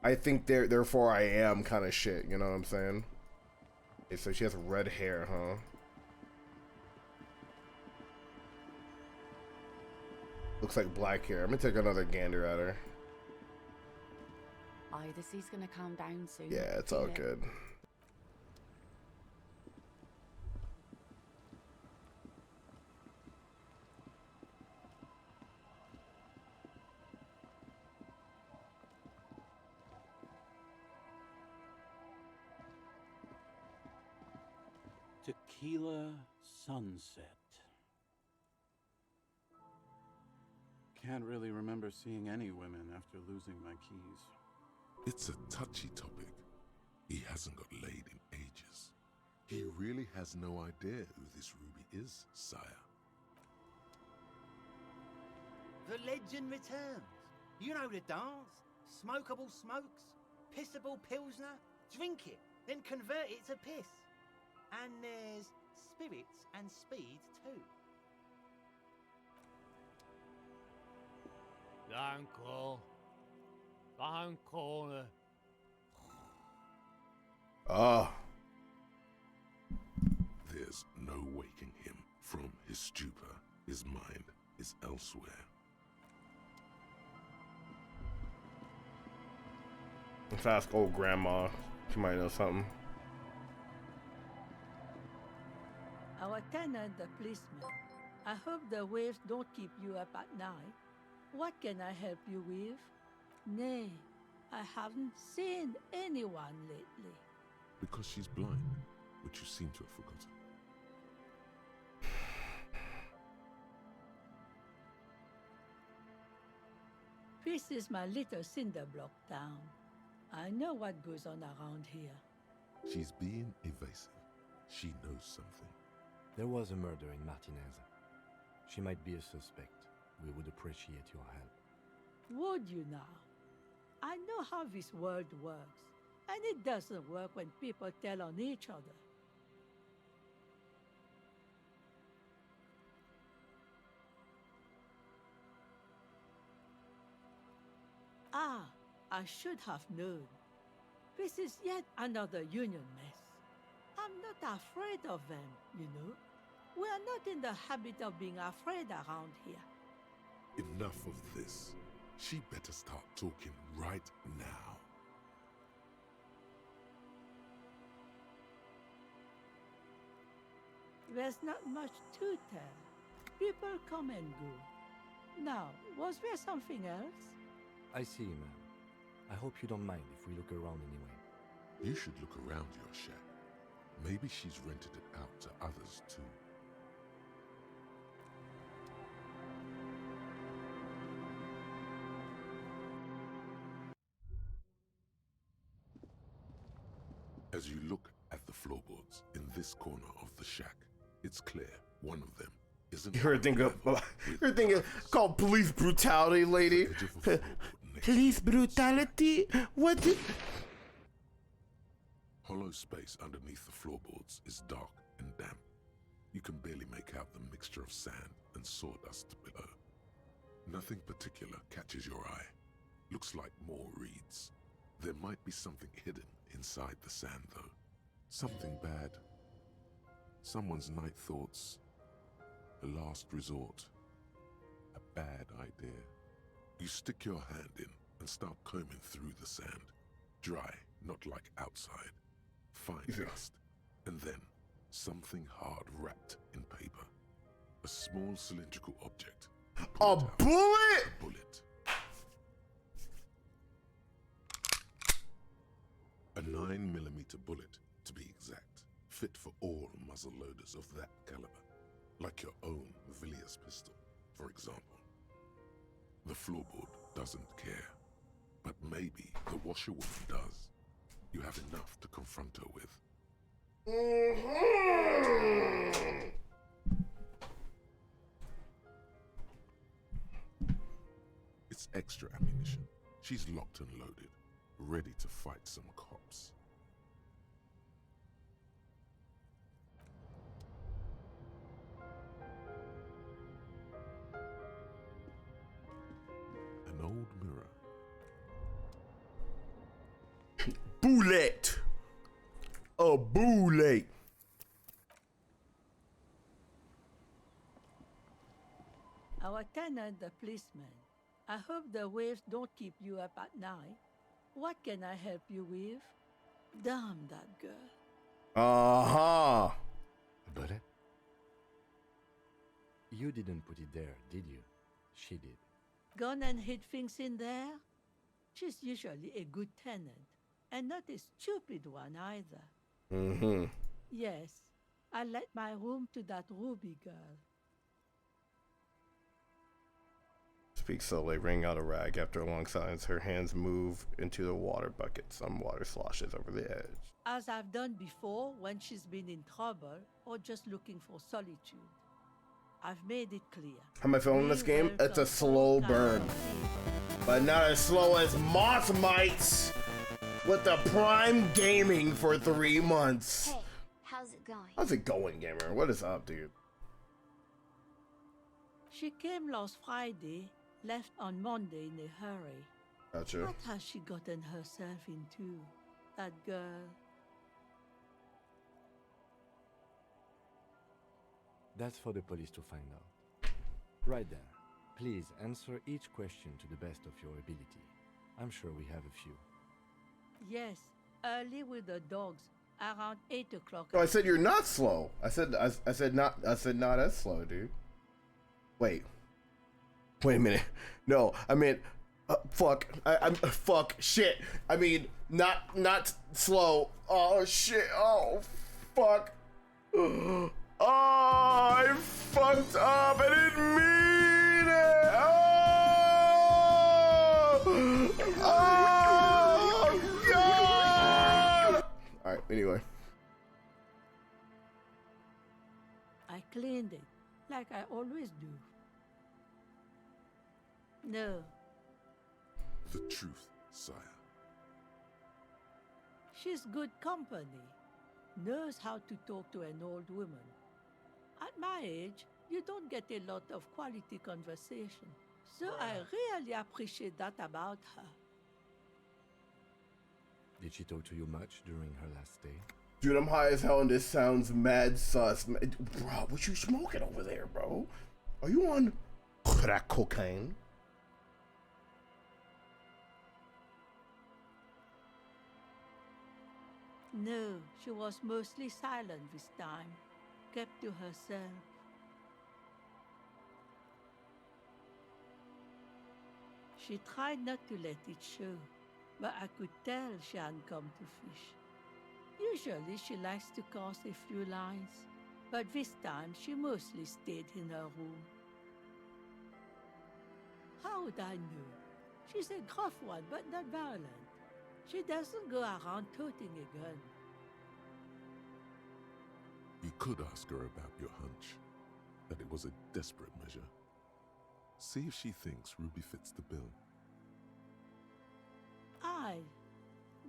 [SPEAKER 1] I think therefore I am kind of shit, you know what I'm saying? Okay, so she has red hair, huh? Looks like black hair. I'm gonna take another gander at her.
[SPEAKER 10] Oh, the sea's gonna calm down soon.
[SPEAKER 1] Yeah, it's
[SPEAKER 10] Feel
[SPEAKER 1] all
[SPEAKER 10] it.
[SPEAKER 1] good.
[SPEAKER 6] Tequila sunset. Can't really remember seeing any women after losing my keys.
[SPEAKER 5] It's a touchy topic. He hasn't got laid in ages. He really has no idea who this Ruby is, sire.
[SPEAKER 16] The legend returns. You know the dance. Smokable smokes, pissable pilsner. Drink it, then convert it to piss. And there's spirits and speed too.
[SPEAKER 4] Uncle. Uncle.
[SPEAKER 1] Ah.
[SPEAKER 5] There's no waking him from his stupor. His mind is elsewhere.
[SPEAKER 1] Let's ask old grandma. She might know something.
[SPEAKER 17] Our tenant, the policeman. I hope the waves don't keep you up at night. What can I help you with? Nay, I haven't seen anyone lately.
[SPEAKER 5] Because she's blind, which you seem to have forgotten.
[SPEAKER 17] This is my little cinder block town. I know what goes on around here.
[SPEAKER 5] She's being evasive. She knows something.
[SPEAKER 3] There was a murder in Martinez. She might be a suspect. We would appreciate your help.
[SPEAKER 17] Would you now? I know how this world works, and it doesn't work when people tell on each other. Ah, I should have known. This is yet another union mess. I'm not afraid of them, you know. We are not in the habit of being afraid around here.
[SPEAKER 5] Enough of this. She better start talking right now.
[SPEAKER 17] There's not much to tell. People come and go. Now, was there something else?
[SPEAKER 3] I see, ma'am. I hope you don't mind if we look around anyway.
[SPEAKER 5] You should look around your shack. Maybe she's rented it out to others too. As you look at the floorboards in this corner of the shack, it's clear one of them isn't.
[SPEAKER 1] Her thing is called police brutality, lady. Police brutality? What?
[SPEAKER 5] Hollow space underneath the floorboards is dark and damp. You can barely make out the mixture of sand and sawdust below. Nothing particular catches your eye. Looks like more reeds. There might be something hidden inside the sand, though. Something bad. Someone's night thoughts. A last resort. A bad idea. You stick your hand in and start combing through the sand. Dry, not like outside. Fine dust. And then, something hard wrapped in paper. A small cylindrical object.
[SPEAKER 1] A bullet?
[SPEAKER 5] A bullet. A 9mm bullet, to be exact, fit for all muzzle loaders of that caliber. Like your own Villiers pistol, for example. The floorboard doesn't care. But maybe the washerwoman does. You have enough to confront her with. It's extra ammunition. She's locked and loaded, ready to fight some cops. An old mirror.
[SPEAKER 1] Bullet. A bullet.
[SPEAKER 17] Our tenant, the policeman. I hope the waves don't keep you up at night. What can I help you with? Damn that girl.
[SPEAKER 1] Uh-huh.
[SPEAKER 3] Bullet? You didn't put it there, did you? She did.
[SPEAKER 17] Gone and hid things in there? She's usually a good tenant, and not a stupid one either.
[SPEAKER 1] Mm-hmm.
[SPEAKER 17] Yes, I let my room to that Ruby girl.
[SPEAKER 1] Speaks slowly, wringing out a rag. After a long silence, her hands move into the water bucket. Some water sloshes over the edge.
[SPEAKER 17] As I've done before when she's been in trouble or just looking for solitude. I've made it clear.
[SPEAKER 1] How am I feeling this game? It's a slow burn. But not as slow as Moss Mites with the Prime Gaming for 3 months.
[SPEAKER 12] Hey, how's it going?
[SPEAKER 1] How's it going, gamer? What is up, dude?
[SPEAKER 17] She came last Friday, left on Monday in a hurry.
[SPEAKER 1] Gotcha.
[SPEAKER 17] What has she gotten herself into? That girl.
[SPEAKER 3] That's for the police to find out. Right then, please answer each question to the best of your ability. I'm sure we have a few.
[SPEAKER 17] Yes, early with the dogs, around 8 o'clock.
[SPEAKER 1] Oh, I said you're not slow. I said not as slow, dude. Wait a minute. No, I meant fuck. I'm fuck shit. I mean not slow. Oh shit. Oh fuck. Oh, I fucked up. I didn't mean it. Oh God. All right. Anyway.
[SPEAKER 17] I cleaned it, like I always do. No.
[SPEAKER 5] The truth, sire.
[SPEAKER 17] She's good company. Knows how to talk to an old woman. At my age, you don't get a lot of quality conversation. So I really appreciate that about her.
[SPEAKER 3] Did she talk to you much during her last day?
[SPEAKER 1] Dude, I'm high as hell and this sounds mad sus. Bro, what you smoking over there, bro? Are you on crack cocaine?
[SPEAKER 17] No, she was mostly silent this time. Kept to herself. She tried not to let it show, but I could tell she hadn't come to fish. Usually she likes to cast a few lines, but this time she mostly stayed in her room. How would I know? She's a gruff one, but not violent. She doesn't go around toting a gun.
[SPEAKER 5] You could ask her about your hunch, that it was a desperate measure. See if she thinks Ruby fits the bill.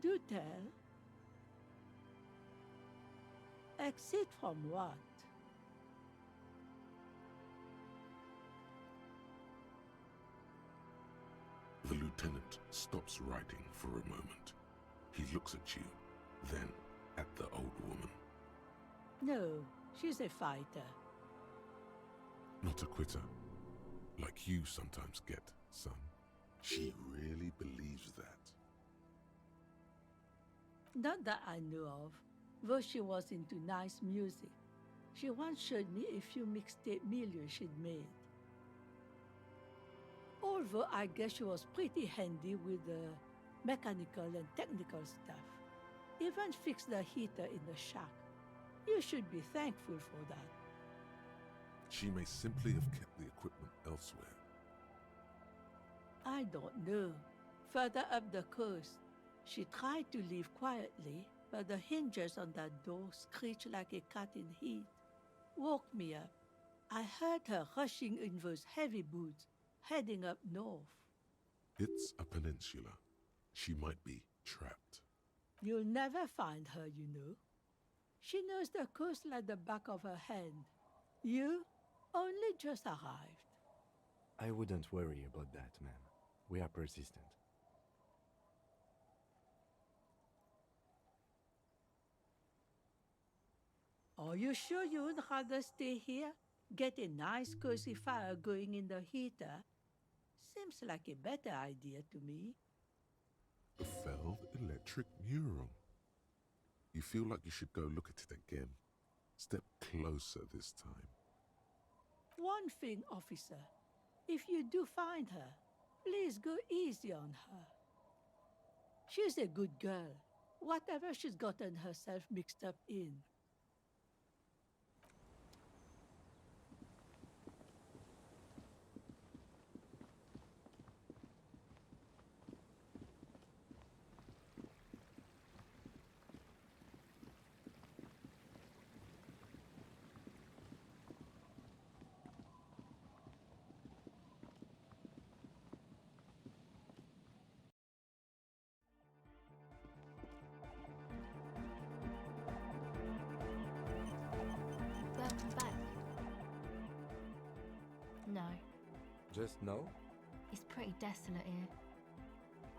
[SPEAKER 17] Do tell. Exit from what?
[SPEAKER 5] The lieutenant stops writing for a moment. He looks at you, then at the old woman.
[SPEAKER 17] No, She's a fighter.
[SPEAKER 5] Not a quitter. Like you sometimes get, son. She really believes that.
[SPEAKER 17] Not that I know of, though she was into nice music. She once showed me a few mixtape millions she'd made. Although I guess she was pretty handy with the mechanical and technical stuff. Even fixed the heater in the shack. You should be thankful for that.
[SPEAKER 5] She may simply have kept the equipment elsewhere.
[SPEAKER 17] I don't know. Further up the coast, she tried to leave quietly, but the hinges on that door screeched like a cat in heat. Woke me up. I heard her rushing in those heavy boots, heading up north.
[SPEAKER 5] It's a peninsula. She might be trapped.
[SPEAKER 17] You'll never find her, you know. She knows the coast like the back of her hand. You only just arrived.
[SPEAKER 3] I wouldn't worry about that, man. We are persistent.
[SPEAKER 17] Are you sure you would rather stay here? Get a nice cozy fire going in the heater? Seems like a better idea to me.
[SPEAKER 5] The Feld electric mural. You feel like you should go look at it again. Step closer this time.
[SPEAKER 17] One thing, officer. If you do find her, please go easy on her. She's a good girl, whatever she's gotten herself mixed up in.
[SPEAKER 14] Welcome back. No,
[SPEAKER 3] Just no?
[SPEAKER 14] it's pretty desolate here.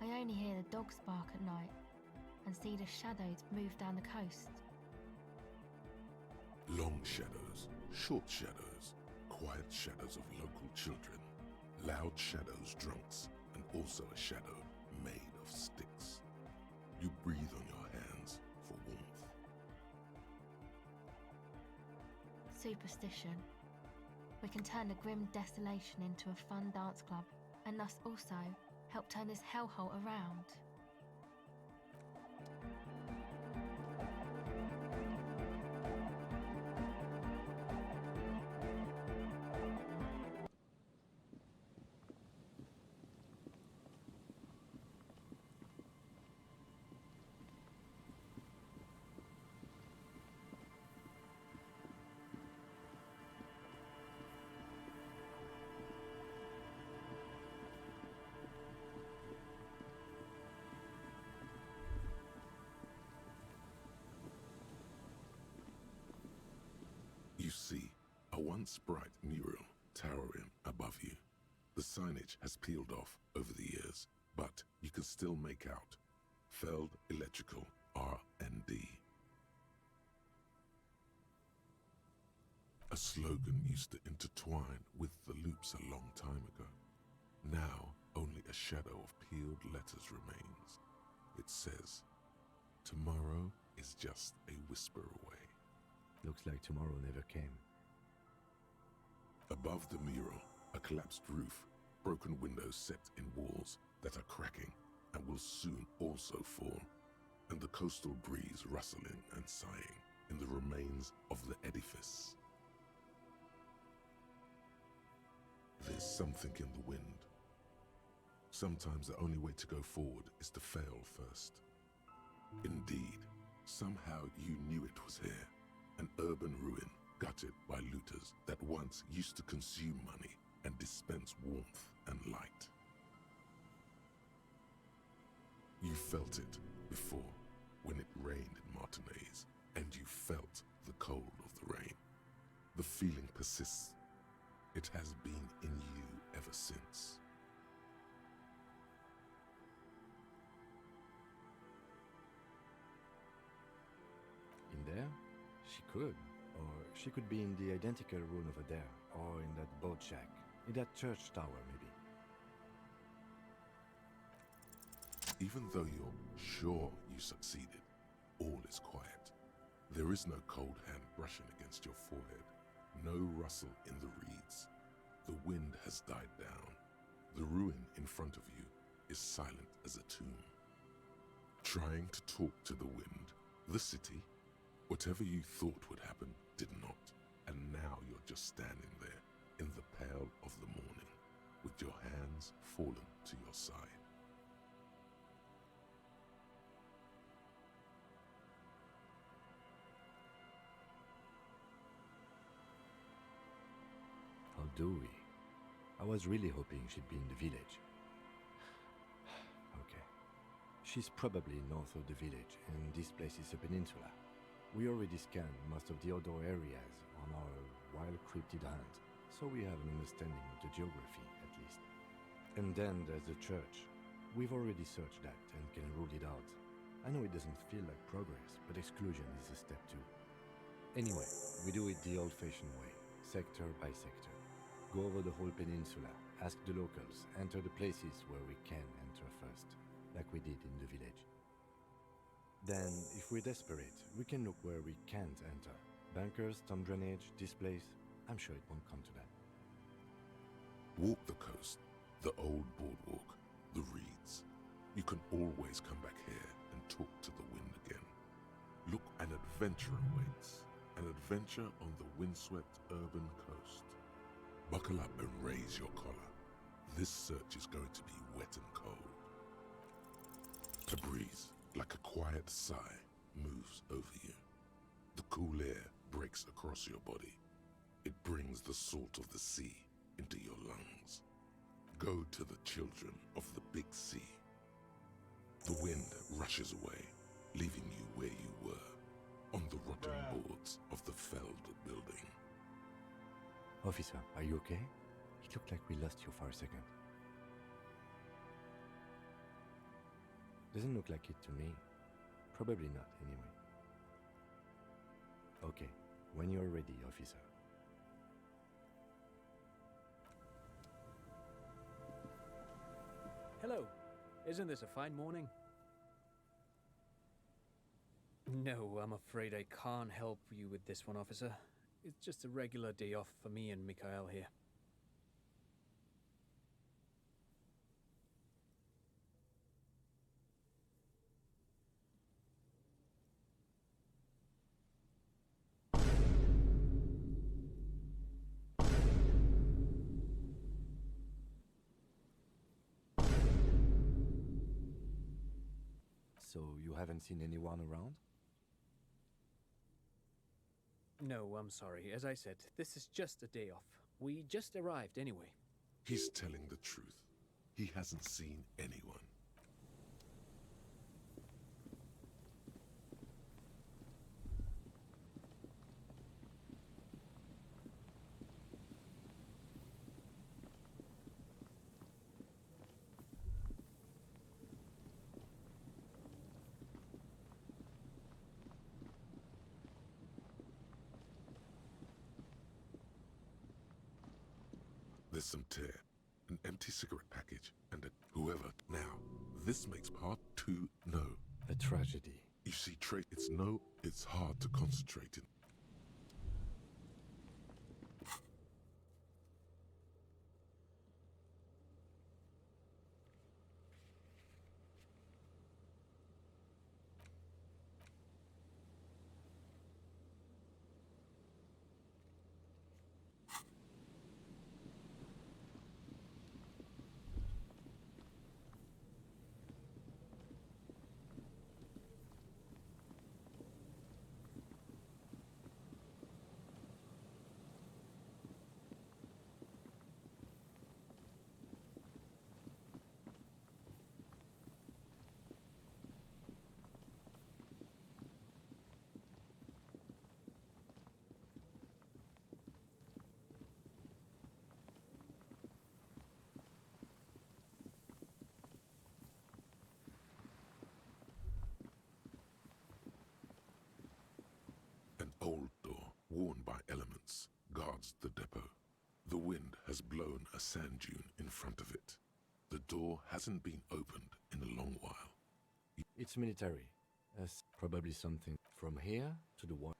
[SPEAKER 14] I only hear the dogs bark at night and see the shadows move down the coast.
[SPEAKER 5] Long shadows, short shadows, quiet shadows of local children, loud shadows, drunks, and also a shadow made of sticks. You breathe on your hands for warmth.
[SPEAKER 14] Superstition. We can turn the grim desolation into a fun dance club, and thus also help turn this hellhole around.
[SPEAKER 5] You see a once bright mural towering above you. The signage has peeled off over the years, but you can still make out Feld Electrical R&D. A slogan used to intertwine with the loops a long time ago. Now only a shadow of peeled letters remains. It says, "Tomorrow is just a whisper away."
[SPEAKER 3] Looks like tomorrow never came.
[SPEAKER 5] Above the mural, a collapsed roof, broken windows set in walls that are cracking and will soon also fall, and the coastal breeze rustling and sighing in the remains of the edifice. There's something in the wind. Sometimes the only way to go forward is to fail first. Indeed, somehow you knew it was here. An urban ruin gutted by looters that once used to consume money and dispense warmth and light. You felt it before when it rained in Martinez, and you felt the cold of the rain. The feeling persists. It has been in you ever since.
[SPEAKER 3] In there? She could, or She could be in the identical room over there, or in that boat shack, in that church tower, maybe.
[SPEAKER 5] Even though you're sure you succeeded, all is quiet. There is no cold hand brushing against your forehead, no rustle in the reeds. The wind has died down. The ruin in front of you is silent as a tomb. Trying to talk to the wind, the city, whatever you thought would happen did not, and now you're just standing there in the pale of the morning, with your hands fallen to your side.
[SPEAKER 3] How do we? I was really hoping she'd be in the village. Okay. She's probably north of the village, and this place is a peninsula. We already scanned most of the outdoor areas on our wild cryptid hunt, so we have an understanding of the geography, at least. And then there's the church. We've already searched that and can rule it out. I know it doesn't feel like progress, but exclusion is a step too. Anyway, we do it the old-fashioned way, sector by sector. Go over the whole peninsula, ask the locals, enter the places where we can enter first, like we did in the village. Then, if we're desperate, we can look where we can't enter. Bunkers, storm drainage, this place. I'm sure it won't come to that.
[SPEAKER 5] Walk the coast, the old boardwalk, the reeds. You can always come back here and talk to the wind again. Look, an adventure awaits. An adventure on the windswept urban coast. Buckle up and raise your collar. This search is going to be wet and cold. A breeze, like a quiet sigh, moves over you. The cool air breaks across your body. It brings the salt of the sea into your lungs. Go to the children of the big sea. The wind rushes away, leaving you where you were, on the rotten boards of the felled building.
[SPEAKER 3] Officer, are you okay? It looked like we lost you for a second. Doesn't look like it to me. Probably not, anyway. Okay, when you're ready, officer.
[SPEAKER 18] Hello. Isn't this a fine morning? No, I'm afraid I can't help you with this one, officer. It's just a regular day off for me and Mikhail here.
[SPEAKER 3] So you haven't seen anyone around?
[SPEAKER 18] No, I'm sorry. As I said, this is just a day off. We just arrived anyway.
[SPEAKER 5] He's telling the truth. He hasn't seen anyone. There's some tear, an empty cigarette package, and whoever. Now, this makes part 2 no.
[SPEAKER 3] A tragedy.
[SPEAKER 5] You see, it's hard to concentrate in. by elements, guards the depot. The wind has blown a sand dune in front of it. The door hasn't been opened in a long while.
[SPEAKER 3] It's military. Probably something from here to the wall.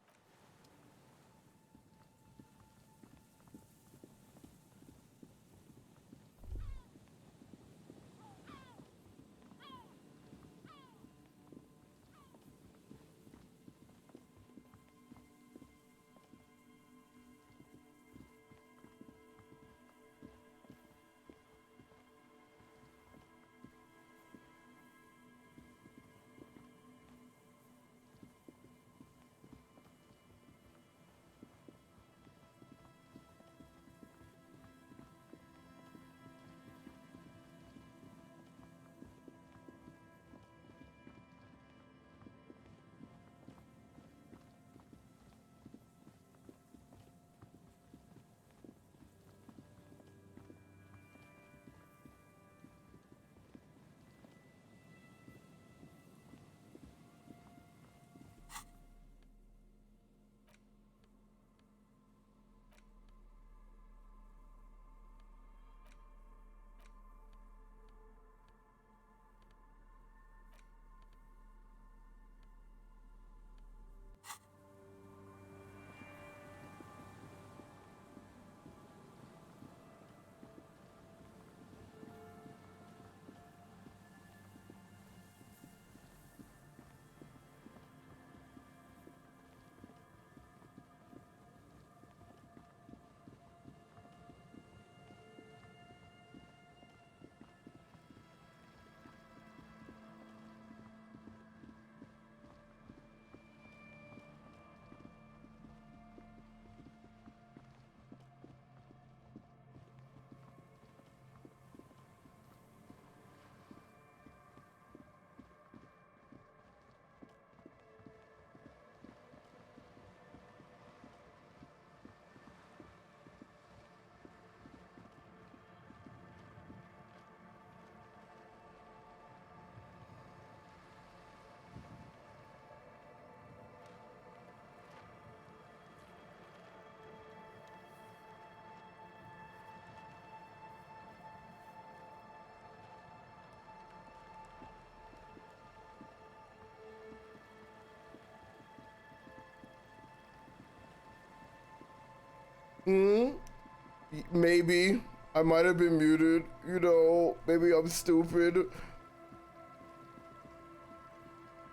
[SPEAKER 1] Maybe. I might have been muted. You know, maybe I'm stupid.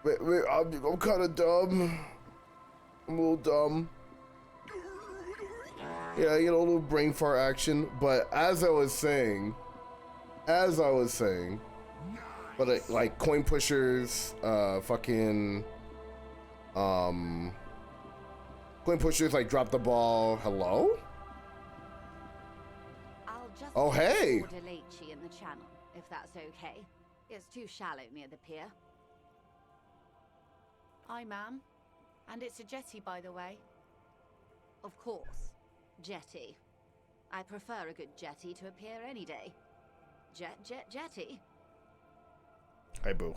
[SPEAKER 1] I'm kind of dumb. I'm a little dumb. Yeah, you know, a little brain fart action. But as I was saying, but like coin pushers, fucking, coin pushers like drop the ball. Hello?
[SPEAKER 19] I'll just
[SPEAKER 1] Oh, hey.
[SPEAKER 19] order lychee in the channel, if that's okay. It's too shallow near the pier.
[SPEAKER 10] Hi, ma'am. And it's a jetty, by the way.
[SPEAKER 19] Of course. Jetty. I prefer a good jetty to a pier any day. Jetty?
[SPEAKER 1] Hey, boo.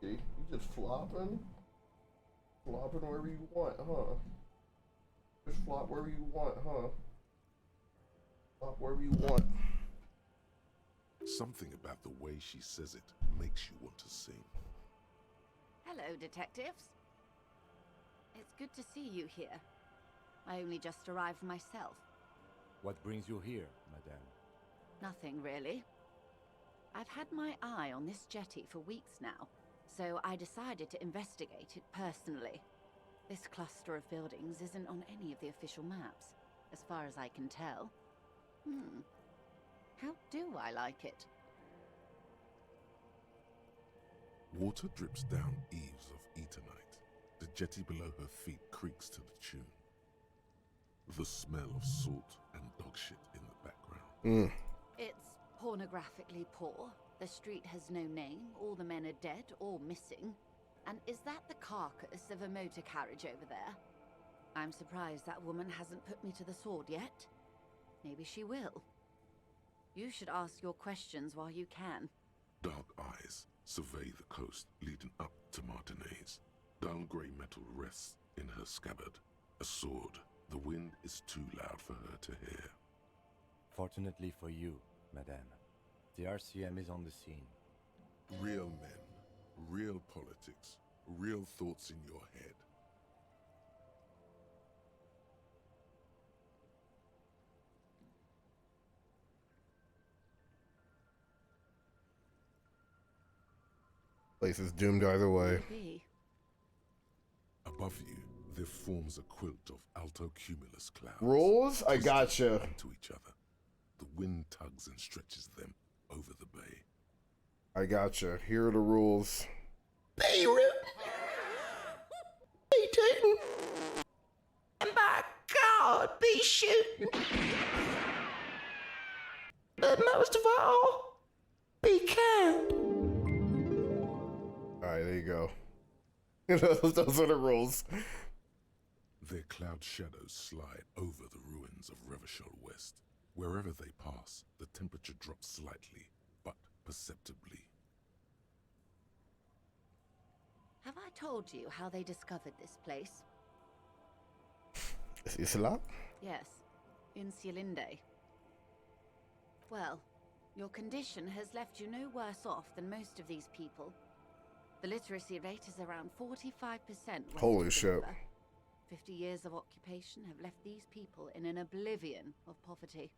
[SPEAKER 1] You just flopping? Flopping wherever you want, huh? Just flop wherever you want, huh? Flop wherever you want.
[SPEAKER 5] Something about the way she says it makes you want to sing.
[SPEAKER 19] Hello, detectives. It's good to see you here. I only just arrived myself.
[SPEAKER 3] What brings you here, madame?
[SPEAKER 19] Nothing, really. I've had my eye on this jetty for weeks now, so I decided to investigate it personally. This cluster of buildings isn't on any of the official maps, as far as I can tell. How do I like it?
[SPEAKER 5] Water drips down eaves of Eternite. The jetty below her feet creaks to the tune. The smell of salt and dog shit in the background.
[SPEAKER 19] It's pornographically poor. The street has no name, all the men are dead or missing. And is that the carcass of a motor carriage over there? I'm surprised that woman hasn't put me to the sword yet. Maybe she will. You should ask your questions while you can.
[SPEAKER 5] Dark eyes survey the coast leading up to Martinez. Dull grey metal rests in her scabbard, a sword The wind is too loud for her to hear.
[SPEAKER 3] Fortunately for you, madame, the RCM is on the scene.
[SPEAKER 5] Real men, real politics, real thoughts in your head.
[SPEAKER 1] Place is doomed either way.
[SPEAKER 19] Maybe.
[SPEAKER 5] Above you, there forms a quilt of altocumulus clouds.
[SPEAKER 1] Rules? I gotcha.
[SPEAKER 5] To each other. The wind tugs and stretches them over the bay.
[SPEAKER 1] I gotcha. Here are the rules.
[SPEAKER 13] Beirut! Be tootin'! And by God, be shooting! But most of all, be kind.
[SPEAKER 1] Alright, there you go. Those are the rules.
[SPEAKER 5] Their cloud shadows slide over the ruins of Revachol West. Wherever they pass, the temperature drops slightly, but perceptibly.
[SPEAKER 19] Have I told you how they discovered this place?
[SPEAKER 1] Is it locked?
[SPEAKER 19] Yes, in Cielinde. Well, your condition has left you no worse off than most of these people. The literacy rate is around 45%.
[SPEAKER 1] Holy shit.
[SPEAKER 19] River. 50 years of occupation have left these people in an oblivion of poverty.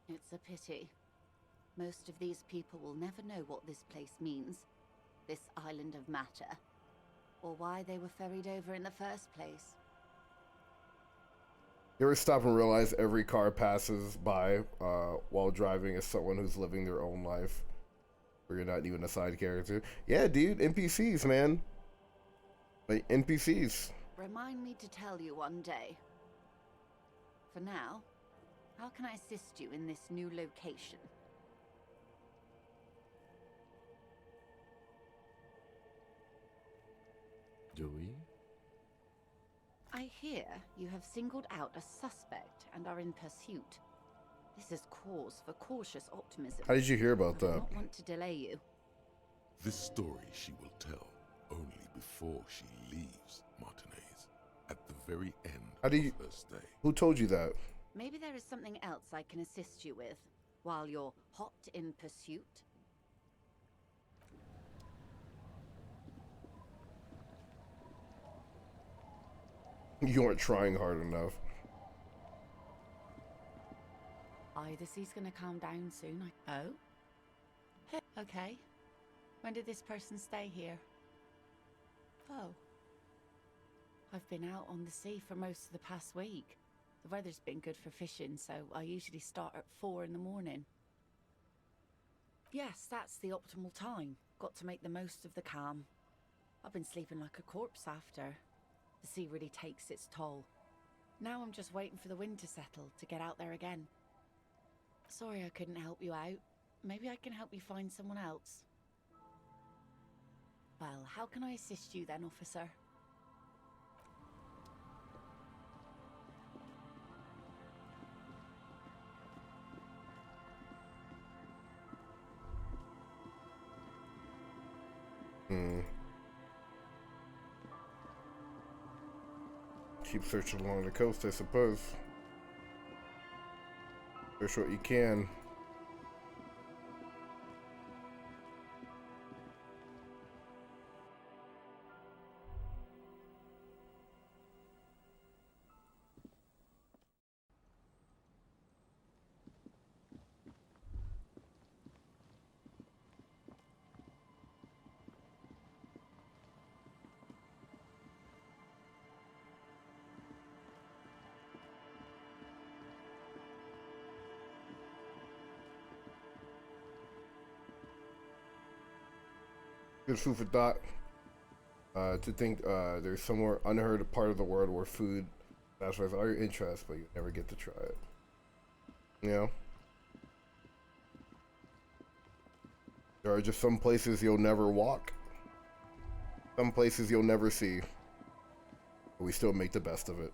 [SPEAKER 19] It's a pity. Most of these people will never know what this place means, this island of matter, or why they were ferried over in the first place.
[SPEAKER 1] You ever stop and realize every car passes by while driving is someone who's living their own life? Where you're not even a side character? Yeah, dude, NPCs, man. Like, NPCs.
[SPEAKER 19] Remind me to tell you one day. For now, how can I assist you in this new location?
[SPEAKER 3] Do we?
[SPEAKER 19] I hear you have singled out a suspect and are in pursuit. This is cause for cautious optimism.
[SPEAKER 1] How did you hear about
[SPEAKER 19] I do
[SPEAKER 1] that?
[SPEAKER 19] not want to delay you.
[SPEAKER 5] This story she will tell only before she leaves Martinez, at the very end of her stay.
[SPEAKER 1] Who told you that?
[SPEAKER 19] Maybe there is something else I can assist you with while you're hot in pursuit.
[SPEAKER 1] You aren't trying hard enough.
[SPEAKER 10] Either he's gonna calm down soon. Oh? Okay. When did this person stay here? Oh. I've been out on the sea for most of the past week. The weather's been good for fishing, so I usually start at 4 in the morning. Yes, that's the optimal time. Got to make the most of the calm. I've been sleeping like a corpse after. The sea really takes its toll. Now I'm just waiting for the wind to settle to get out there again. Sorry I couldn't help you out. Maybe I can help you find someone else. Well, how can I assist you then, officer?
[SPEAKER 1] Keep searching along the coast, I suppose. Search what you can. Good food for thought. To think there's somewhere unheard part of the world where food satisfies all your interests, but you never get to try it. You know? There are just some places you'll never walk. Some places you'll never see. But we still make the best of it.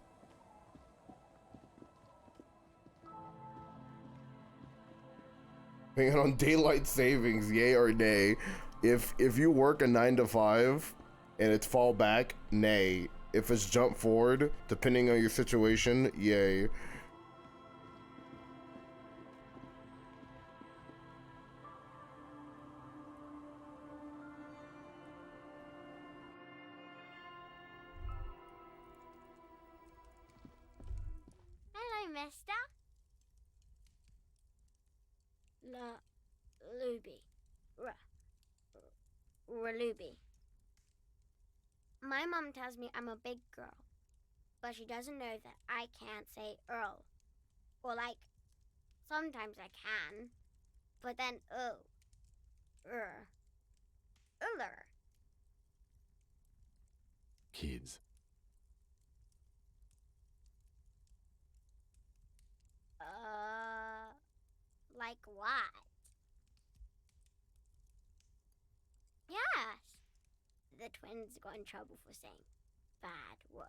[SPEAKER 1] Hanging on daylight savings, yay or nay. If you work a 9 to 5 and it's fall back, nay. If it's jump forward, depending on your situation, yay.
[SPEAKER 12] Hello, mister. Luby. Raluby. My mom tells me I'm a big girl, but she doesn't know that I can't say Earl. Or like, sometimes I can, but then Uller.
[SPEAKER 3] Kids.
[SPEAKER 12] Like what? Yes. The twins got in trouble for saying bad words.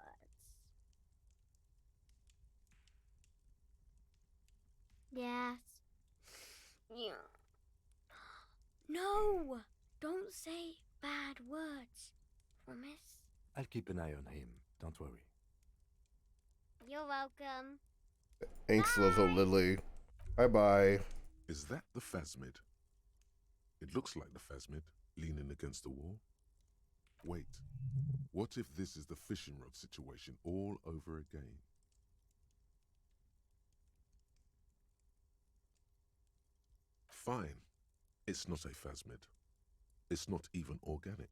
[SPEAKER 12] Yes. Yeah. No! Don't say bad words. Promise?
[SPEAKER 3] I'll keep an eye on him. Don't worry.
[SPEAKER 12] You're welcome.
[SPEAKER 1] Thanks, little Lily. Bye-bye.
[SPEAKER 5] Is that the phasmid? It looks like the phasmid, leaning against the wall. Wait, what if this is the fishing rod situation all over again? Fine, it's not a phasmid. It's not even organic.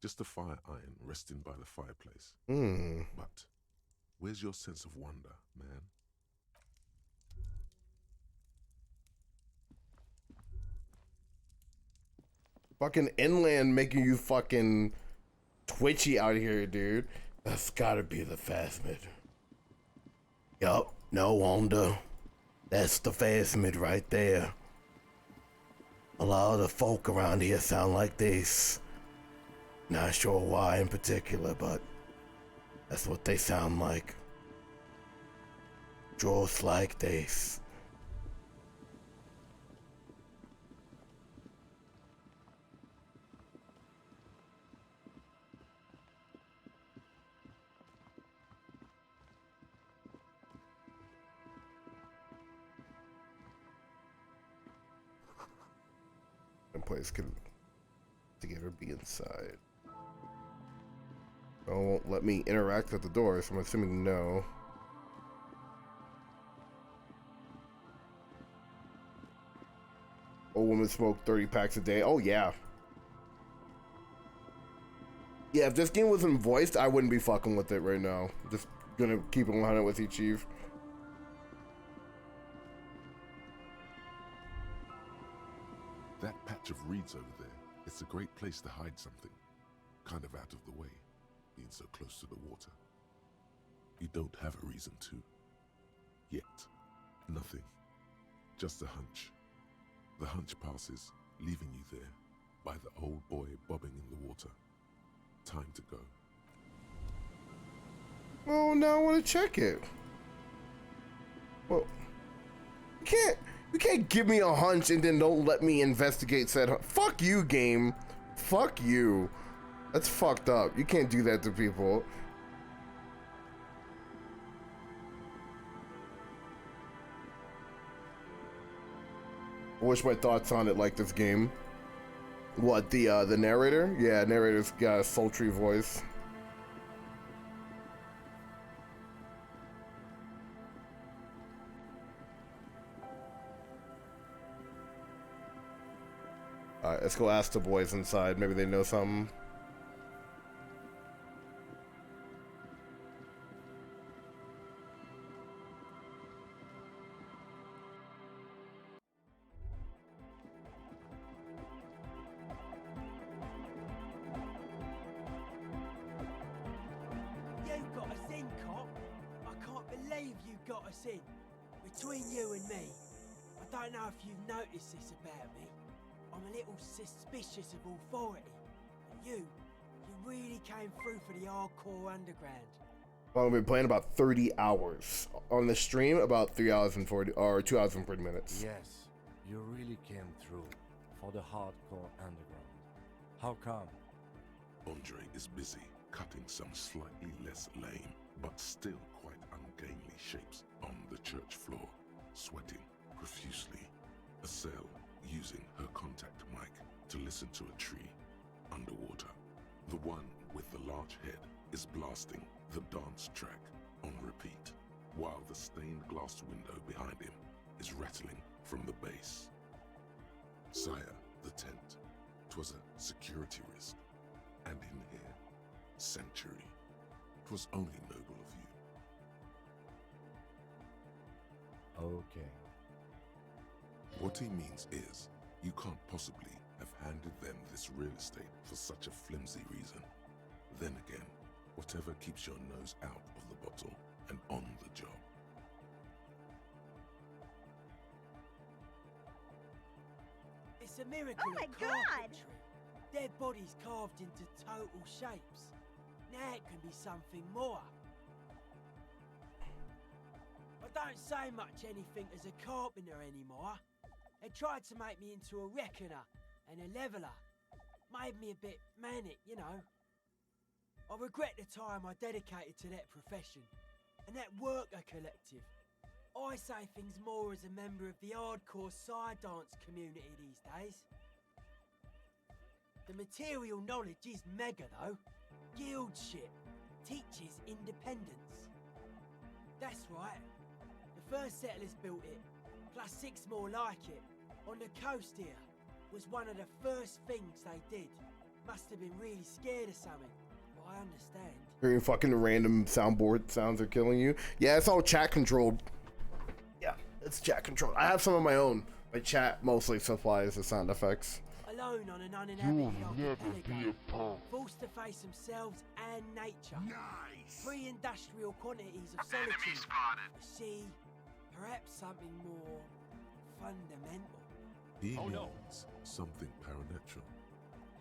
[SPEAKER 5] Just a fire iron resting by the fireplace. But where's your sense of wonder, man?
[SPEAKER 1] Fucking inland making you fucking twitchy out here, dude. That's gotta be the phasmid. Yup, no wonder. That's the phasmid right there. A lot of the folk around here sound like this. Not sure why in particular, but that's what they sound like. Just like this. Place could together be inside. Oh, won't let me interact at the door, so I'm assuming no. Old woman smoke 30 packs a day. Oh yeah. Yeah, if this game wasn't voiced, I wouldn't be fucking with it right now. Just gonna keep it 100 with you, Chief.
[SPEAKER 5] That patch of reeds over there, it's a great place to hide something. Kind of out of the way, being so close to the water. You don't have a reason to. Yet. Nothing. Just a hunch. The hunch passes, leaving you there, by the old boy bobbing in the water. Time to go.
[SPEAKER 1] Oh, now I want to check it. Well, you can't give me a hunch and then don't let me investigate said hunch. Fuck you, game. Fuck you. That's fucked up. You can't do that to people. I wish my thoughts on it like this game. What, the narrator? Yeah, narrator's got a sultry voice. Alright, let's go ask the boys inside. Maybe they know something.
[SPEAKER 20] You got us in, cop. I can't believe you got us in. Between you and me, I don't know if you've noticed this about me. I'm a little suspicious of authority. But you really came through for the hardcore underground.
[SPEAKER 1] Well, we've been playing about 30 hours. On the stream, about 3 hours and 40, or 2 hours and 40 minutes.
[SPEAKER 3] Yes, you really came through for the hardcore underground. How come?
[SPEAKER 5] Andre is busy cutting some slightly less lame, but still quite ungainly shapes on the church floor, sweating profusely. Estelle using her contact mic to listen to a tree underwater. The one with the large head is blasting the dance track on repeat, while the stained glass window behind him is rattling from the bass. Sire, the tent. 'Twas a security risk, and in here, sanctuary. 'Twas only noble of you.
[SPEAKER 3] Okay.
[SPEAKER 5] What he means is, you can't possibly have handed them this real estate for such a flimsy reason. Then again, whatever keeps your nose out of the bottle and on the job.
[SPEAKER 20] It's a miracle
[SPEAKER 21] Oh my
[SPEAKER 20] of
[SPEAKER 21] God!
[SPEAKER 20] carpentry. Dead bodies carved into total shapes. Now it can be something more. I don't say much anything as a carpenter anymore. They tried to make me into a reckoner and a leveller. Made me a bit manic, you know. I regret the time I dedicated to that profession and that worker collective. I say things more as a member of the hardcore side dance community these days. The material knowledge is mega though. Guild shit. Teaches independence. That's right. The first settlers built it, plus 6 more like it, on the coast here. Was one of the first things they did. Must have been really scared of something, but I understand.
[SPEAKER 1] Hearing fucking random soundboard sounds are killing you. Yeah, it's all chat controlled. Yeah, it's chat controlled. I have some of my own, but chat mostly supplies the sound effects.
[SPEAKER 20] Alone on an uninhabited archipelago, forced to face themselves and nature. Nice. Pre-industrial quantities of solitude. See, perhaps something more fundamental.
[SPEAKER 5] He means something paranatural.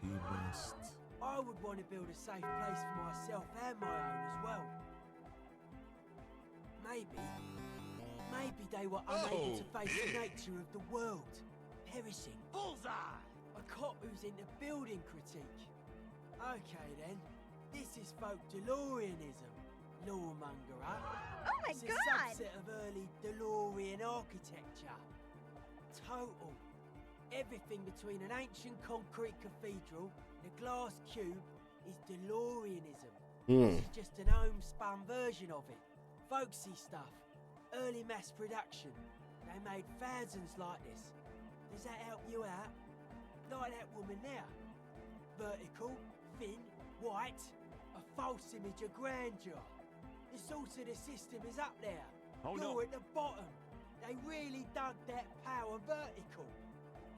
[SPEAKER 5] He must...
[SPEAKER 20] I would want to build a safe place for myself and my own as well. Maybe they were unable to face the nature of the world, perishing. Bullseye! A cop who's into building critique. Okay then, this is folk DeLoreanism, lawmongerer.
[SPEAKER 21] Oh my
[SPEAKER 20] It's
[SPEAKER 21] God!
[SPEAKER 20] a subset of early DeLorean architecture. Total. Everything between an ancient concrete cathedral and a glass cube is DeLoreanism. This is just an homespun version of it. Folksy stuff. Early mass production. They made thousands like this. Does that help you out? Like that woman there. Vertical, thin, white. A false image of grandeur. The source of the system is up there.
[SPEAKER 6] Oh,
[SPEAKER 20] You're
[SPEAKER 6] no.
[SPEAKER 20] at the bottom. They really dug that power vertical.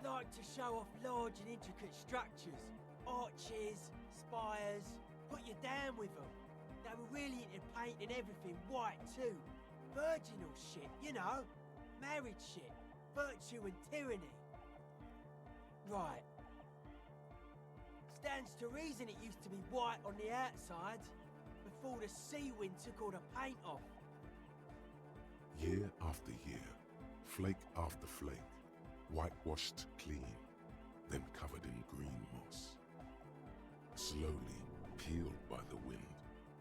[SPEAKER 20] Like to show off large and intricate structures. Arches, spires. Put you down with them. They were really into painting everything white too. Virginal shit, you know. Marriage shit. Virtue and tyranny. Right. Stands to reason it used to be white on the outside before the sea wind took all the paint off.
[SPEAKER 5] Year after year, flake after flake, whitewashed clean, then covered in green moss. Slowly peeled by the wind,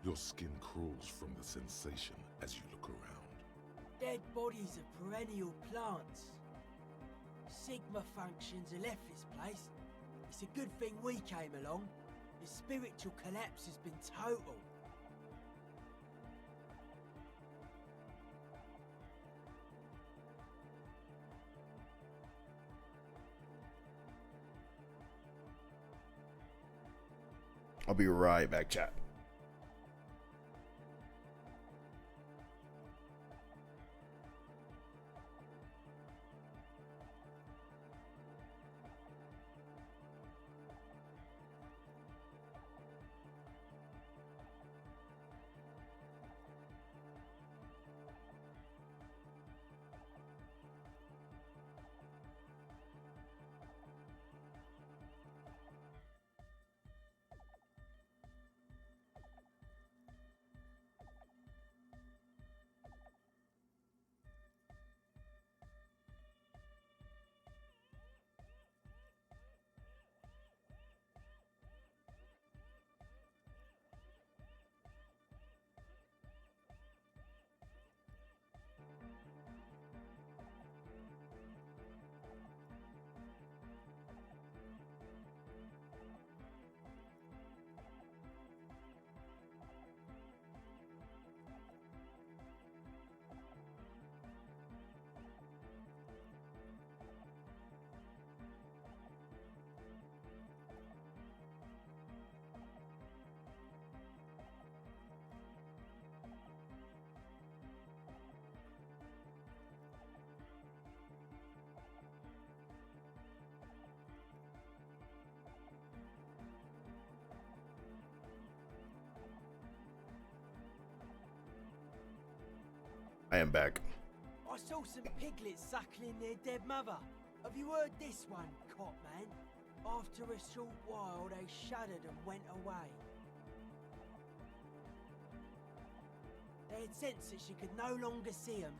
[SPEAKER 5] your skin crawls from the sensation as you look around.
[SPEAKER 20] Dead bodies of perennial plants. Sigma functions have left this place. It's a good thing we came along. The spiritual collapse has been total.
[SPEAKER 1] I'll be right back, chat. I am back.
[SPEAKER 20] I saw some piglets suckling their dead mother. Have you heard this one, Cop Man? After a short while, they shuddered and went away. They had sensed that she could no longer see them,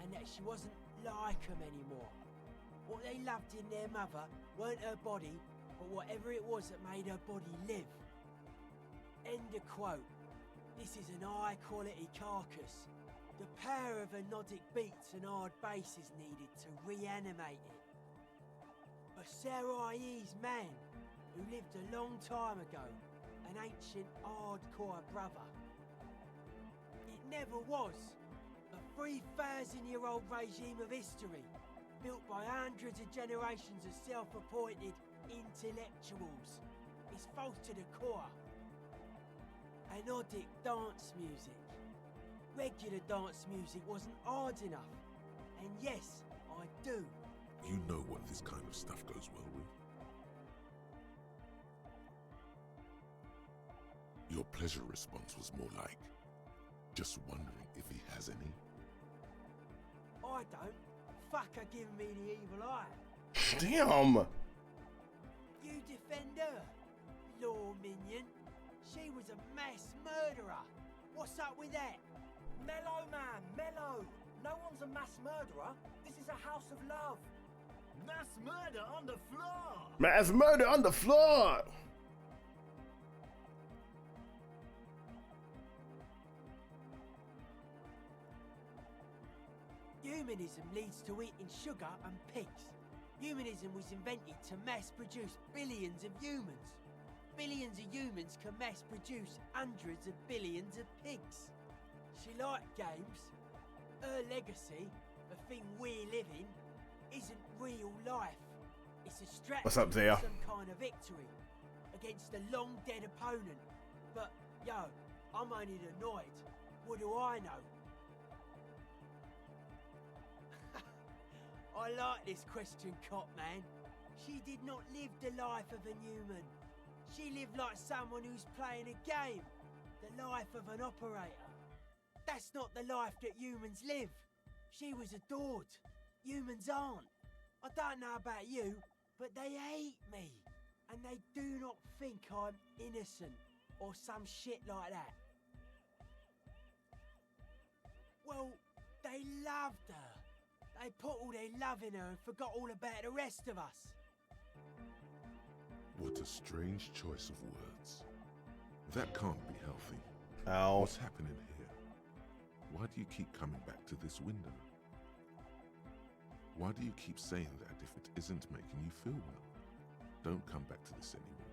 [SPEAKER 20] and that she wasn't like them anymore. What they loved in their mother weren't her body, but whatever it was that made her body live. End of quote. This is an high-quality carcass. The power of anodic beats and hard bass is needed to reanimate it. A Sarai-E's man who lived a long time ago, an ancient hardcore brother. It never was. A 3,000-year-old regime of history, built by hundreds of generations of self-appointed intellectuals, is false to the core. Anodic dance music. Regular dance music wasn't hard enough. And yes, I do.
[SPEAKER 5] You know what this kind of stuff goes well with. Your pleasure response was more like, just wondering if he has any.
[SPEAKER 20] I don't. Fucker giving me the evil eye.
[SPEAKER 1] Damn!
[SPEAKER 20] You defend her, law minion. She was a mass murderer. What's up with that?
[SPEAKER 15] Mellow, man, mellow. No one's a mass murderer. This is a house of love. Mass murder on the floor.
[SPEAKER 1] Mass murder on the floor.
[SPEAKER 20] Humanism leads to eating sugar and pigs. Humanism was invented to mass produce billions of humans. Billions of humans can mass produce hundreds of billions of pigs. She liked games. Her legacy, the thing we live in, isn't real life. It's a strategy.
[SPEAKER 1] What's up, Zia?
[SPEAKER 20] For some kind of victory against a long dead opponent. But yo, I'm only annoyed. What do I know? I like this question, Cop Man. She did not live the life of a human. She lived like someone who's playing a game. The life of an operator. That's not the life that humans live. She was adored. Humans aren't. I don't know about you, but they hate me. And they do not think I'm innocent or some shit like that. Well, they loved her. They put all their love in her and forgot all about the rest of us.
[SPEAKER 5] What a strange choice of words. That can't be healthy.
[SPEAKER 1] Ow.
[SPEAKER 5] What's happening here? Why do you keep coming back to this window? Why do you keep saying that if it isn't making you feel well? Don't come back to this anymore.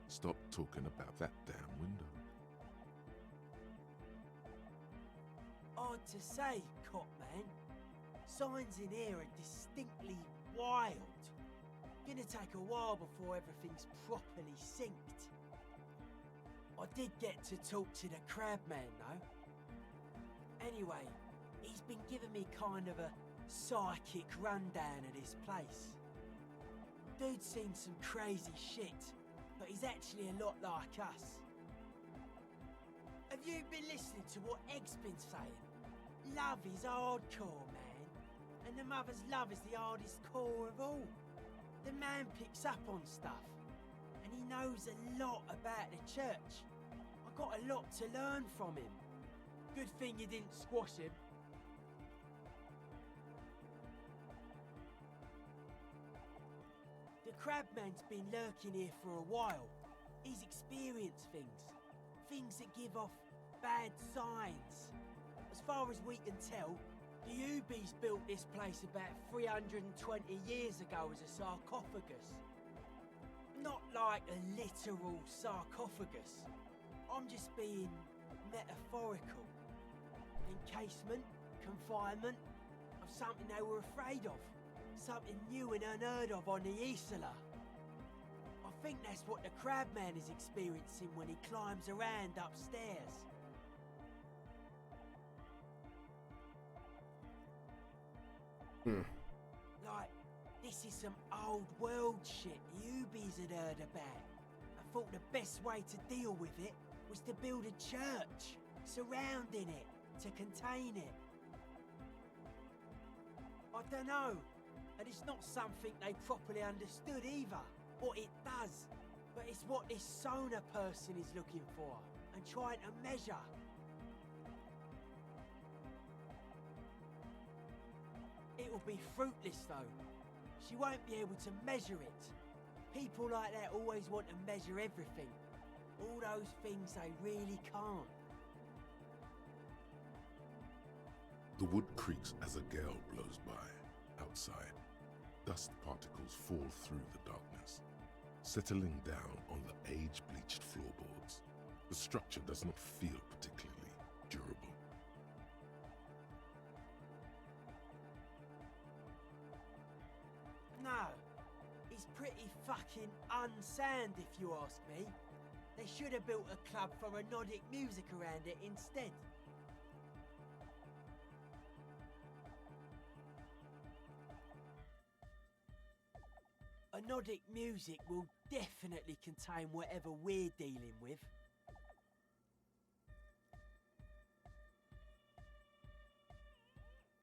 [SPEAKER 5] Stop talking about that damn window.
[SPEAKER 20] Hard to say, Cop Man. Signs in here are distinctly wild. Gonna take a while before everything's properly synced. I did get to talk to the Crabman though. Anyway, he's been giving me kind of a psychic rundown of this place. Dude's seen some crazy shit, but he's actually a lot like us. Have you been listening to what Egg's been saying? Love is hardcore, man. And the mother's love is the hardest core of all. The man picks up on stuff, and he knows a lot about the church. I got a lot to learn from him. Good thing you didn't squash him. The Crabman's been lurking here for a while. He's experienced things that give off bad signs. As far as we can tell, the Ubies built this place about 320 years ago as a sarcophagus. Not like a literal sarcophagus. I'm just being metaphorical. Encasement, confinement of something they were afraid of. Something new and unheard of on the Isla. I think that's what the Crabman is experiencing when he climbs around upstairs. Like, this is some old world shit the Ubies had heard about. I thought the best way to deal with it was to build a church surrounding it to contain it. I don't know. And it's not something they properly understood either, what it does. But it's what this sonar person is looking for and trying to measure. It'll be fruitless though. She won't be able to measure it. People like that always want to measure everything. All those things they really can't.
[SPEAKER 5] The wood creaks as a gale blows by. Outside, dust particles fall through the darkness, settling down on the age-bleached floorboards. The structure does not feel particularly durable.
[SPEAKER 20] No, it's pretty fucking unsound if you ask me. They should have built a club for Nordic music around it instead. Nordic music will definitely contain whatever we're dealing with.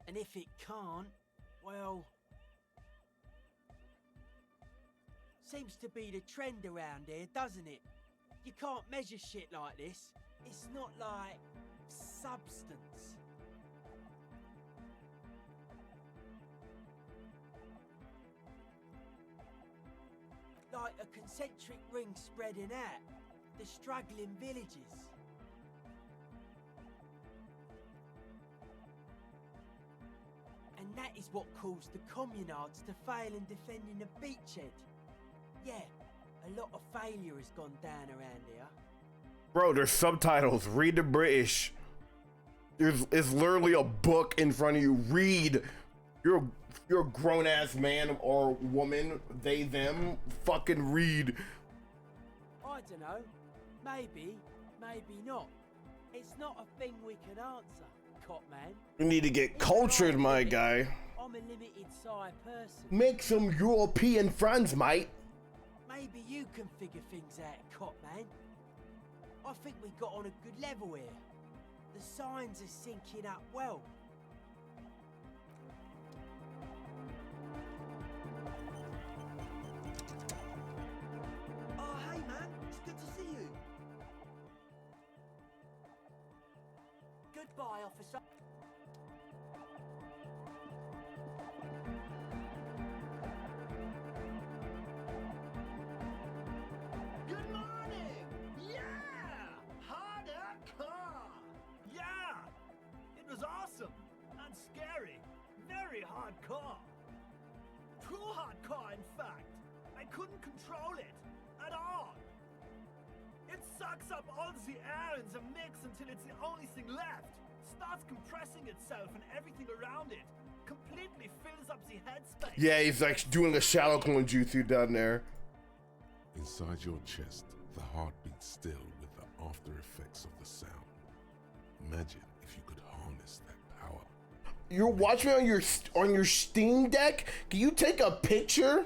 [SPEAKER 20] And if it can't, well... seems to be the trend around here, doesn't it? You can't measure shit like this. It's not like substance. Like a concentric ring spreading out, the struggling villages. And that is what caused the communards to fail in defending the beachhead. Yeah, a lot of failure has gone down around here.
[SPEAKER 1] Bro, there's subtitles. Read the British. It's literally a book in front of you. Read. You're a grown-ass man or woman. They, them. Fucking read.
[SPEAKER 20] I don't know. Maybe, maybe not. It's not a thing we can answer, Cop Man.
[SPEAKER 1] You need to get cultured, my guy.
[SPEAKER 20] I'm a limited size person.
[SPEAKER 1] Make some European friends, mate.
[SPEAKER 20] Maybe you can figure things out, Cop Man. I think we got on a good level here. The signs are syncing up well.
[SPEAKER 16] Oh, hey man, it's good to see you.
[SPEAKER 20] Goodbye, officer.
[SPEAKER 15] Good morning! Yeah! Hardcore! Yeah! It was awesome and scary. Very hardcore. Too hardcore, in fact. I couldn't control it at all. It sucks up all the air in the mix until it's the only thing left. Starts compressing itself and everything around it. Completely fills up the headspace.
[SPEAKER 1] Yeah, he's like doing a shallow clone jutsu down there.
[SPEAKER 5] Inside your chest, the heart beats still with the after effects of the sound. Imagine if you could harness that power.
[SPEAKER 1] You're watching on your Steam Deck? Can you take a picture?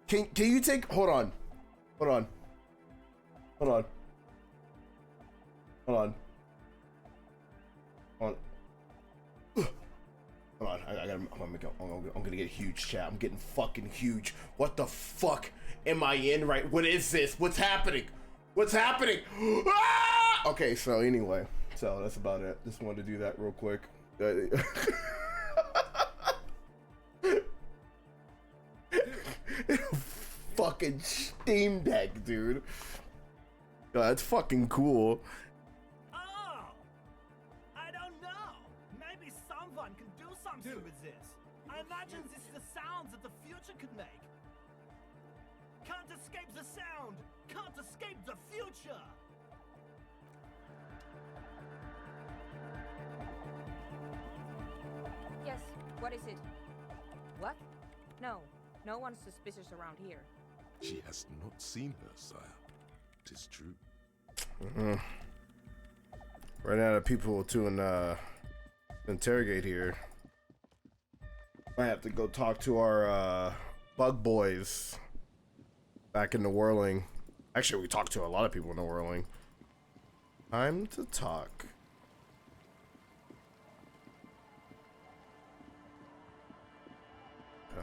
[SPEAKER 1] Can you take... Hold on. Hold on. Hold on. Hold on. Hold on. Hold on. I'm gonna get a huge chat. I'm getting fucking huge. What the fuck am I in right? What is this? What's happening? What's happening? Ah! Okay, so anyway. So that's about it. Just wanted to do that real quick. Fucking Steam Deck, dude. That's fucking cool.
[SPEAKER 15] Oh! I don't know. Maybe someone can do something with this. I imagine this is the sounds that the future could make. Can't escape the sound. Can't escape the future.
[SPEAKER 11] Yes, what is it? What? No, no one's suspicious around here.
[SPEAKER 5] She has not seen her, sire. 'Tis true.
[SPEAKER 1] Right out of people to interrogate here. I have to go talk to our bug boys back in the Whirling. Actually, we talked to a lot of people in the Whirling. Time to talk.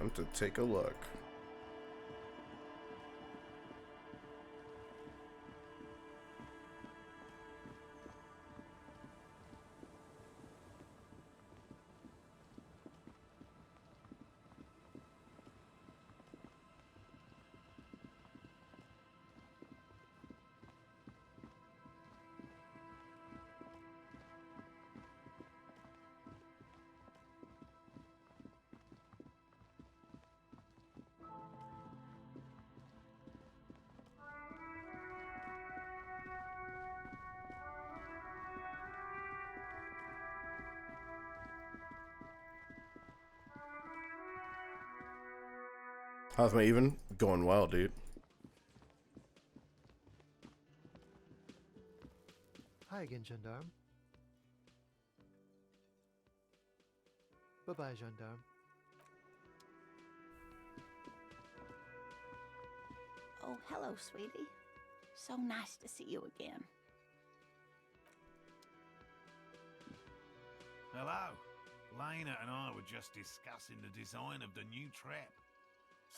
[SPEAKER 1] Time to take a look. How's my even? Going well, dude.
[SPEAKER 21] Hi again, gendarme. Bye-bye, gendarme.
[SPEAKER 19] Oh, hello, sweetie. So nice to see you again.
[SPEAKER 22] Hello. Lena and I were just discussing the design of the new trap.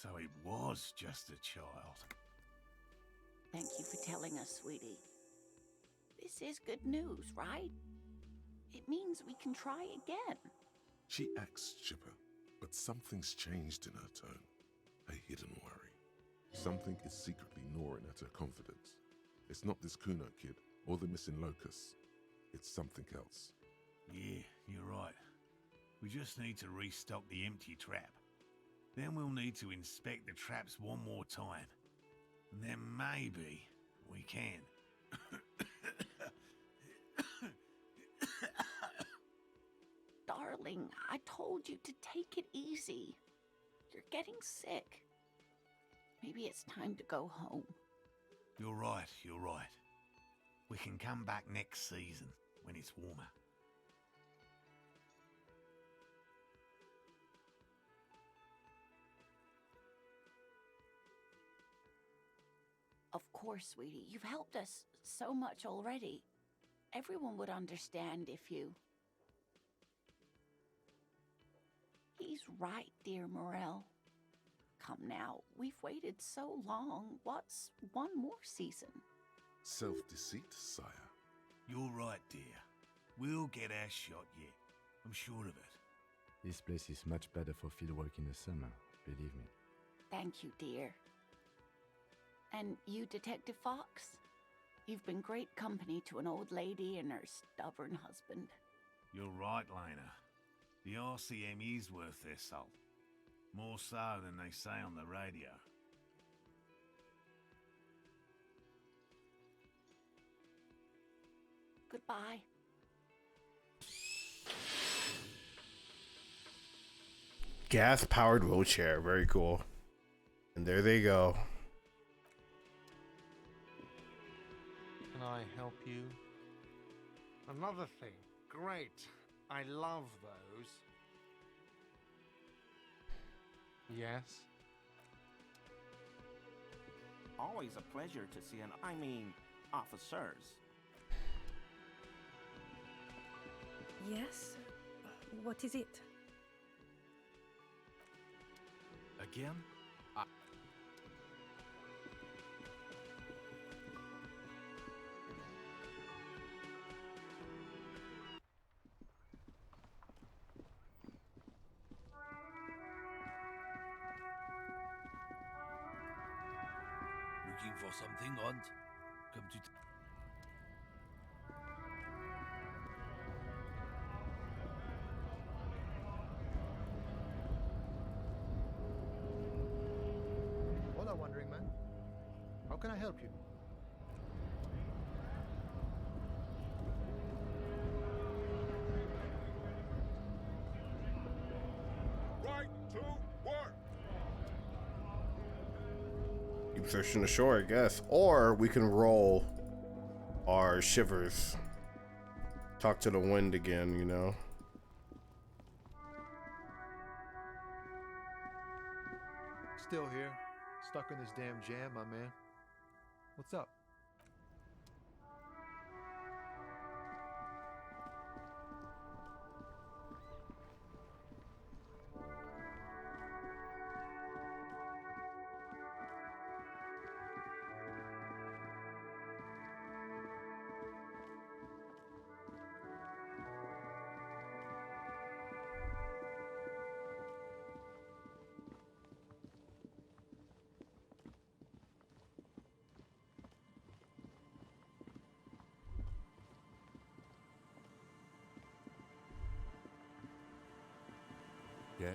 [SPEAKER 22] So it was just a child.
[SPEAKER 19] Thank you for telling us, sweetie. This is good news, right? It means we can try again.
[SPEAKER 5] She acts chipper, but something's changed in her tone. A hidden worry. Something is secretly gnawing at her confidence. It's not this Kuno kid or the missing locust. It's something else.
[SPEAKER 22] Yeah, you're right. We just need to restock the empty trap. Then we'll need to inspect the traps one more time. And then maybe we can.
[SPEAKER 19] Darling, I told you to take it easy. You're getting sick. Maybe it's time to go home.
[SPEAKER 22] You're right, you're right. We can come back next season when it's warmer.
[SPEAKER 19] Of course, sweetie. You've helped us so much already. Everyone would understand if you... He's right, dear Morel. Come now, we've waited so long. What's one more season?
[SPEAKER 5] Self-deceit, sire.
[SPEAKER 22] You're right, dear. We'll get our shot yet. I'm sure of it.
[SPEAKER 3] This place is much better for fieldwork in the summer, believe me.
[SPEAKER 19] Thank you, dear. And you, Detective Fox? You've been great company to an old lady and her stubborn husband.
[SPEAKER 22] You're right, Lena. The RCM is worth their salt. More so than they say on the radio.
[SPEAKER 19] Goodbye.
[SPEAKER 1] Gas-powered wheelchair. Very cool. And there they go.
[SPEAKER 23] Can I help you? Another thing. Great. I love those. Yes?
[SPEAKER 24] Always a pleasure to see officers.
[SPEAKER 11] Yes? What is it?
[SPEAKER 24] Again?
[SPEAKER 15] Looking for something, Hunt? Come to...
[SPEAKER 21] Hola, Wandering Man. How can I help you?
[SPEAKER 5] Right to work!
[SPEAKER 1] Keep searching the shore, I guess. Or we can roll our shivers. Talk to the wind again, you know.
[SPEAKER 21] Still here. Stuck in this damn jam, my man. What's up?
[SPEAKER 3] Yes?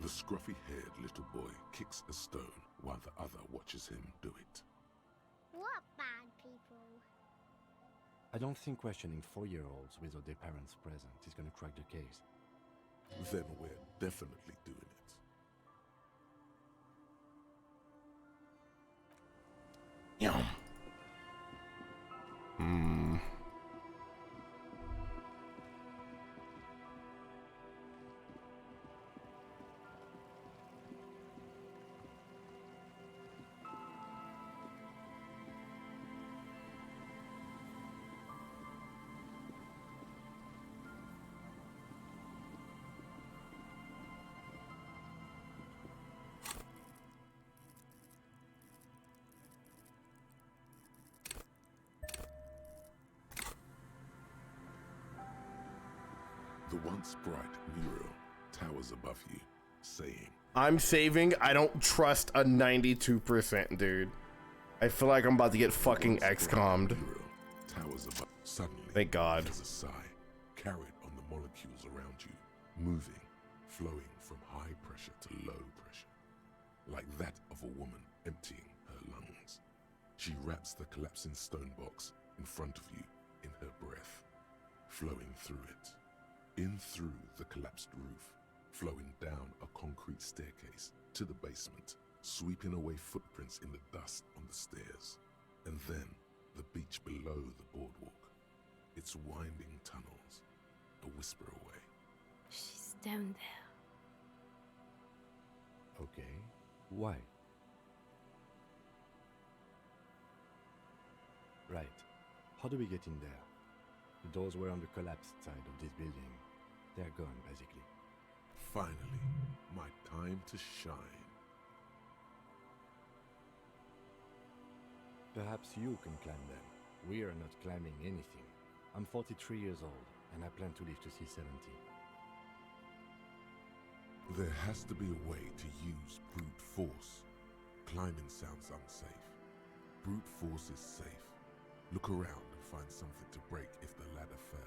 [SPEAKER 5] The scruffy-haired little boy kicks a stone while the other watches him do it.
[SPEAKER 12] What bad people?
[SPEAKER 3] I don't think questioning 4-year-olds without their parents present is gonna crack the case.
[SPEAKER 5] Then we're definitely doing it.
[SPEAKER 1] Yum.
[SPEAKER 5] The once bright mural towers above you, saying,
[SPEAKER 1] I'm saving. I don't trust a 92%, dude. I feel like I'm about to get fucking XCOM'd.
[SPEAKER 5] Towers above. Suddenly,
[SPEAKER 1] thank God.
[SPEAKER 5] There's a sigh carried on the molecules around you, moving, flowing from high pressure to low pressure, like that of a woman emptying her lungs. She wraps the collapsing stone box in front of you in her breath, flowing through it. In through the collapsed roof, flowing down a concrete staircase to the basement, sweeping away footprints in the dust on the stairs, and then the beach below the boardwalk, its winding tunnels, a whisper away.
[SPEAKER 2] She's down there.
[SPEAKER 3] Okay, why? Right, how do we get in there? The doors were on the collapsed side of this building. They're gone, basically.
[SPEAKER 5] Finally, my time to shine.
[SPEAKER 3] Perhaps you can climb them. We are not climbing anything. I'm 43 years old, and I plan to live to see 70.
[SPEAKER 5] There has to be a way to use brute force. Climbing sounds unsafe. Brute force is safe. Look around and find something to break if the ladder fails.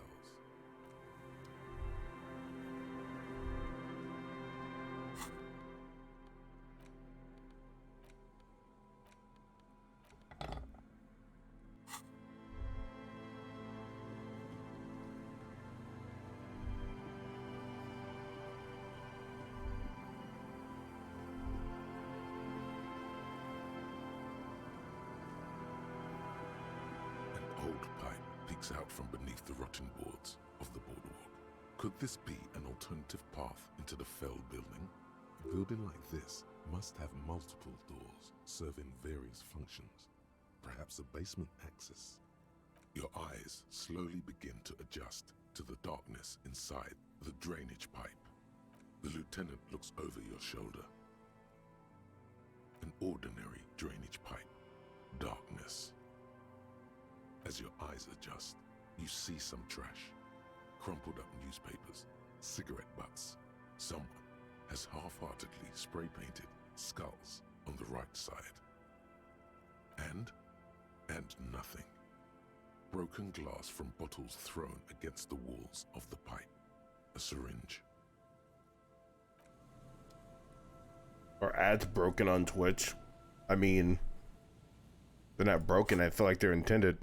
[SPEAKER 5] Out from beneath the rotten boards of the boardwalk. Could this be an alternative path into the fell building? A building like this must have multiple doors serving various functions. Perhaps a basement access. Your eyes slowly begin to adjust to the darkness inside the drainage pipe. The lieutenant looks over your shoulder. An ordinary drainage pipe. Darkness. As your eyes adjust, you see some trash. Crumpled up newspapers, cigarette butts. Someone has half-heartedly spray-painted skulls on the right side. And nothing. Broken glass from bottles thrown against the walls of the pipe. A syringe.
[SPEAKER 1] Are ads broken on Twitch? I mean, they're not broken. I feel like they're intended.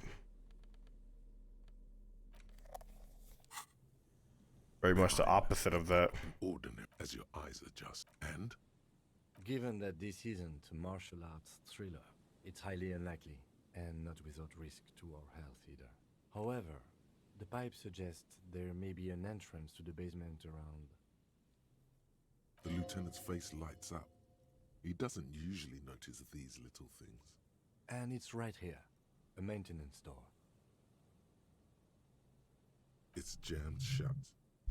[SPEAKER 1] Very much the opposite of that.
[SPEAKER 5] Ordinary as your eyes adjust. And?
[SPEAKER 3] Given that this isn't a martial arts thriller, it's highly unlikely, and not without risk to our health either. However, the pipe suggests there may be an entrance to the basement around.
[SPEAKER 5] The lieutenant's face lights up. He doesn't usually notice these little things.
[SPEAKER 3] And it's right here, a maintenance door.
[SPEAKER 5] It's It's jammed shut.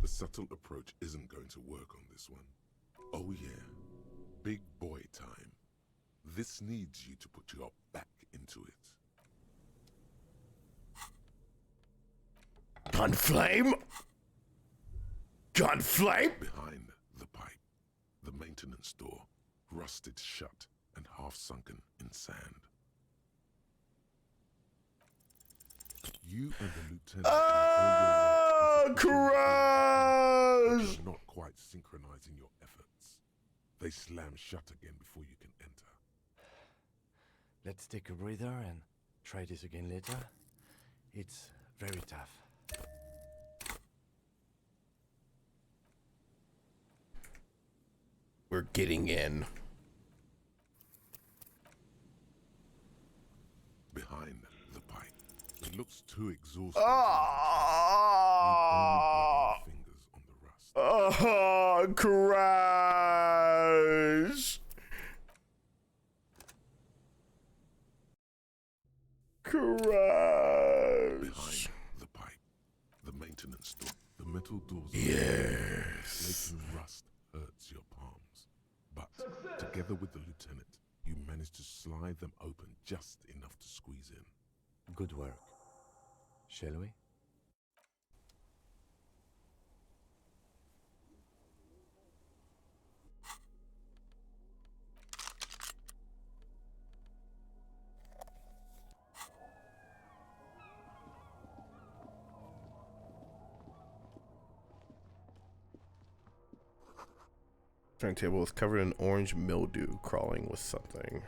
[SPEAKER 5] The subtle approach isn't going to work on this one. Oh yeah, big boy time. This needs you to put your back into it.
[SPEAKER 1] Gunflame? Gunflame?
[SPEAKER 5] Behind the pipe, the maintenance door, rusted shut and half sunken in sand. You and the lieutenant
[SPEAKER 1] Crash!
[SPEAKER 5] not quite synchronizing your efforts. They slam shut again before you can enter.
[SPEAKER 3] Let's take a breather and try this again later. It's very tough.
[SPEAKER 1] We're getting in.
[SPEAKER 5] Behind the pipe. It looks too exhausting.
[SPEAKER 1] Oh, Crash! Crash!
[SPEAKER 5] Behind the pipe, the maintenance door, the metal doors.
[SPEAKER 1] Yes.
[SPEAKER 5] Flaking rust hurts your palms, but together with the lieutenant, you manage to slide them open just enough to squeeze in.
[SPEAKER 3] Good work. Shall we?
[SPEAKER 1] Turntable is covered in orange mildew, crawling with something.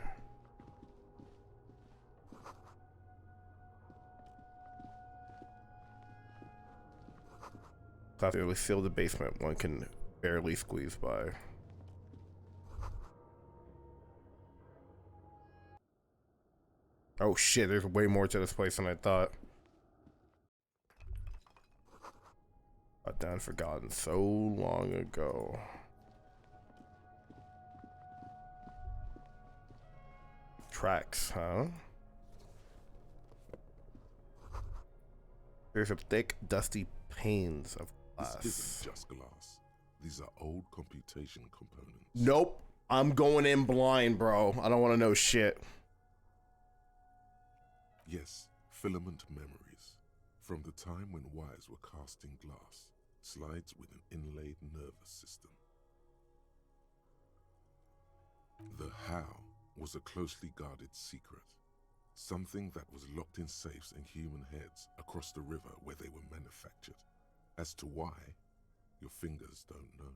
[SPEAKER 1] Clearly sealed the basement. One can barely squeeze by. Oh shit, there's way more to this place than I thought. Got down forgotten so long ago. Tracks, huh? There's a thick, dusty panes of glass.
[SPEAKER 5] This isn't just glass. These are old computation components.
[SPEAKER 1] Nope. I'm going in blind, bro. I don't want to know shit.
[SPEAKER 5] Yes, filament memories. From the time when wires were cast in glass, slides with an inlaid nervous system. The how was a closely guarded secret. Something that was locked in safes in human heads across the river where they were manufactured. As to why, your fingers don't know.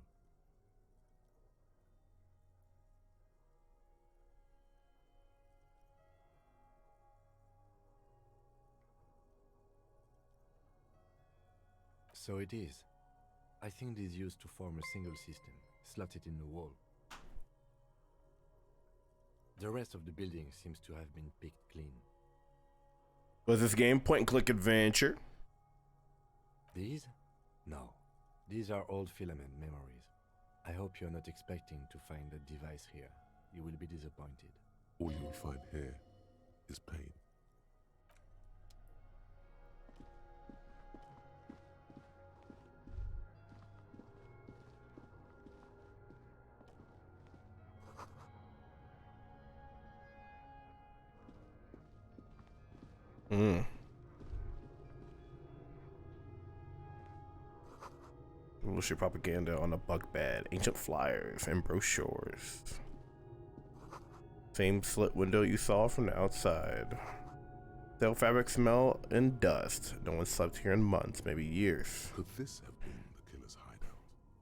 [SPEAKER 3] So it is. I think it is used to form a single system, slotted in the wall. The rest of the building seems to have been picked clean.
[SPEAKER 1] Was this game point and click adventure?
[SPEAKER 3] These? No. These are old filament memories. I hope you're not expecting to find a device here. You will be disappointed.
[SPEAKER 5] All you will find here is pain.
[SPEAKER 1] Bullshit propaganda on a bunk bed, ancient flyers and brochures. Same slit window you saw from the outside. Stale fabric smell and dust. No one slept here in months, maybe years.
[SPEAKER 5] Could this have been the killer's hideout?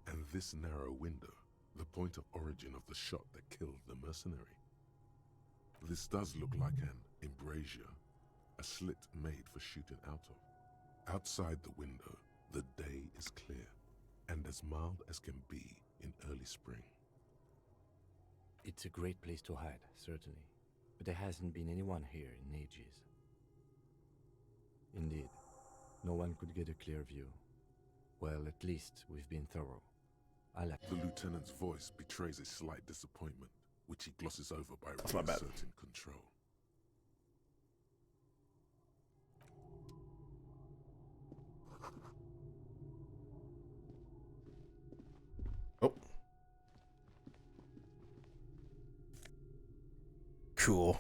[SPEAKER 5] And this narrow window, the point of origin of the shot that killed the mercenary? This does look like an embrasure, a slit made for shooting out of. Outside the window, the day is clear, and as mild as can be in early spring.
[SPEAKER 3] It's a great place to hide, certainly, but there hasn't been anyone here in ages. Indeed, no one could get a clear view. Well, at least we've been thorough. I like
[SPEAKER 5] The lieutenant's voice betrays a slight disappointment, which he glosses over by
[SPEAKER 1] That's my bad.
[SPEAKER 5] reasserting control.
[SPEAKER 1] cool.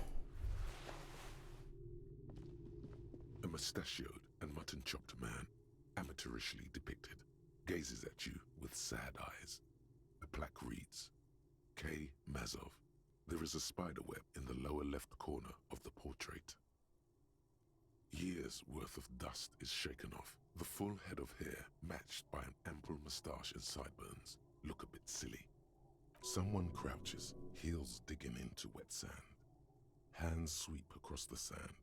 [SPEAKER 5] A mustachioed and mutton-chopped man, amateurishly depicted, gazes at you with sad eyes. A plaque reads, K. Mazov. There is a spiderweb in the lower left corner of the portrait. Years' worth of dust is shaken off. The full head of hair, matched by an ample moustache and sideburns, look a bit silly. Someone crouches, heels digging into wet sand. Hands sweep across the sand.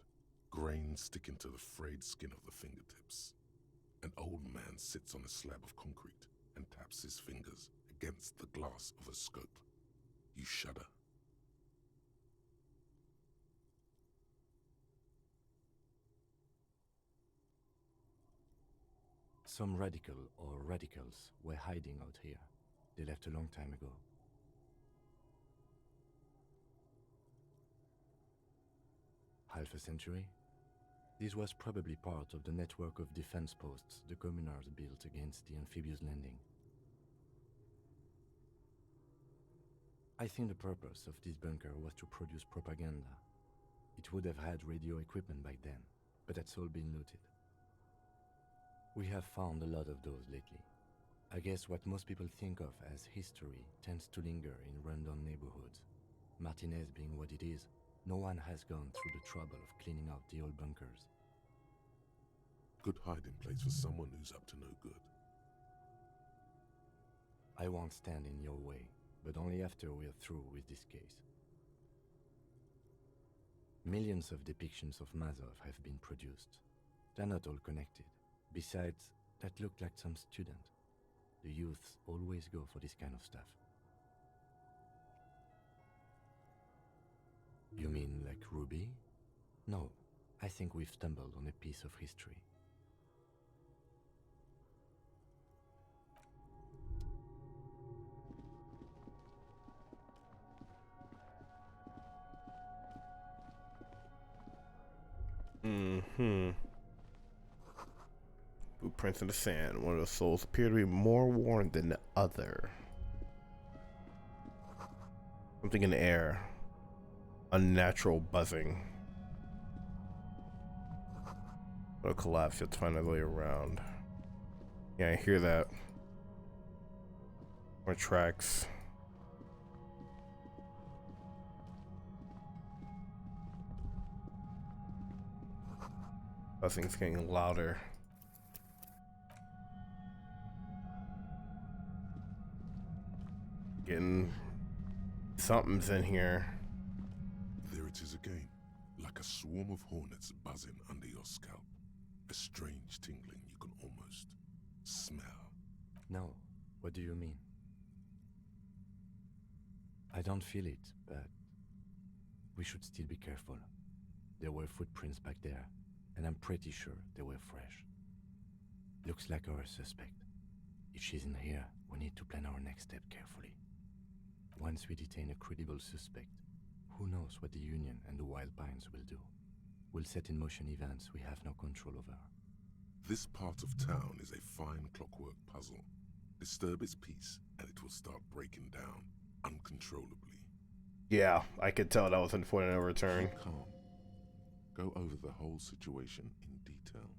[SPEAKER 5] Grains stick into the frayed skin of the fingertips. An old man sits on a slab of concrete and taps his fingers against the glass of a scope. You shudder.
[SPEAKER 3] Some radical or radicals were hiding out here. They left a long time ago. Half a century? This was probably part of the network of defense posts the communards built against the amphibious landing. I think the purpose of this bunker was to produce propaganda. It would have had radio equipment back then, but that's all been looted. We have found a lot of those lately. I guess what most people think of as history tends to linger in rundown neighborhoods. Martinez being what it is, no one has gone through the trouble of cleaning out the old bunkers.
[SPEAKER 5] Good hiding place for someone who's up to no good.
[SPEAKER 3] I won't stand in your way, but only after we're through with this case. Millions of depictions of Mazov have been produced. They're not all connected. Besides, that looked like some student. The youths always go for this kind of stuff. You mean like Ruby? No, I think we've stumbled on a piece of history.
[SPEAKER 1] Footprints in the sand. One of the souls appear to be more worn than the other. Something in the air. Unnatural buzzing. It'll collapse. You have to find another way around. Yeah, I hear that. More tracks. Buzzing's getting louder. Getting something's in here.
[SPEAKER 5] There it is again, like a swarm of hornets buzzing under your scalp. A strange tingling you can almost smell.
[SPEAKER 3] No, what do you mean? I don't feel it, but we should still be careful. There were footprints back there, and I'm pretty sure they were fresh. Looks like our suspect. If she's in here, we need to plan our next step carefully. Once we detain a credible suspect, who knows what the Union and the Wild Pines will do? We'll set in motion events we have no control over.
[SPEAKER 5] This part of town is a fine clockwork puzzle. Disturb its peace, and it will start breaking down uncontrollably.
[SPEAKER 1] Yeah, I could tell that was a point of no return.
[SPEAKER 5] Keep calm. Go over the whole situation in detail.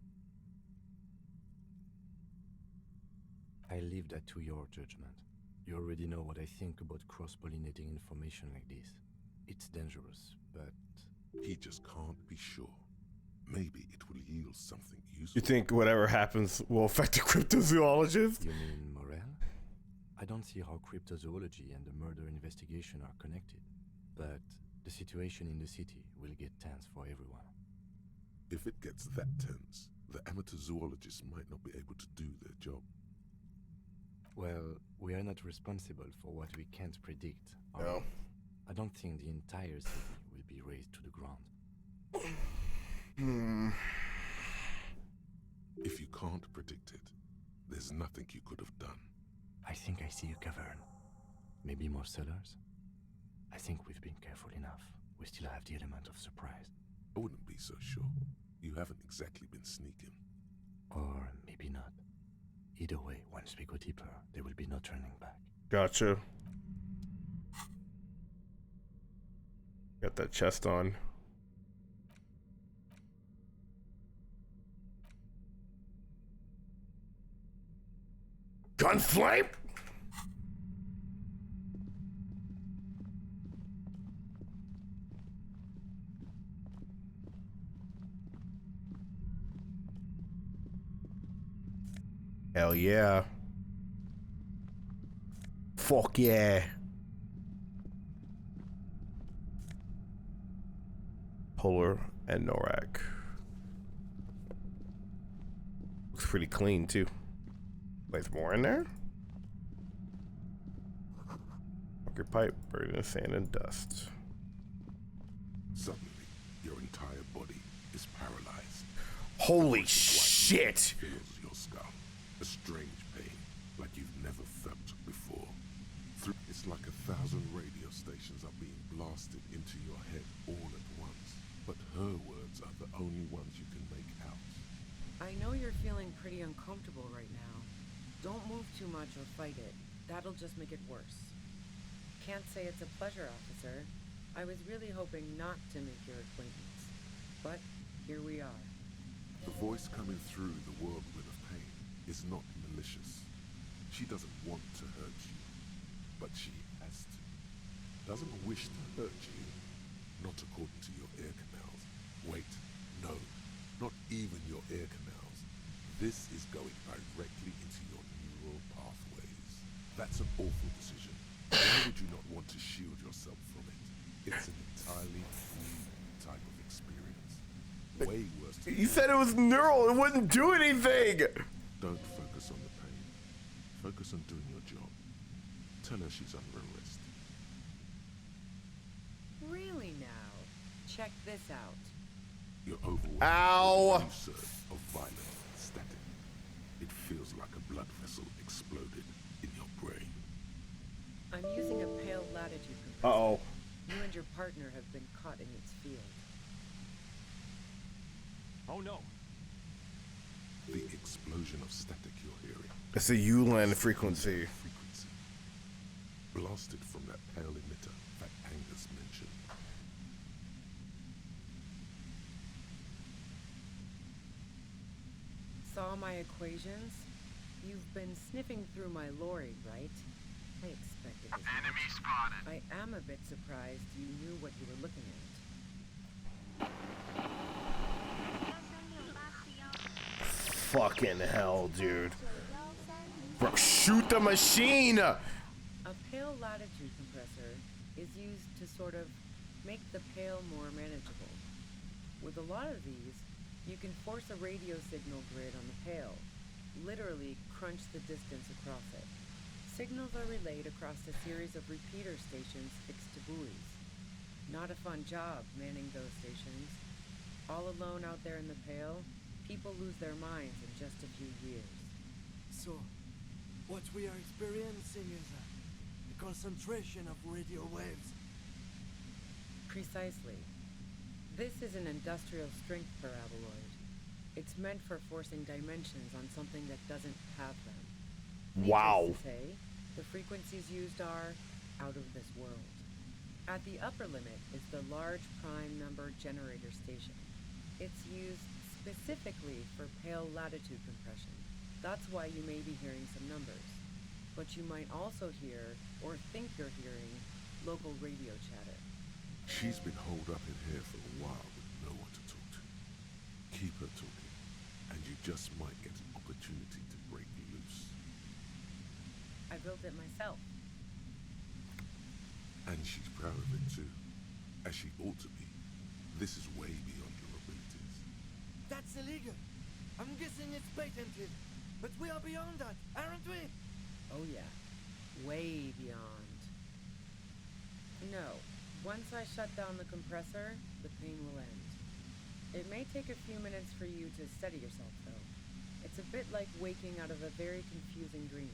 [SPEAKER 3] I leave that to your judgment. You already know what I think about cross-pollinating information like this. It's dangerous, but...
[SPEAKER 5] He just can't be sure. Maybe it will yield something useful.
[SPEAKER 1] You think whatever happens will affect the cryptozoologist?
[SPEAKER 3] You mean Morel? I don't see how cryptozoology and the murder investigation are connected. But the situation in the city will get tense for everyone.
[SPEAKER 5] If it gets that tense, the amateur zoologists might not be able to do their job.
[SPEAKER 3] Well, we are not responsible for what we can't predict.
[SPEAKER 1] No.
[SPEAKER 3] I don't think the entire city will be razed to the ground.
[SPEAKER 5] If you can't predict it, there's nothing you could have done.
[SPEAKER 3] I think I see a cavern. Maybe more cellars? I think we've been careful enough. We still have the element of surprise.
[SPEAKER 5] I wouldn't be so sure. You haven't exactly been sneaking.
[SPEAKER 3] Or maybe not. Either way, once we go deeper, there will be no turning back.
[SPEAKER 1] Gotcha. Got Put that chest on. Gunflame? Hell yeah. Fuck yeah. Polar and Norak. Looks pretty clean too. Wait, there's more in there? Your pipe buried in sand and dust.
[SPEAKER 5] Suddenly, your entire body is paralyzed.
[SPEAKER 1] Holy shit!
[SPEAKER 5] Fills your skull. A strange pain, like you've never felt before. It's like 1,000 radio stations are being blasted into your head all at once. But her words are the only ones you can make out.
[SPEAKER 4] I know you're feeling pretty uncomfortable right now. Don't move too much or fight it. That'll just make it worse. Can't say it's a pleasure, officer. I was really hoping not to make your acquaintance. But here we are.
[SPEAKER 5] The voice coming through the whirlwind of pain is not malicious. She doesn't want to hurt you, but she has to. Doesn't wish to hurt you, not according to your ear canals. Wait, no, not even your ear canals. This is going directly into your neural pathways. That's an awful decision. Why would you not want to shield yourself from it? It's an entirely new type of experience. Way worse than
[SPEAKER 1] You said it was neural, it wouldn't do anything!
[SPEAKER 5] Don't focus on the pain. Focus on doing your job. Tell her she's under arrest.
[SPEAKER 4] Really now? Check this out.
[SPEAKER 5] You're overwhelmed
[SPEAKER 1] Ow!
[SPEAKER 5] with a surge of violent static. It feels like a blood vessel exploded in your brain.
[SPEAKER 4] I'm using a pale latitude compressor.
[SPEAKER 1] Uh-oh.
[SPEAKER 4] You and your partner have been caught in its field.
[SPEAKER 22] Oh no.
[SPEAKER 5] The explosion of static you're hearing.
[SPEAKER 1] It's a ULAN frequency.
[SPEAKER 5] Blasted from that pale emitter that Angus mentioned.
[SPEAKER 4] Saw my equations? You've been sniffing through my lorry, right? I expected as much.
[SPEAKER 7] Enemy spotted.
[SPEAKER 4] I am a bit surprised you knew what you were looking at.
[SPEAKER 1] Fucking hell, dude. Bro, shoot the machine!
[SPEAKER 4] A pale latitude compressor is used to sort of make the pale more manageable. With a lot of these, you can force a radio signal grid on the pale, literally crunch the distance across it. Signals are relayed across a series of repeater stations fixed to buoys. Not a fun job manning those stations. All alone out there in the pale, people lose their minds in just a few years.
[SPEAKER 20] So, what we are experiencing is a concentration of radio waves.
[SPEAKER 4] Precisely. This is an industrial strength paraboloid. It's meant for forcing dimensions on something that doesn't have them.
[SPEAKER 1] Wow.
[SPEAKER 4] Needless to say, the frequencies used are out of this world. At the upper limit is the large prime number generator station. It's used specifically for pale latitude compression. That's why you may be hearing some numbers. But you might also hear, or think you're hearing, local radio chatter.
[SPEAKER 5] She's been holed up in here for a while with no one to talk to. Keep her talking, and you just might get an opportunity to break loose.
[SPEAKER 4] I built it myself.
[SPEAKER 5] And she's proud of it too, as she ought to be. This is way beyond your abilities.
[SPEAKER 20] That's illegal. I'm guessing it's patented. But we are beyond that, aren't we?
[SPEAKER 4] Oh yeah, way beyond. No, once I shut down the compressor, the pain will end. It may take a few minutes for you to steady yourself though. It's a bit like waking out of a very confusing dream.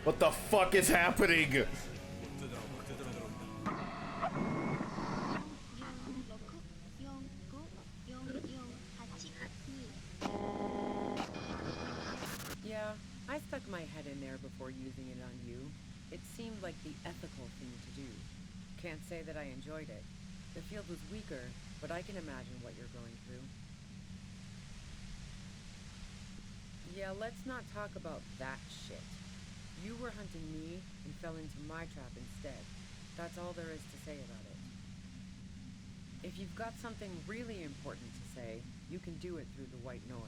[SPEAKER 1] What the fuck is happening?
[SPEAKER 4] Yeah, I stuck my head in there before using it on you. It seemed like the ethical thing to do. Can't say that I enjoyed it. The field was weaker, but I can imagine what you're going through. Yeah, let's not talk about that shit. You were hunting me and fell into my trap instead. That's all there is to say about it. If you've got something really important to say, you can do it through the white noise.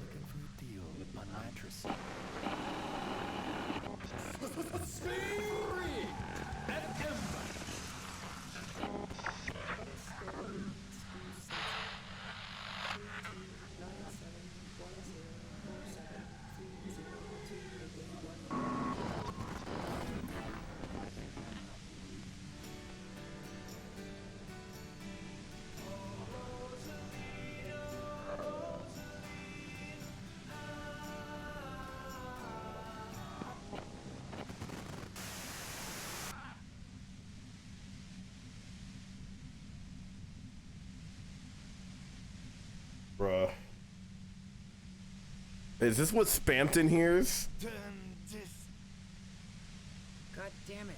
[SPEAKER 3] Looking for a deal on mattress.
[SPEAKER 1] Bruh. Is this what Spampton hears?
[SPEAKER 4] God damn it.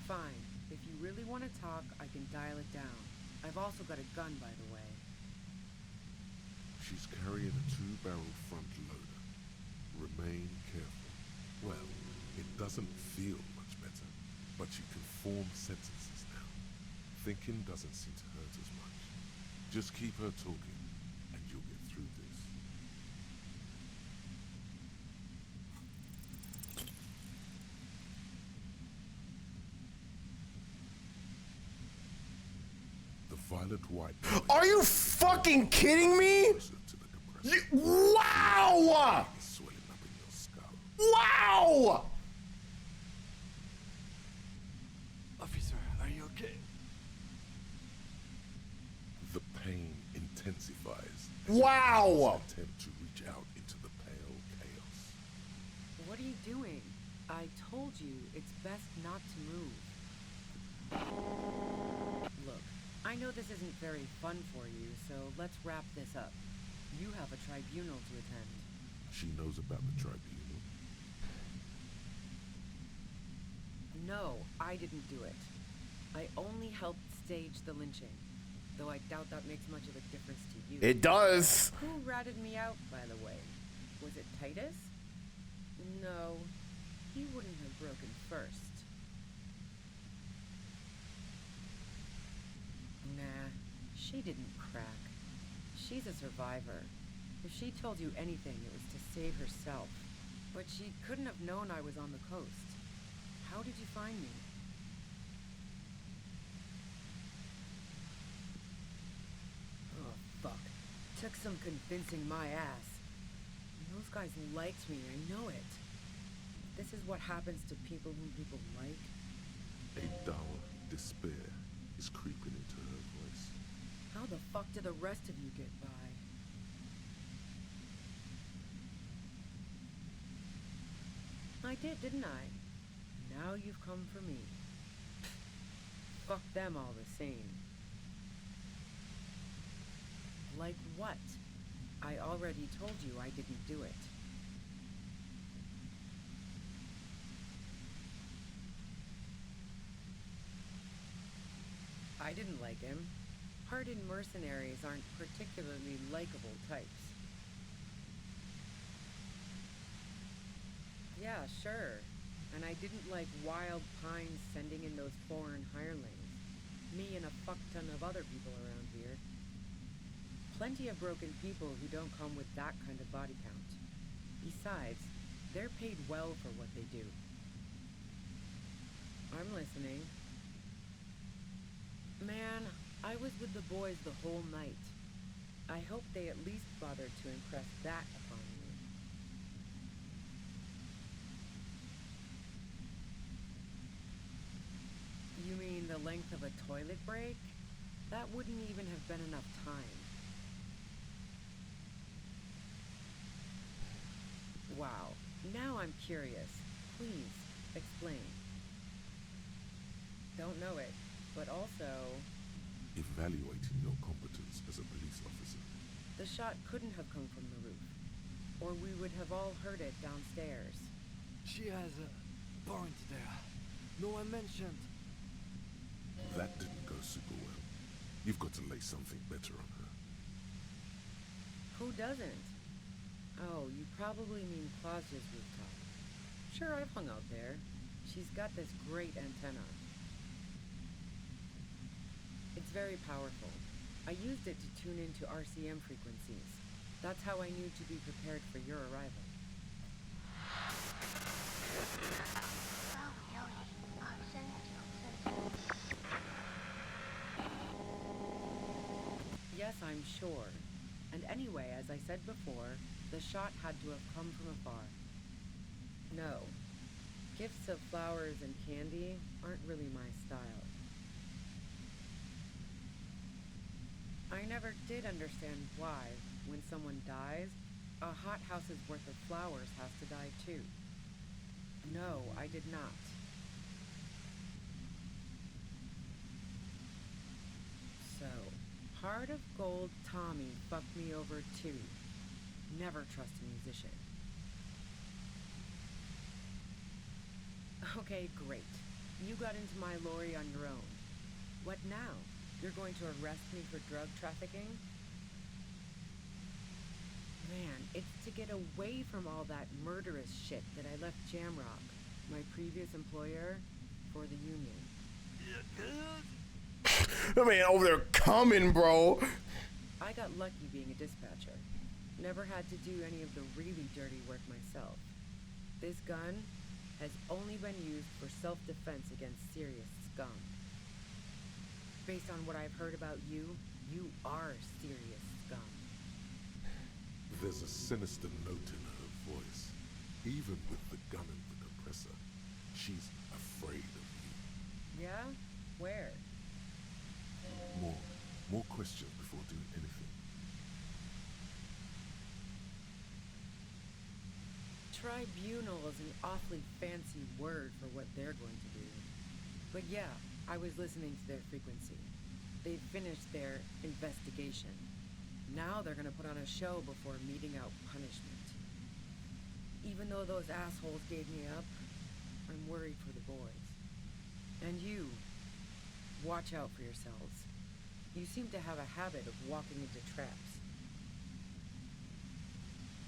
[SPEAKER 4] Fine. If you really want to talk, I can dial it down. I've also got a gun, by the way.
[SPEAKER 5] She's carrying a 2-barrel front loader. Remain careful. Well, it doesn't feel much better, but you can form sentences now. Thinking doesn't seem to hurt as much. Just keep her talking, and you'll get through this. The violet white.
[SPEAKER 1] Are you fucking kidding me? Wow! Wow!
[SPEAKER 3] Officer, are you okay?
[SPEAKER 5] The pain intensifies.
[SPEAKER 1] Wow!
[SPEAKER 5] Attempt to reach out into the pale chaos.
[SPEAKER 4] What are you doing? I told you it's best not to move. Look, I know this isn't very fun for you, so let's wrap this up. You have a tribunal to attend.
[SPEAKER 5] She knows about the tribunal.
[SPEAKER 4] No, I didn't do it. I only helped stage the lynching, though I doubt that makes much of a difference to you.
[SPEAKER 1] It does.
[SPEAKER 4] Who ratted me out, by the way? Was it Titus? No, he wouldn't have broken first. Nah, she didn't crack. She's a survivor. If she told you anything, it was to save herself. But she couldn't have known I was on the coast. How did you find me? Oh, fuck. Took some convincing my ass. And those guys liked me, I know it. This is what happens to people whom people like.
[SPEAKER 5] A dull despair is creeping into her voice.
[SPEAKER 4] How the fuck did the rest of you get by? I did, didn't I? Now you've come for me. Fuck them all the same. Like what? I already told you I didn't do it. I didn't like him. Hardened mercenaries aren't particularly likable types. Yeah, sure. And I didn't like Wild Pines sending in those foreign hirelings. Me and a fuck ton of other people around here. Plenty of broken people who don't come with that kind of body count. Besides, they're paid well for what they do. I'm listening. Man, I was with the boys the whole night. I hope they at least bothered to impress that upon you. length of a toilet break, that wouldn't even have been enough time. Wow, now I'm curious. Please, explain. Don't know it, but also...
[SPEAKER 5] Evaluating your competence as a police officer.
[SPEAKER 4] The shot couldn't have come from the roof, or we would have all heard it downstairs.
[SPEAKER 20] She has a point there. No one mentioned.
[SPEAKER 5] That didn't go super well. You've got to lay something better on her.
[SPEAKER 4] Who doesn't? Oh, you probably mean Claudia's rooftop. Sure, I've hung out there. She's got this great antenna. It's very powerful. I used it to tune into RCM frequencies. That's how I knew to be prepared for your arrival. Yes, I'm sure. And anyway, as I said before, the shot had to have come from afar. No. Gifts of flowers and candy aren't really my style. I never did understand why, when someone dies, a hothouse's worth of flowers has to die too. No, I did not. So, Heart of Gold Tommy fucked me over too. Never trust a musician. Okay, great. You got into my lorry on your own. What now? You're going to arrest me for drug trafficking? Man, it's to get away from all that murderous shit that I left Jamrock, my previous employer, for the union.
[SPEAKER 1] That man over there coming, bro.
[SPEAKER 4] I got lucky being a dispatcher. Never had to do any of the really dirty work myself. This gun has only been used for self-defense against serious scum. Based on what I've heard about you, you are serious scum.
[SPEAKER 5] There's a sinister note in her voice. Even with the gun and the compressor, she's afraid of you.
[SPEAKER 4] Yeah? Where?
[SPEAKER 5] More questions before doing anything.
[SPEAKER 4] Tribunal is an awfully fancy word for what they're going to do. But yeah, I was listening to their frequency. They finished their investigation. Now they're gonna put on a show before meting out punishment. Even though those assholes gave me up, I'm worried for the boys. And you, watch out for yourselves. You seem to have a habit of walking into traps.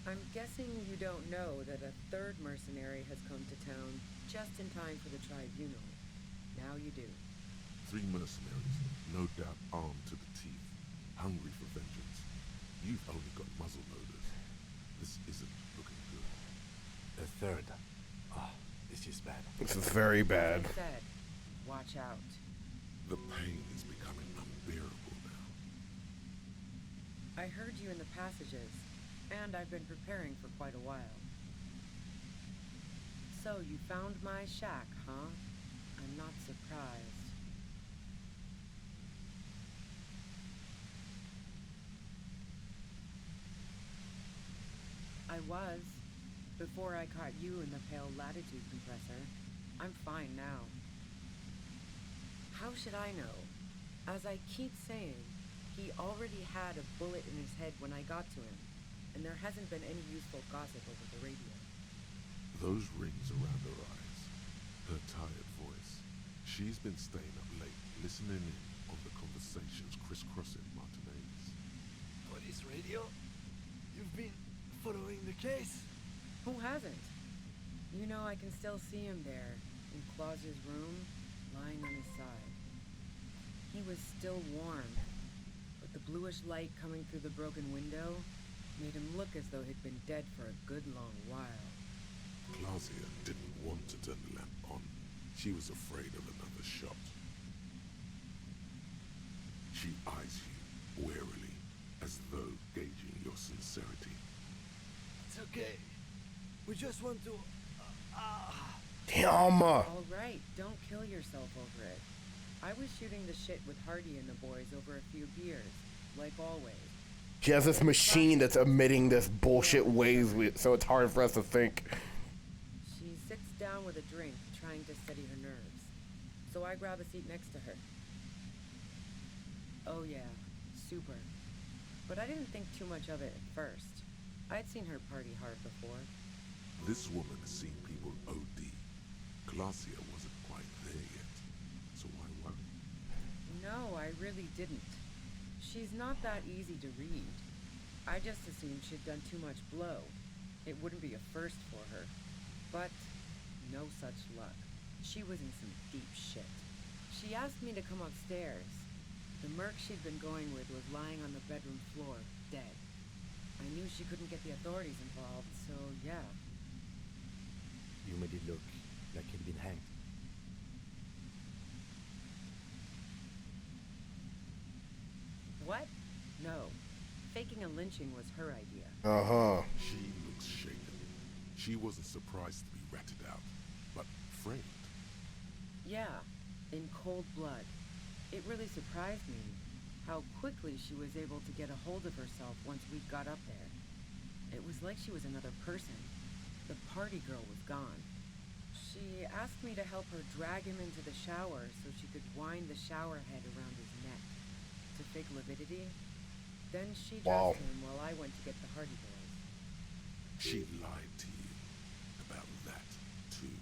[SPEAKER 4] I'm guessing you don't know that a third mercenary has come to town just in time for the tribunal. Now you do.
[SPEAKER 5] 3 mercenaries, no doubt armed to the teeth, hungry for vengeance. You've only got muzzle loaders. This isn't looking good.
[SPEAKER 3] A third. Ah, this is bad.
[SPEAKER 1] This is very bad.
[SPEAKER 4] Like I said, watch out.
[SPEAKER 5] The pain is becoming unbearable now.
[SPEAKER 4] I heard you in the passages, and I've been preparing for quite a while. So you found my shack, huh? I'm not surprised. I was, before I caught you in the pale latitude compressor. I'm fine now. How should I know? As I keep saying, he already had a bullet in his head when I got to him, and there hasn't been any useful gossip over the radio.
[SPEAKER 5] Those rings around her eyes, her tired voice. She's been staying up late, listening in on the conversations crisscrossing Martinez.
[SPEAKER 20] Police radio? You've been following the case?
[SPEAKER 4] Who hasn't? You know, I can still see him there, in Claus's room, lying on his side. He was still warm, but the bluish light coming through the broken window made him look as though he'd been dead for a good long while.
[SPEAKER 5] Claudia didn't want to turn the lamp on. She was afraid of another shot. She eyes you warily, as though gauging your sincerity.
[SPEAKER 20] It's okay. We just want to...
[SPEAKER 1] Damn!
[SPEAKER 4] All right, don't kill yourself over it. I was shooting the shit with Hardy and the boys over a few beers, like always.
[SPEAKER 1] She has this machine that's emitting this bullshit waves, so it's hard for us to think.
[SPEAKER 4] She sits down with a drink, trying to steady her nerves. So I grab a seat next to her. Oh yeah, super. But I didn't think too much of it at first. I'd seen her party hard before.
[SPEAKER 5] This woman has seen people OD. Glacia wasn't quite there yet, so why worry?
[SPEAKER 4] No, I really didn't. She's not that easy to read. I just assumed she'd done too much blow. It wouldn't be a first for her. But no such luck. She was in some deep shit. She asked me to come upstairs. The merc she'd been going with was lying on the bedroom floor, dead. I knew she couldn't get the authorities involved, so yeah.
[SPEAKER 3] You made it look like he'd been hanged.
[SPEAKER 4] What? No. Faking a lynching was her idea.
[SPEAKER 1] Uh-huh.
[SPEAKER 5] She looks shaken. She wasn't surprised to be ratted out, but framed.
[SPEAKER 4] Yeah, in cold blood. It really surprised me how quickly she was able to get a hold of herself once we got up there. It was like she was another person. The party girl was gone. She asked me to help her drag him into the shower so she could wind the shower head around his neck to fake lividity. Then she dressed him while I went to get the Hardy Boys.
[SPEAKER 5] She lied to you about that, too.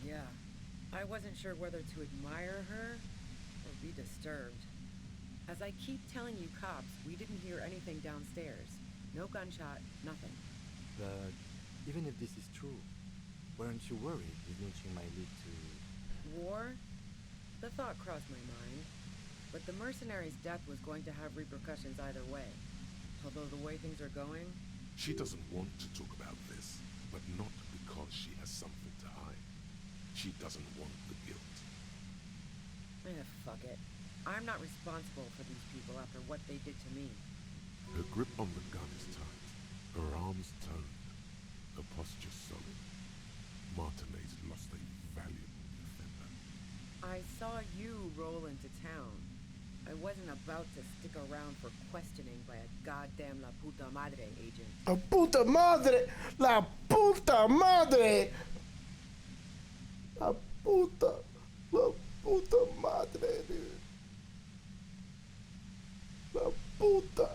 [SPEAKER 4] Yeah. I wasn't sure whether to admire her or be disturbed. As I keep telling you cops, we didn't hear anything downstairs. No gunshot, nothing.
[SPEAKER 3] But even if this is true, weren't you worried his lynching might lead to...
[SPEAKER 4] War? The thought crossed my mind. But the mercenary's death was going to have repercussions either way. Although the way things are going...
[SPEAKER 5] She doesn't want to talk about this, but not because she has something to hide. She doesn't want the guilt.
[SPEAKER 4] Fuck it. I'm not responsible for these people after what they did to me.
[SPEAKER 5] Her grip on the gun is tight, her arms toned, her posture solid. Martinez lost a valuable defender.
[SPEAKER 4] I saw you roll into town. I wasn't about to stick around for questioning by a goddamn La Puta Madre agent.
[SPEAKER 1] La puta madre! La puta madre! La puta madre, dude. La puta.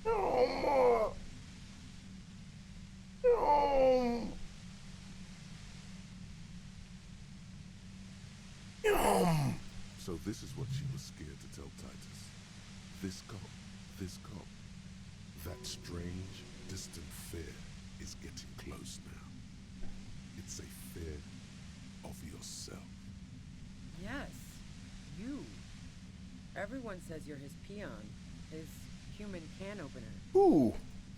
[SPEAKER 1] No.
[SPEAKER 5] So this is what she was scared to tell Titus. This cop, that strange, distant fear is getting close now. It's a fear of yourself.
[SPEAKER 4] Yes, you. Everyone says you're his peon, his human can opener.
[SPEAKER 1] Ooh.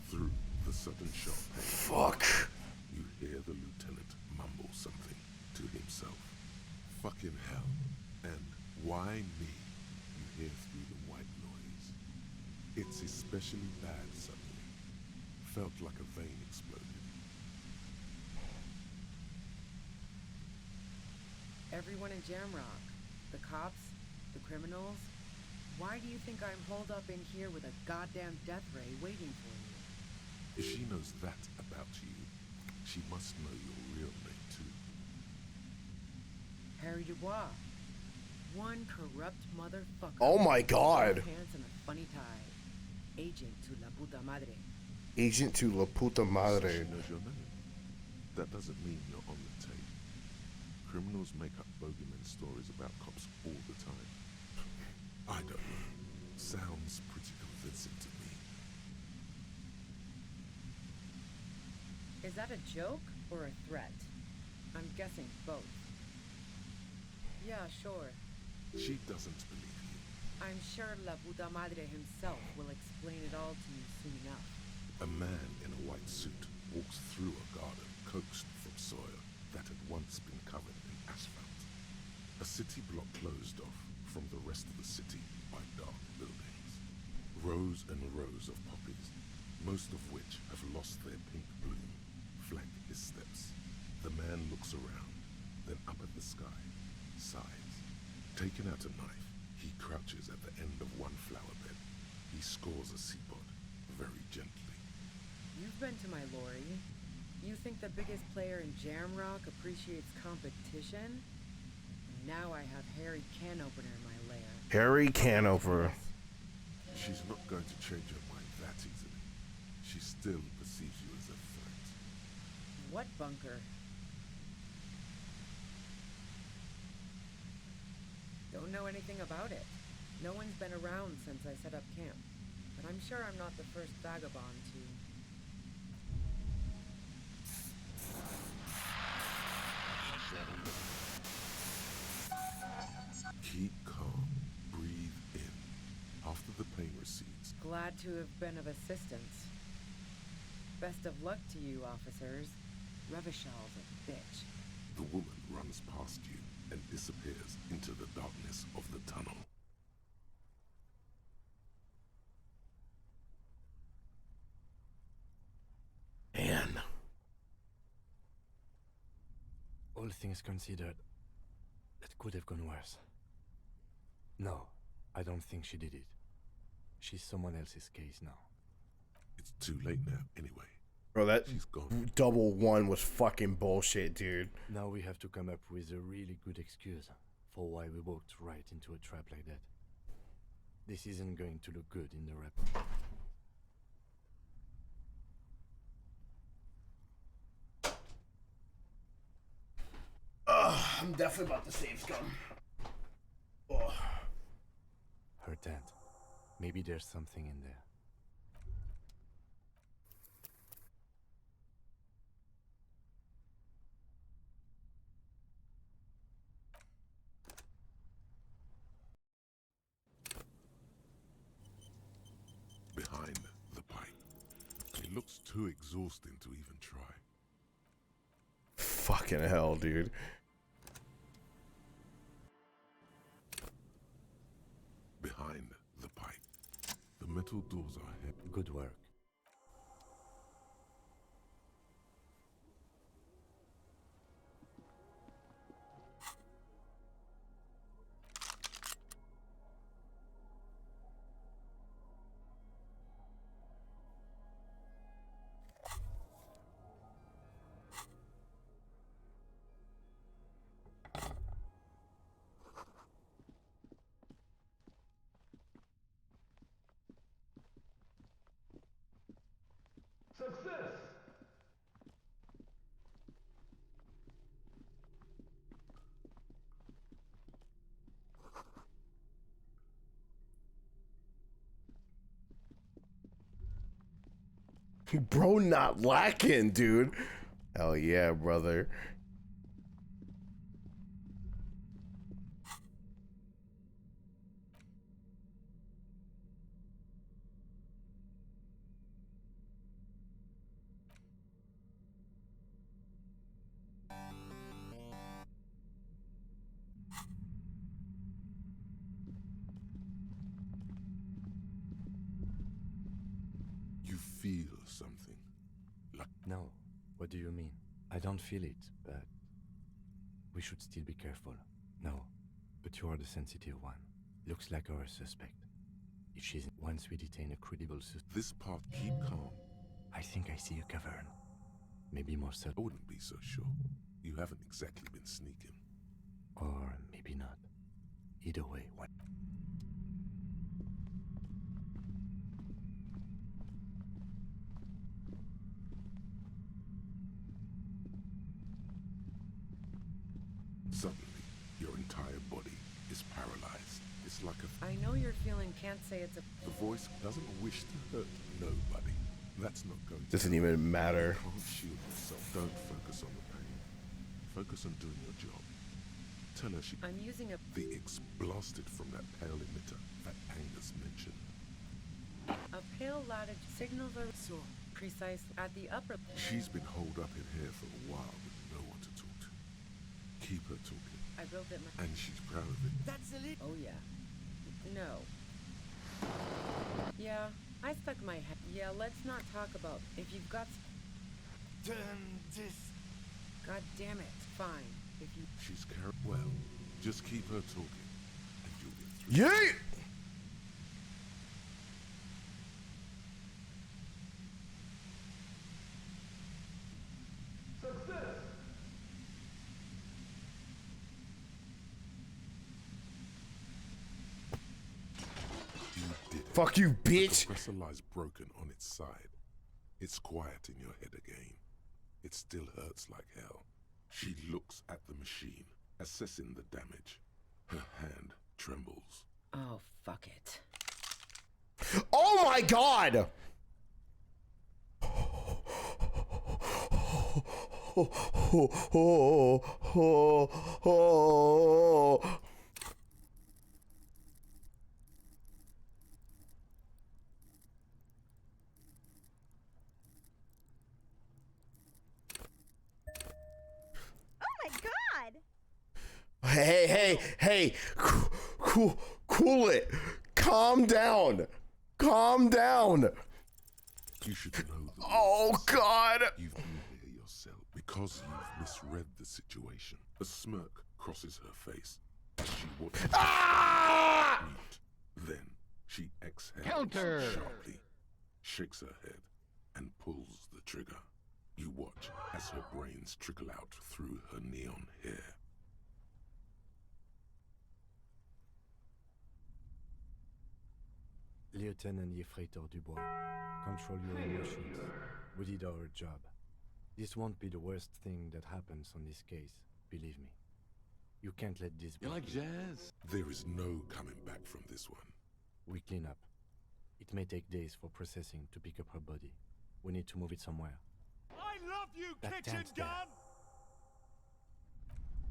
[SPEAKER 5] Through the sudden shock pain,
[SPEAKER 1] Fuck.
[SPEAKER 5] you hear the lieutenant mumble something to himself. Fucking hell. And why me? You hear through the white noise. It's especially bad suddenly. Felt like a vein exploded.
[SPEAKER 4] Everyone in Jamrock, the cops, the criminals. Why do you think I'm holed up in here with a goddamn death ray waiting for you?
[SPEAKER 5] If she knows that about you, she must know your real name too.
[SPEAKER 4] Harry Dubois. One corrupt motherfucker.
[SPEAKER 1] Oh my God.
[SPEAKER 4] Pants and a funny tie. Agent to La Puta Madre.
[SPEAKER 1] Agent to La Puta Madre.
[SPEAKER 5] She knows your name. That doesn't mean you're on the tape. Criminals make up bogeyman stories about cops all the time. I don't know. Sounds pretty convincing to me.
[SPEAKER 4] Is that a joke or a threat? I'm guessing both. Yeah, sure.
[SPEAKER 5] She doesn't believe you.
[SPEAKER 4] I'm sure La Puta Madre himself will explain it all to you soon enough.
[SPEAKER 5] A man in a white suit walks through a garden coaxed from soil that had once been covered in asphalt. A city block closed off from the rest of the city by dark buildings. Rows and rows of poppies, most of which have lost their pink bloom, flank his steps. The man looks around, then up at the sky, sighs. Taking out a knife, he crouches at the end of one flower bed. He scores a seapod, very gently.
[SPEAKER 4] You've been to my lorry. You think the biggest player in Jamrock appreciates competition? Now I have Harry Canoper in my lair.
[SPEAKER 1] Harry Canoper.
[SPEAKER 5] She's not going to change her mind that easily. She still perceives you as a threat.
[SPEAKER 4] What bunker? Don't know anything about it. No one's been around since I set up camp. But I'm sure I'm not the first vagabond to...
[SPEAKER 5] Keep calm. Breathe in. After the pain recedes.
[SPEAKER 4] Glad to have been of assistance. Best of luck to you, officers. Revishal's a bitch.
[SPEAKER 5] The woman runs past you and disappears into the darkness of the tunnel.
[SPEAKER 1] Man.
[SPEAKER 3] All things considered, that could have gone worse. No, I don't think she did it. She's someone else's case now.
[SPEAKER 5] It's too late now, anyway.
[SPEAKER 1] Bro, that
[SPEAKER 5] She's gone.
[SPEAKER 1] double one was fucking bullshit, dude.
[SPEAKER 3] Now we have to come up with a really good excuse for why we walked right into a trap like that. This isn't going to look good in the wrap.
[SPEAKER 1] I'm definitely about to save scum. Oh.
[SPEAKER 3] Her tent. Maybe there's something in there.
[SPEAKER 5] Behind the pipe. It looks too exhausting to even try.
[SPEAKER 1] Fucking hell, dude.
[SPEAKER 5] Behind the pipe. The metal doors are heavy.
[SPEAKER 3] Good work.
[SPEAKER 15] Success!
[SPEAKER 1] Bro, not lacking, dude. Hell yeah, brother.
[SPEAKER 5] You feel something. Like
[SPEAKER 3] No, what do you mean? I don't feel it, but we should still be careful. No, but you are the sensitive one. Looks like our suspect. If she's once we detain a credible suspect.
[SPEAKER 5] This part, keep calm.
[SPEAKER 3] I think I see a cavern. Maybe more
[SPEAKER 5] I
[SPEAKER 3] subtle.
[SPEAKER 5] wouldn't be so sure. You haven't exactly been sneaking.
[SPEAKER 3] Or maybe not. Either way, what?
[SPEAKER 5] Suddenly, your entire body is paralyzed. It's like a...
[SPEAKER 4] I know you're feeling can't say it's a...
[SPEAKER 5] The voice doesn't wish to hurt nobody. That's not going to...
[SPEAKER 1] Doesn't even matter.
[SPEAKER 5] You can't shield yourself. Don't focus on the pain. Focus on doing your job. Tell her she...
[SPEAKER 4] I'm using a...
[SPEAKER 5] The X blasted from that pale emitter that Angus mentioned.
[SPEAKER 4] A pale latitude signals are so precise at the upper...
[SPEAKER 5] She's been holed up in here for a while with no one to talk to. Keep her talking.
[SPEAKER 4] I built it my...
[SPEAKER 5] And she's proud of it.
[SPEAKER 4] That's a little... Oh, yeah. No. Yeah, I stuck my head. Yeah, let's not talk about if you've got. God damn it. Fine. If you.
[SPEAKER 5] She's carried well. Just keep her talking, and you'll get through.
[SPEAKER 1] Yeet! Fuck you, bitch!
[SPEAKER 5] The compressor lies broken on its side. It's quiet in your head again. It still hurts like hell. She looks at the machine, assessing the damage. Her hand trembles.
[SPEAKER 4] Oh, fuck it.
[SPEAKER 1] Oh my god! Hey, cool it. Calm down.
[SPEAKER 5] You should know that.
[SPEAKER 1] Oh, God.
[SPEAKER 5] You've been here yourself because you've misread the situation. A smirk crosses her face as she watches.
[SPEAKER 1] Ah!
[SPEAKER 5] Then she exhales
[SPEAKER 1] Counter.
[SPEAKER 5] sharply, shakes her head, and pulls the trigger. You watch as her brains trickle out through her neon hair.
[SPEAKER 3] Lieutenant Yefreitor Dubois, control your emotions. We did our job. This won't be the worst thing that happens on this case, believe me. You can't let this be.
[SPEAKER 5] You like jazz? There is no coming back from this one.
[SPEAKER 3] We clean up. It may take days for processing to pick up her body. We need to move it somewhere.
[SPEAKER 15] I love you,
[SPEAKER 3] That
[SPEAKER 15] kitchen
[SPEAKER 3] tank's there.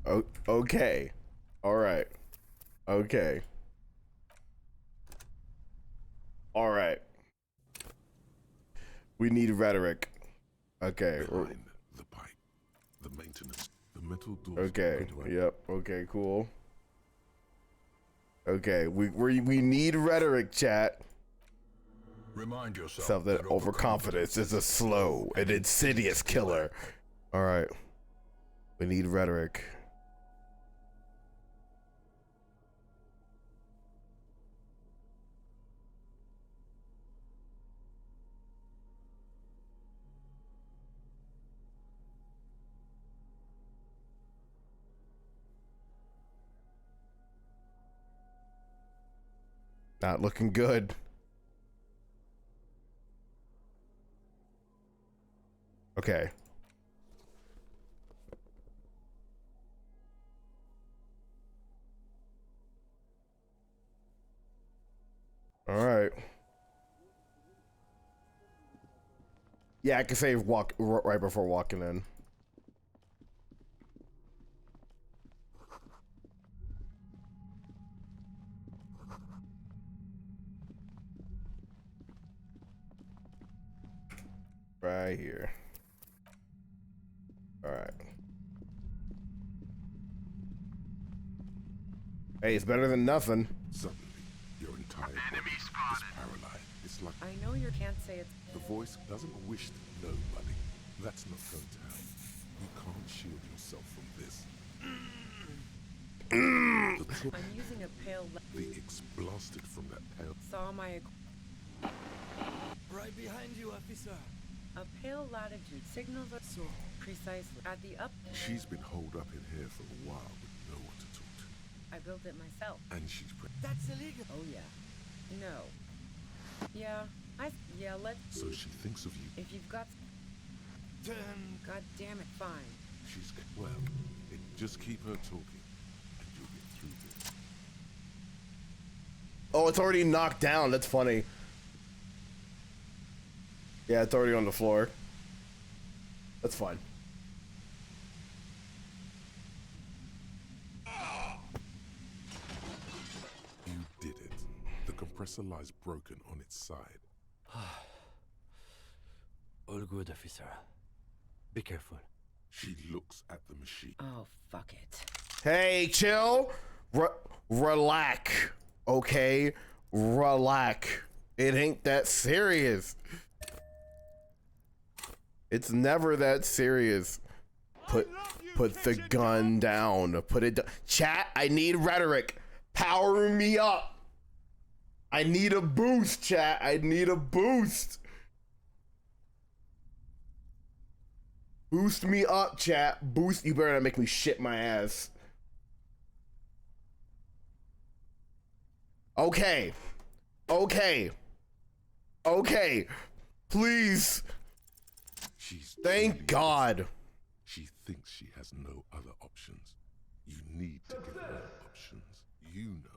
[SPEAKER 15] gun!
[SPEAKER 1] Okay. Alright. Okay. Alright. We need rhetoric. Okay.
[SPEAKER 5] Behind the pipe, the maintenance, the metal doors.
[SPEAKER 1] Okay. Yep. Okay, cool. Okay, we need rhetoric, chat.
[SPEAKER 7] Remind yourself
[SPEAKER 1] Self that overconfidence is a slow and insidious killer. Alright. We need rhetoric. Not looking good. Okay. All right. Yeah, I can save walk right before walking in. Right here. All right. Hey, it's better than nothing.
[SPEAKER 5] Suddenly, your entire body is paralyzed. It's like
[SPEAKER 4] I know you can't say it's.
[SPEAKER 5] the voice doesn't wish to nobody. That's not going to happen. You can't shield yourself from this.
[SPEAKER 4] I'm using a pale.
[SPEAKER 5] The X blasted from that pale.
[SPEAKER 4] Saw my.
[SPEAKER 20] Right behind you, officer.
[SPEAKER 4] A pale latitude signals are so precisely at the up.
[SPEAKER 5] She's been holed up in here for a while with no one to talk to.
[SPEAKER 4] I built it myself.
[SPEAKER 5] And she's
[SPEAKER 20] That's illegal.
[SPEAKER 4] Oh yeah. No. Yeah, let's.
[SPEAKER 5] So she thinks of you.
[SPEAKER 4] If you've got. God damn it, fine.
[SPEAKER 5] She's well. Just keep her talking, and you'll get through this.
[SPEAKER 1] Oh, it's already knocked down. That's funny. Yeah, it's already on the floor. That's fine.
[SPEAKER 5] You did it. The compressor lies broken on its side.
[SPEAKER 3] All good, officer. Be careful.
[SPEAKER 5] She looks at the machine.
[SPEAKER 4] Oh, fuck it.
[SPEAKER 1] Hey, chill. Relax. Okay? Relax. It ain't that serious. It's never that serious. Put the gun down. Put it down. Chat, I need rhetoric. Power me up. I need a boost, chat. I need a boost. Boost me up, chat. Boost. You better not make me shit my ass. Okay. Okay. Okay. Please. Thank God.
[SPEAKER 5] She thinks she has no other options. You need to give her options. You know.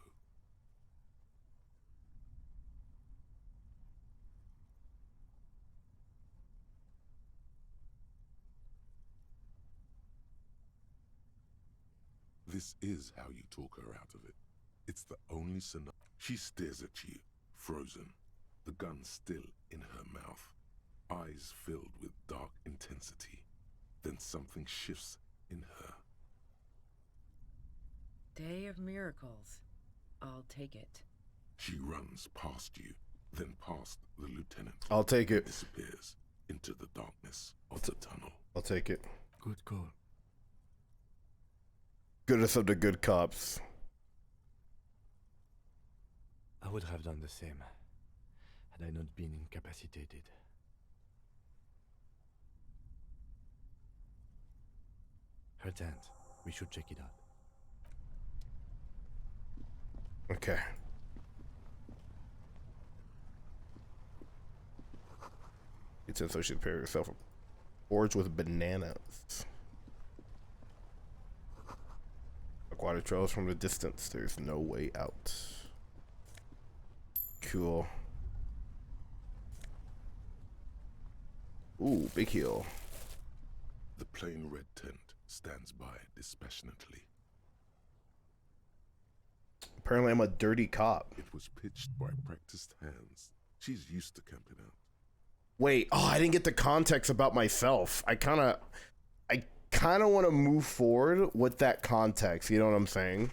[SPEAKER 5] This is how you talk her out of it. It's the only scenario. She stares at you, frozen, the gun still in her mouth, eyes filled with dark intensity. Then something shifts in her.
[SPEAKER 4] Day of miracles. I'll take it.
[SPEAKER 5] She runs past you, then past the lieutenant.
[SPEAKER 1] I'll take it.
[SPEAKER 5] Disappears into the darkness of the tunnel.
[SPEAKER 1] I'll take it.
[SPEAKER 3] Good call.
[SPEAKER 1] Goodest of the good cops.
[SPEAKER 3] I would have done the same had I not been incapacitated. Her tent. We should check it out.
[SPEAKER 1] Okay. It's so she prepare herself. Forge with bananas. Water trails from the distance. There's no way out. Cool. Ooh, big hill.
[SPEAKER 5] The plain red tent stands by dispassionately.
[SPEAKER 1] Apparently I'm a dirty cop.
[SPEAKER 5] It was pitched by practiced hands. She's used to camping out.
[SPEAKER 1] Wait, oh, I didn't get the context about myself. I kind of want to move forward with that context. You know what I'm saying?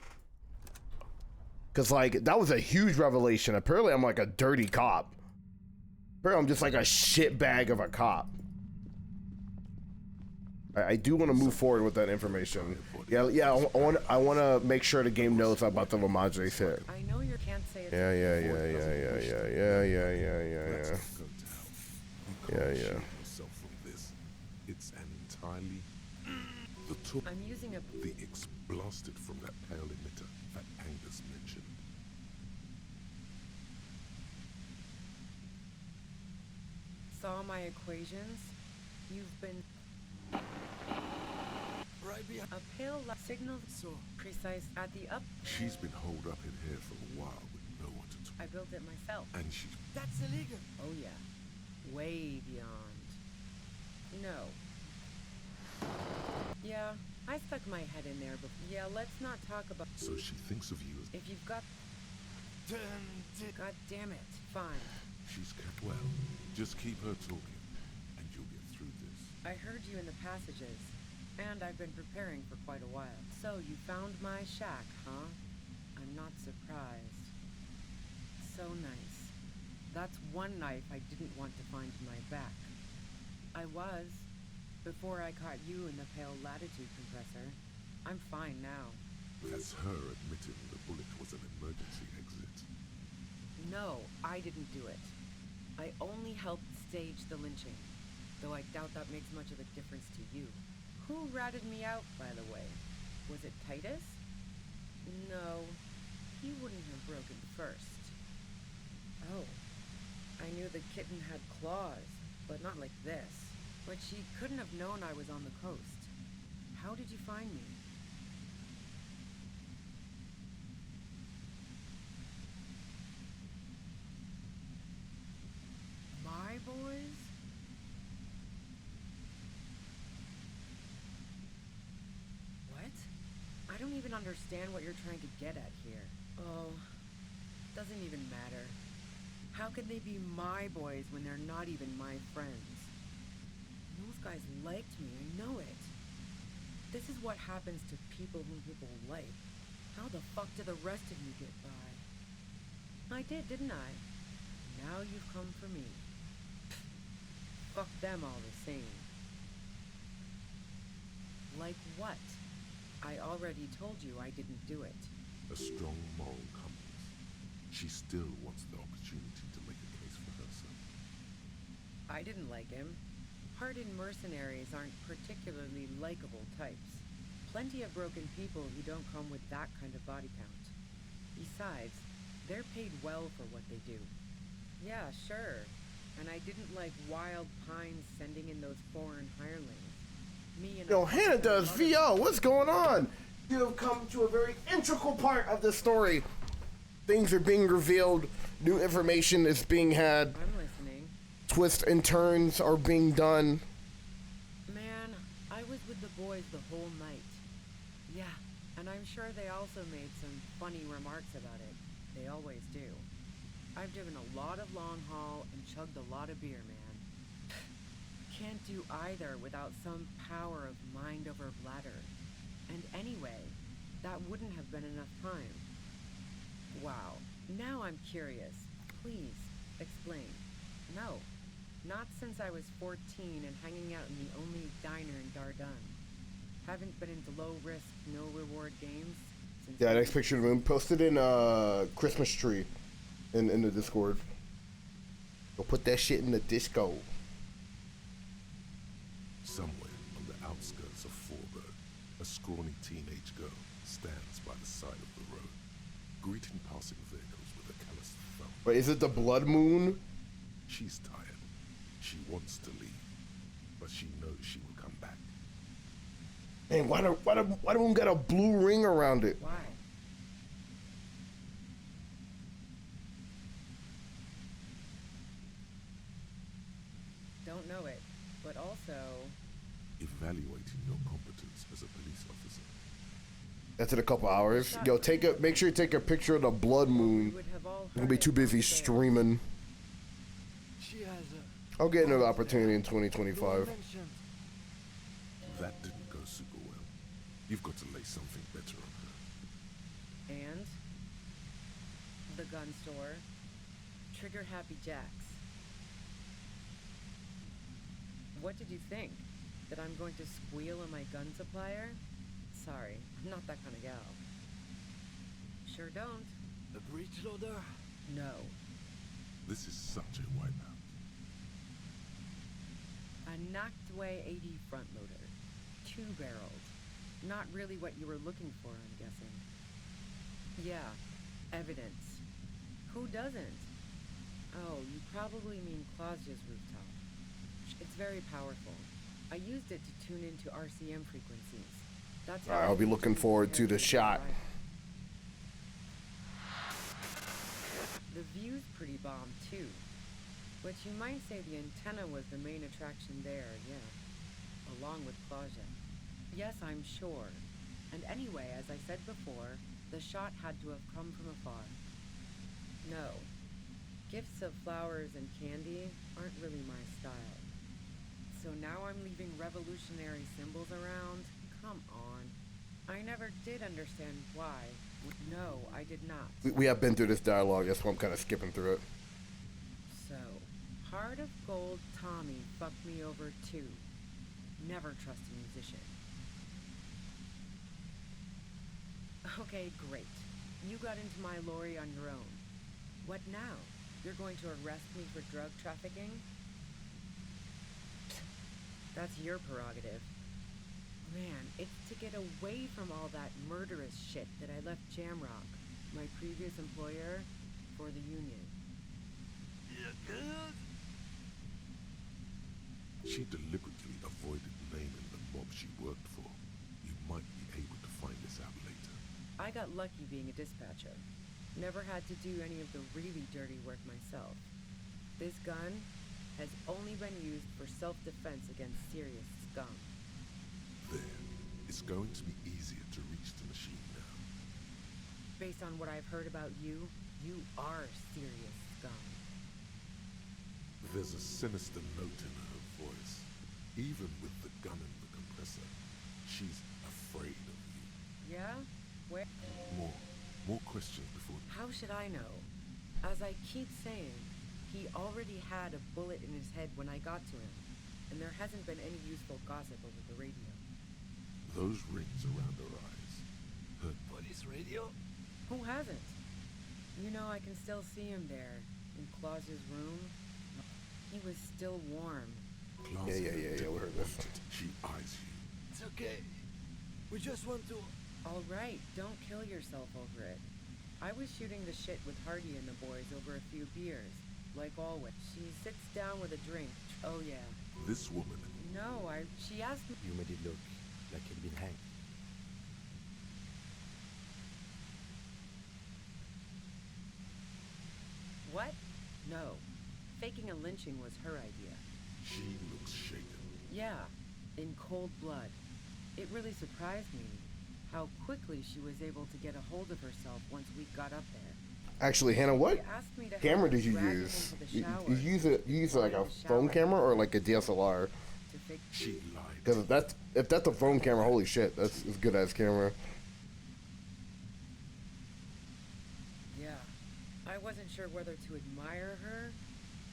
[SPEAKER 1] Because, like, that was a huge revelation. Apparently, I'm like a dirty cop. Apparently, I'm just like a shitbag of a cop. I do want to move forward with that information. Yeah. I want to make sure the game knows about the Lamadre shit.
[SPEAKER 4] I know you can't say it.
[SPEAKER 1] Yeah.
[SPEAKER 5] It's an entirely.
[SPEAKER 4] I'm using a.
[SPEAKER 5] The X blasted from that pale emitter that Angus mentioned.
[SPEAKER 4] Saw my equations? You've been.
[SPEAKER 20] Right behind.
[SPEAKER 4] A pale signal so precise at the up.
[SPEAKER 5] She's been holed up in here for a while with no one to talk.
[SPEAKER 4] I built it myself.
[SPEAKER 5] And she.
[SPEAKER 20] That's illegal.
[SPEAKER 4] Oh yeah, way beyond. No. Yeah, I stuck my head in there, but yeah, let's not talk about.
[SPEAKER 5] So she thinks of you as.
[SPEAKER 4] If you've got. God damn it! Fine.
[SPEAKER 5] She's kept well. Just keep her talking, and you'll get through this.
[SPEAKER 4] I heard you in the passages, and I've been preparing for quite a while. So you found my shack, huh? I'm not surprised. So nice. That's one knife I didn't want to find in my back. I was, before I caught you in the pale latitude compressor. I'm fine now.
[SPEAKER 5] That's her admitting the bullet was an emergency exit.
[SPEAKER 4] No, I didn't do it. I only helped stage the lynching, though I doubt that makes much of a difference to you. Who ratted me out, by the way? Was it Titus? No, he wouldn't have broken first. Oh, I knew the kitten had claws, but not like this. But she couldn't have known I was on the coast. How did you find me? My boys? What? I don't even understand what you're trying to get at here. Oh, doesn't even matter. How could they be my boys when they're not even my friends? Those guys liked me, I know it. This is what happens to people whom people like. How the fuck do the rest of you get by? I did, didn't I? now you've come for me. Fuck them all the same. Like what? I already told you I didn't do it.
[SPEAKER 5] A strong moral compass. She still wants the opportunity to make a case for herself.
[SPEAKER 4] I didn't like him. Hardened mercenaries aren't particularly likable types. Plenty of broken people who don't come with that kind of body count. Besides, they're paid well for what they do. Yeah, sure. And I didn't like Wild Pines sending in those foreign hirelings. Me and
[SPEAKER 1] Yo, Hannah does VO. What's going on? You have come to a very integral part of the story. Things are being revealed. New information is being had.
[SPEAKER 4] I'm listening.
[SPEAKER 1] Twists and turns are being done.
[SPEAKER 4] Man, I was with the boys the whole night. Yeah, and I'm sure they also made some funny remarks about it. They always do. I've driven a lot of long haul and chugged a lot of beer, man. Can't do either without some power of mind over bladder. And anyway, that wouldn't have been enough time. Wow, now I'm curious. Please, explain. No, not since I was 14 and hanging out in the only diner in Dardun. Haven't been into low-risk, no-reward games since...
[SPEAKER 1] Yeah, next picture of the moon. Posted in Christmas tree in the Discord. Go put that shit in the disco.
[SPEAKER 5] Somewhere on the outskirts of Forburg, a scrawny teenage girl stands by the side of the road, greeting passing vehicles with a calloused thumb.
[SPEAKER 1] Wait, is it the blood moon?
[SPEAKER 5] She's tired. She wants to leave, but she knows she will come back.
[SPEAKER 1] Man, why do moon got a blue ring around it?
[SPEAKER 4] Why? Don't know it, but also...
[SPEAKER 5] Evaluating your competence as a police officer.
[SPEAKER 1] That's in a couple hours. Yo, make sure you take a picture of the blood moon. We'll be too busy streaming. I'll get another opportunity in 2025.
[SPEAKER 5] That didn't go super well. You've got to lay something better on her.
[SPEAKER 4] And? The gun store. Trigger Happy Jacks. What did you think? That I'm going to squeal on my gun supplier? Sorry, I'm not that kind of gal. Sure don't.
[SPEAKER 20] A breech loader?
[SPEAKER 4] No.
[SPEAKER 5] This is such a wipeout.
[SPEAKER 4] A knocked-away 80 front loader. 2-barreled. Not really what you were looking for, I'm guessing. Yeah, evidence. Who doesn't? Oh, you probably mean Clausia's rooftop. It's very powerful. I used it to tune into RCM frequencies. That's how
[SPEAKER 1] I'll be looking forward to the shot.
[SPEAKER 4] The view's pretty bomb too. But you might say the antenna was the main attraction there, yeah. Along with Clausia. Yes, I'm sure. And anyway, as I said before, the shot had to have come from afar. No. Gifts of flowers and candy aren't really my style. So now I'm leaving revolutionary symbols around? Come on. I never did understand why. No, I did not.
[SPEAKER 1] We have been through this dialogue, that's why I'm kind of skipping through it.
[SPEAKER 4] So, Heart of Gold Tommy fucked me over too. Never trust a musician. Okay, great. You got into my lorry on your own. What now? You're going to arrest me for drug trafficking? That's your prerogative. Man, it's to get away from all that murderous shit that I left Jamrock, my previous employer, for the union.
[SPEAKER 5] She deliberately avoided naming the mob she worked for. You might be able to find this out later.
[SPEAKER 4] I got lucky being a dispatcher. Never had to do any of the really dirty work myself. This gun has only been used for self-defense against serious scum.
[SPEAKER 5] There. It's going to be easier to reach the machine now.
[SPEAKER 4] Based on what I've heard about you, you are serious scum.
[SPEAKER 5] There's a sinister note in her voice. Even with the gun and the compressor, she's afraid of you.
[SPEAKER 4] Yeah? Where?
[SPEAKER 5] More questions before...
[SPEAKER 4] How should I know? As I keep saying, He already had a bullet in his head when I got to him, and there hasn't been any useful gossip over the radio.
[SPEAKER 5] Those rings around her eyes. Her
[SPEAKER 23] Police radio?
[SPEAKER 4] Who hasn't? You know, I can still see him there, in Claus's room. He was still warm.
[SPEAKER 1] Yeah, we heard this.
[SPEAKER 5] She eyes you.
[SPEAKER 23] It's okay. We just want to...
[SPEAKER 4] All right, don't kill yourself over it. I was shooting the shit with Hardy and the boys over a few beers, like always. She sits down with a drink. Oh yeah.
[SPEAKER 5] This woman.
[SPEAKER 4] No, she asked me.
[SPEAKER 3] You made it look like he'd been hanged.
[SPEAKER 4] What? No. Faking a lynching was her idea.
[SPEAKER 5] She looks shaken.
[SPEAKER 4] Yeah, in cold blood. It really surprised me how quickly she was able to get a hold of herself once we got up there.
[SPEAKER 1] Actually, Hannah, what
[SPEAKER 4] She asked me to help
[SPEAKER 1] camera
[SPEAKER 4] her
[SPEAKER 1] did you
[SPEAKER 4] drag him
[SPEAKER 1] use?
[SPEAKER 4] into the
[SPEAKER 1] You
[SPEAKER 4] shower.
[SPEAKER 1] use like a phone camera or like a DSLR?
[SPEAKER 5] She lied.
[SPEAKER 1] Because if that's a phone camera, holy shit, that's as good as camera.
[SPEAKER 4] Yeah. I wasn't sure whether to admire her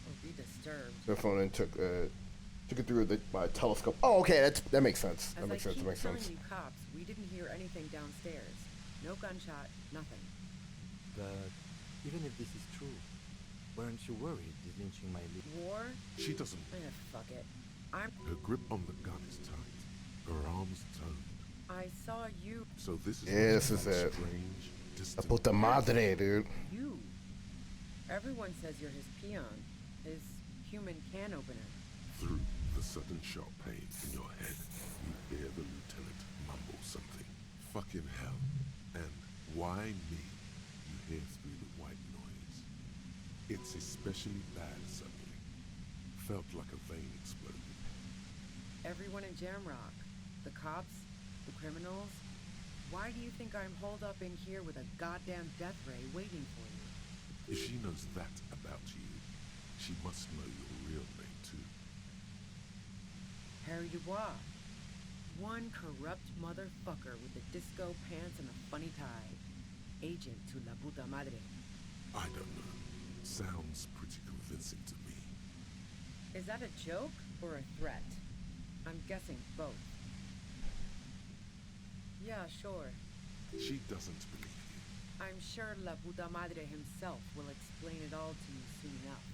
[SPEAKER 4] or be disturbed.
[SPEAKER 1] The phone and took it through my telescope. Oh, okay, that makes sense.
[SPEAKER 4] As
[SPEAKER 1] That makes
[SPEAKER 4] I
[SPEAKER 1] sense.
[SPEAKER 4] keep
[SPEAKER 1] That makes
[SPEAKER 4] telling
[SPEAKER 1] sense.
[SPEAKER 4] you cops, we didn't hear anything downstairs. No gunshot, nothing.
[SPEAKER 3] But even if this is true, weren't you worried this lynching might lead?
[SPEAKER 4] War?
[SPEAKER 5] She doesn't.
[SPEAKER 4] Fuck it. I'm.
[SPEAKER 5] Her grip on the gun is tight. Her arms toned.
[SPEAKER 4] I saw you.
[SPEAKER 5] So this is
[SPEAKER 1] Yeah, this is it.
[SPEAKER 5] strange,
[SPEAKER 1] La
[SPEAKER 5] distant.
[SPEAKER 1] puta madre, dude.
[SPEAKER 4] You. Everyone says you're his peon. His human can opener.
[SPEAKER 5] Through the sudden sharp pain in your head, you hear the lieutenant mumble something. Fucking hell. And why me? You hear through the white noise. It's especially bad suddenly. Felt like a vein exploded.
[SPEAKER 4] Everyone in Jamrock. The cops. The criminals. Why do you think I'm holed up in here with a goddamn death ray waiting for you?
[SPEAKER 5] If she knows that about you, she must know your real name too.
[SPEAKER 4] Harry Dubois. One corrupt motherfucker with the disco pants and a funny tie. Agent to la puta madre.
[SPEAKER 5] I don't know. Sounds pretty convincing to me.
[SPEAKER 4] Is that a joke or a threat? I'm guessing both. Yeah, sure.
[SPEAKER 5] She doesn't believe you.
[SPEAKER 4] I'm sure la puta madre himself will explain it all to you soon enough.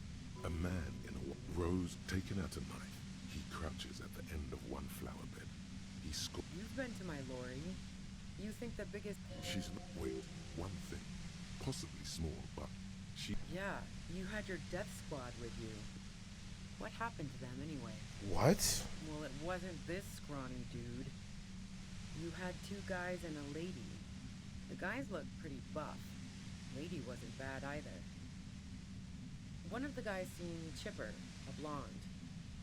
[SPEAKER 5] A man in a rose taking out a knife. He crouches at the end of one flower bed. He
[SPEAKER 4] You've been to my lorry. You think the biggest...
[SPEAKER 5] She's not. Wait, one thing. Possibly small, but she...
[SPEAKER 4] Yeah, you had your death squad with you. What happened to them anyway?
[SPEAKER 1] What?
[SPEAKER 4] Well, it wasn't this scrawny dude. You had two guys and a lady. The guys looked pretty buff. Lady wasn't bad either. One of the guys seemed chipper, a blonde.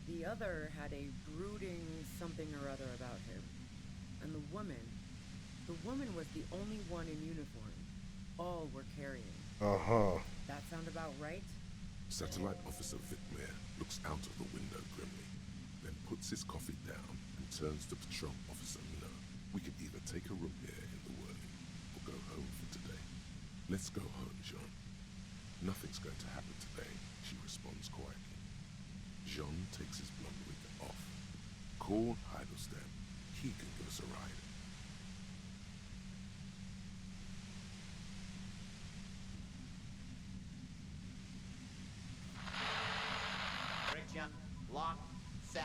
[SPEAKER 4] The other had a brooding something or other about him. And the woman was the only one in uniform. All were carrying.
[SPEAKER 1] Uh-huh.
[SPEAKER 4] That sound about right?
[SPEAKER 5] Satellite Officer Vicmere looks out of the window grimly, then puts his coffee down and turns to Patrol Officer Mino. We could either take a room here in the whirling or go home for today. Let's go home, Jean. Nothing's going to happen today, she responds quietly. Jean takes his blonde wig off. Call Heidelstein. He can give us a ride.
[SPEAKER 8] Friction, lock, set.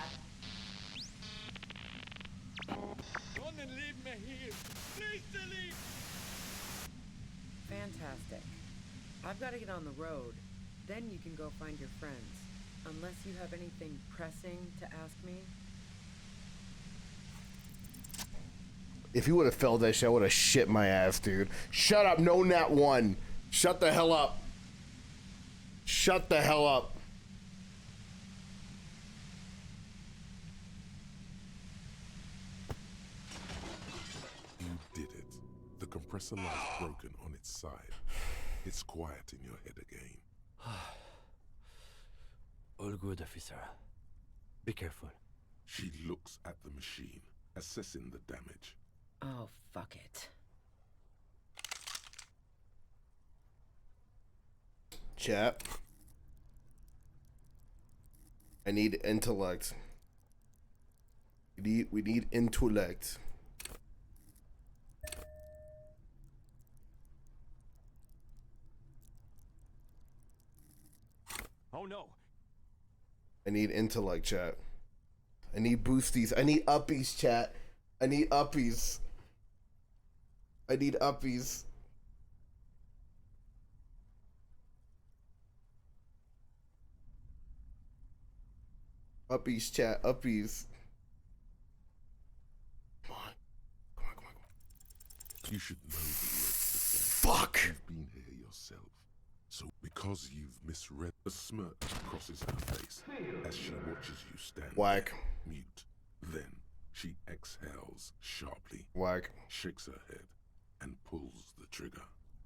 [SPEAKER 20] Don't leave me here. Please leave.
[SPEAKER 4] Fantastic. I've got to get on the road. Then you can go find your friends. Unless you have anything pressing to ask me.
[SPEAKER 1] If you would have felt that shit, I would have shit my ass, dude. Shut up, no nat one. Shut the hell up. Shut the hell up.
[SPEAKER 5] You did it. The compressor light's broken on its side. It's quiet in your head again.
[SPEAKER 3] All good, officer. Be careful.
[SPEAKER 5] She looks at the machine, assessing the damage.
[SPEAKER 4] Oh, fuck it.
[SPEAKER 1] Chat. I need intellect. We need intellect.
[SPEAKER 6] Oh no.
[SPEAKER 1] I need intellect, chat. I need boosties. I need uppies, chat. I need uppies. I need uppies. Uppies, chat. Uppies. Come on. Come on, come on, come on.
[SPEAKER 5] You should know the words to say.
[SPEAKER 1] Fuck!
[SPEAKER 5] You've been here yourself. So because you've misread, a smirk crosses her face as she watches you stand
[SPEAKER 1] Whack.
[SPEAKER 5] there, mute. Then she exhales sharply,
[SPEAKER 1] Whack.
[SPEAKER 5] shakes her head, and pulls the trigger.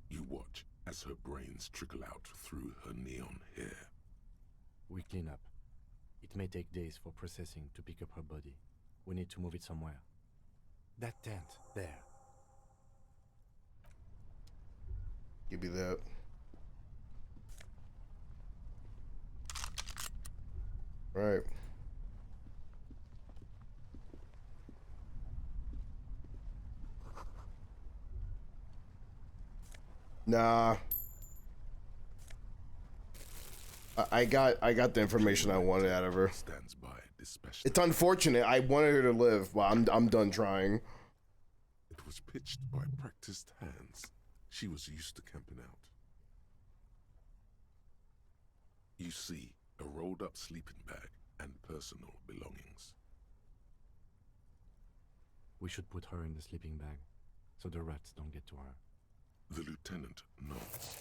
[SPEAKER 5] You watch as her brains trickle out through her neon hair.
[SPEAKER 3] We clean up. It may take days for processing to pick up her body. We need to move it somewhere. That tent, there.
[SPEAKER 1] Give me that. Right. Nah. I got the information I wanted out of her.
[SPEAKER 5] Stands by dispassionate.
[SPEAKER 1] It's unfortunate. I wanted her to live, but I'm done trying.
[SPEAKER 5] It was pitched by practiced hands. She was used to camping out. You see a rolled up sleeping bag and personal belongings.
[SPEAKER 3] We should put her in the sleeping bag, so the rats don't get to her.
[SPEAKER 5] The lieutenant nods.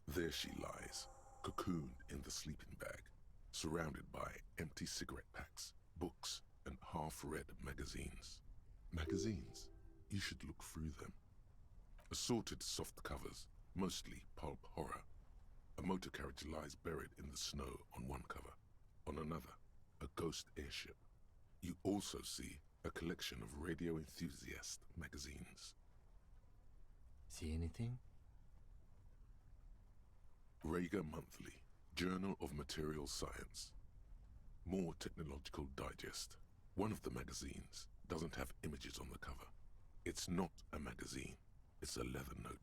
[SPEAKER 5] There she lies, cocooned in the sleeping bag, surrounded by empty cigarette packs, books, and half-read magazines. Magazines? You should look through them. Assorted soft covers, mostly pulp horror. A motor carriage lies buried in the snow on one cover. On another, a ghost airship. You also see a collection of radio enthusiast magazines.
[SPEAKER 3] See anything?
[SPEAKER 5] Rager Monthly, Journal of Material Science. More Technological Digest. One of the magazines doesn't have images on the cover. It's not a magazine, it's a leather notebook.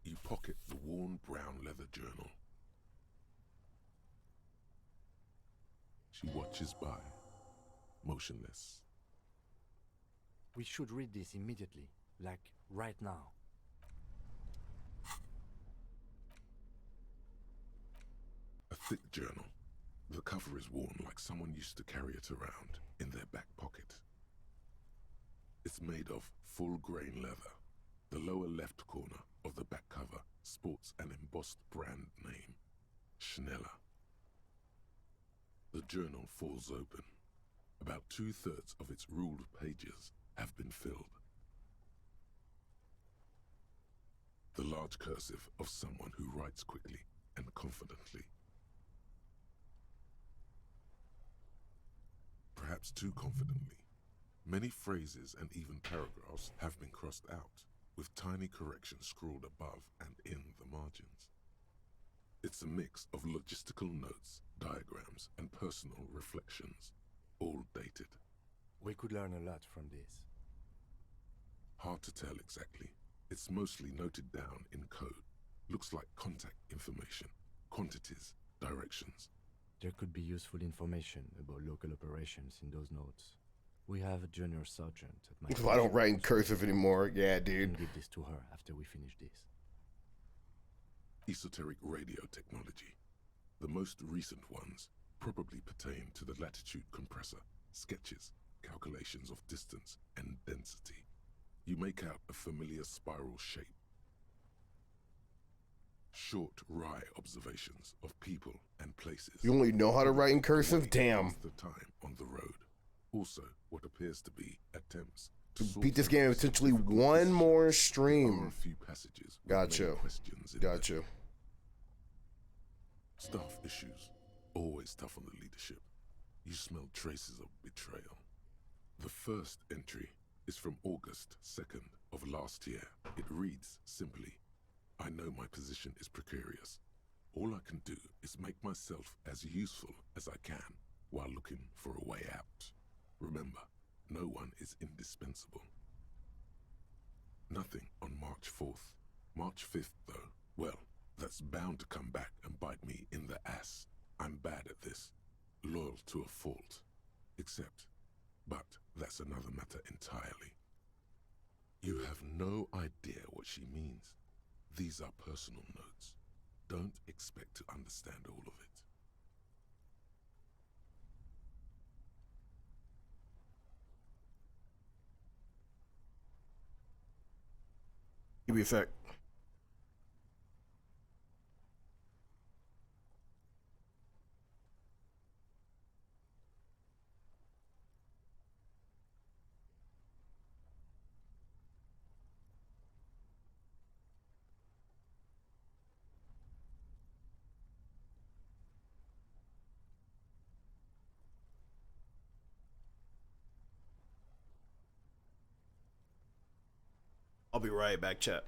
[SPEAKER 5] You pocket the worn brown leather journal. She watches by, motionless.
[SPEAKER 3] We should read this immediately, like right now.
[SPEAKER 5] A thick journal. The cover is worn like someone used to carry it around in their back pocket. It's made of full-grain leather. The lower left corner of the back cover sports an embossed brand name, Schneller. The journal falls open. About 2/3 of its ruled pages have been filled. The large cursive of someone who writes quickly and confidently. Perhaps too confidently. Many phrases and even paragraphs have been crossed out, with tiny corrections scrawled above and in the margins. It's a mix of logistical notes, diagrams, and personal reflections, all dated.
[SPEAKER 3] We could learn a lot from this.
[SPEAKER 5] Hard to tell exactly. It's mostly noted down in code. Looks like contact information, quantities, directions.
[SPEAKER 3] There could be useful information about local operations in those notes. We have a junior sergeant at my...
[SPEAKER 1] I don't write in cursive anymore. Yeah, dude.
[SPEAKER 3] I'll give this to her after we finish this.
[SPEAKER 5] Esoteric radio technology. The most recent ones probably pertain to the latitude compressor, sketches, calculations of distance and density. You make out a familiar spiral shape. Short, wry observations of people and places.
[SPEAKER 1] You only know how to write in cursive? Damn.
[SPEAKER 5] The time on the road. Also, what appears to be attempts
[SPEAKER 1] beat this game essentially one more stream.
[SPEAKER 5] There are a few passages with
[SPEAKER 1] Got
[SPEAKER 5] many
[SPEAKER 1] you.
[SPEAKER 5] questions in
[SPEAKER 1] Got
[SPEAKER 5] them.
[SPEAKER 1] you.
[SPEAKER 5] Staff issues, always tough on the leadership. You smell traces of betrayal. The first entry is from August 2nd of last year. It reads simply, I know my position is precarious. All I can do is make myself as useful as I can while looking for a way out. Remember, no one is indispensable. Nothing on March 4th. March 5th, though, well, that's bound to come back and bite me in the ass. I'm bad at this. Loyal to a fault. But that's another matter entirely. You have no idea what she means. These are personal notes. Don't expect to understand all of it.
[SPEAKER 1] Give me a sec. I'll be right back, chat.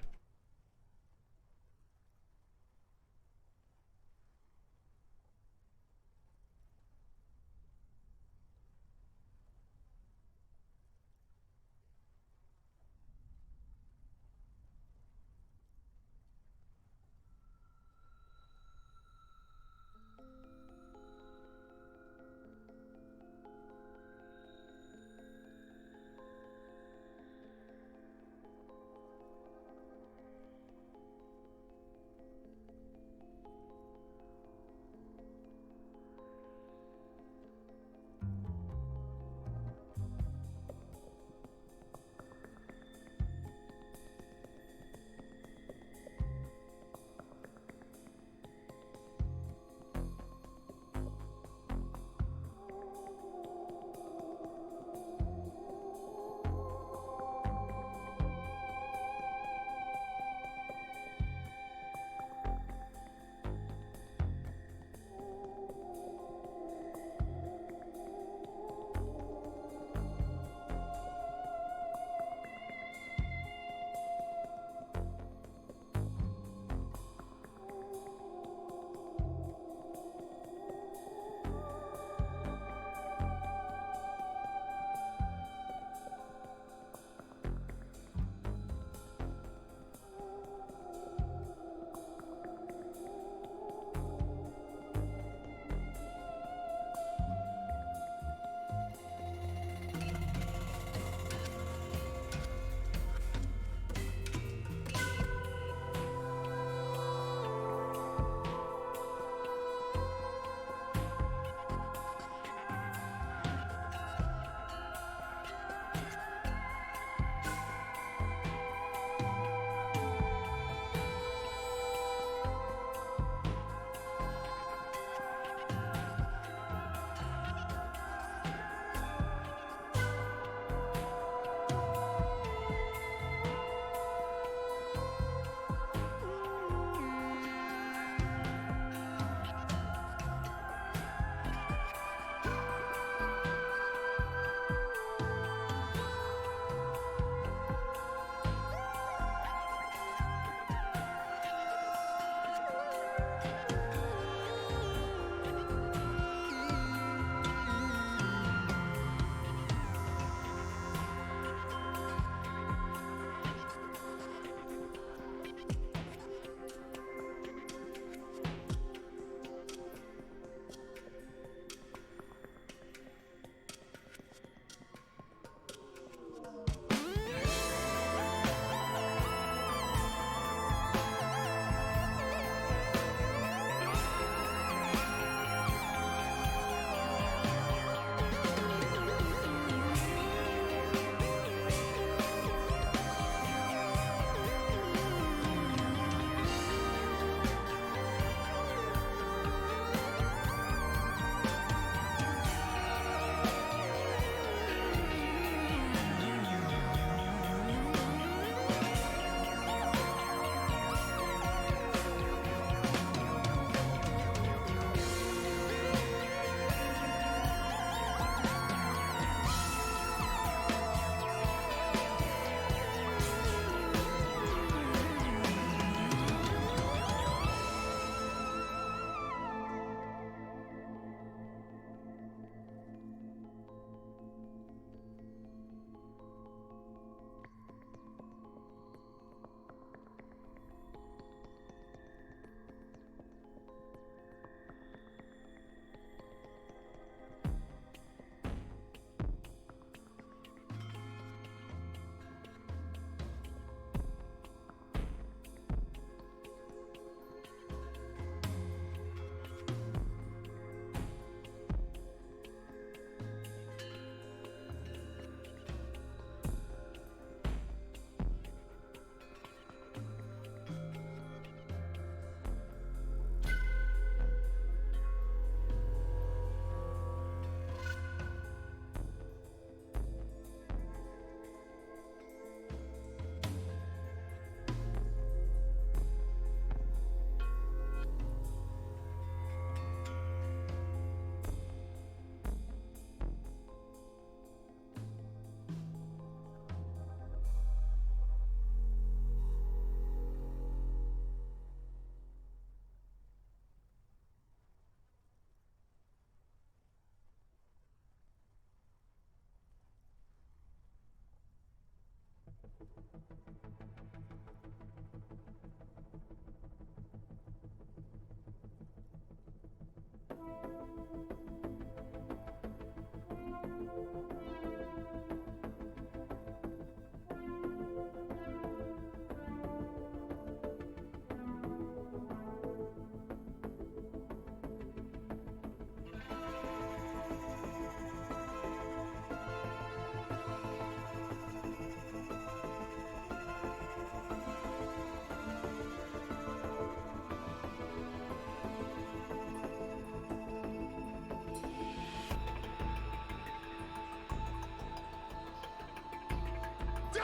[SPEAKER 5] Damn!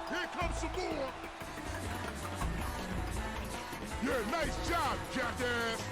[SPEAKER 5] Here comes some more! Yeah, nice job, jackass!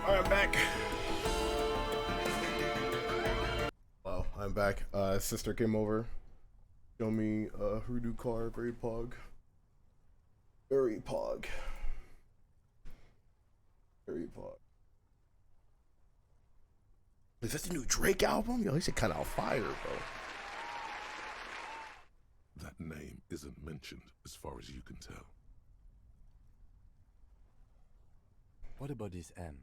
[SPEAKER 1] Alright, I'm back. Well, I'm back. Sister came over. Show me her new car. Very pog. Very pog. Very pog. Is that the new Drake album? Yo, he's kind of on fire, bro.
[SPEAKER 5] That name isn't mentioned as far as you can tell.
[SPEAKER 3] What about this M?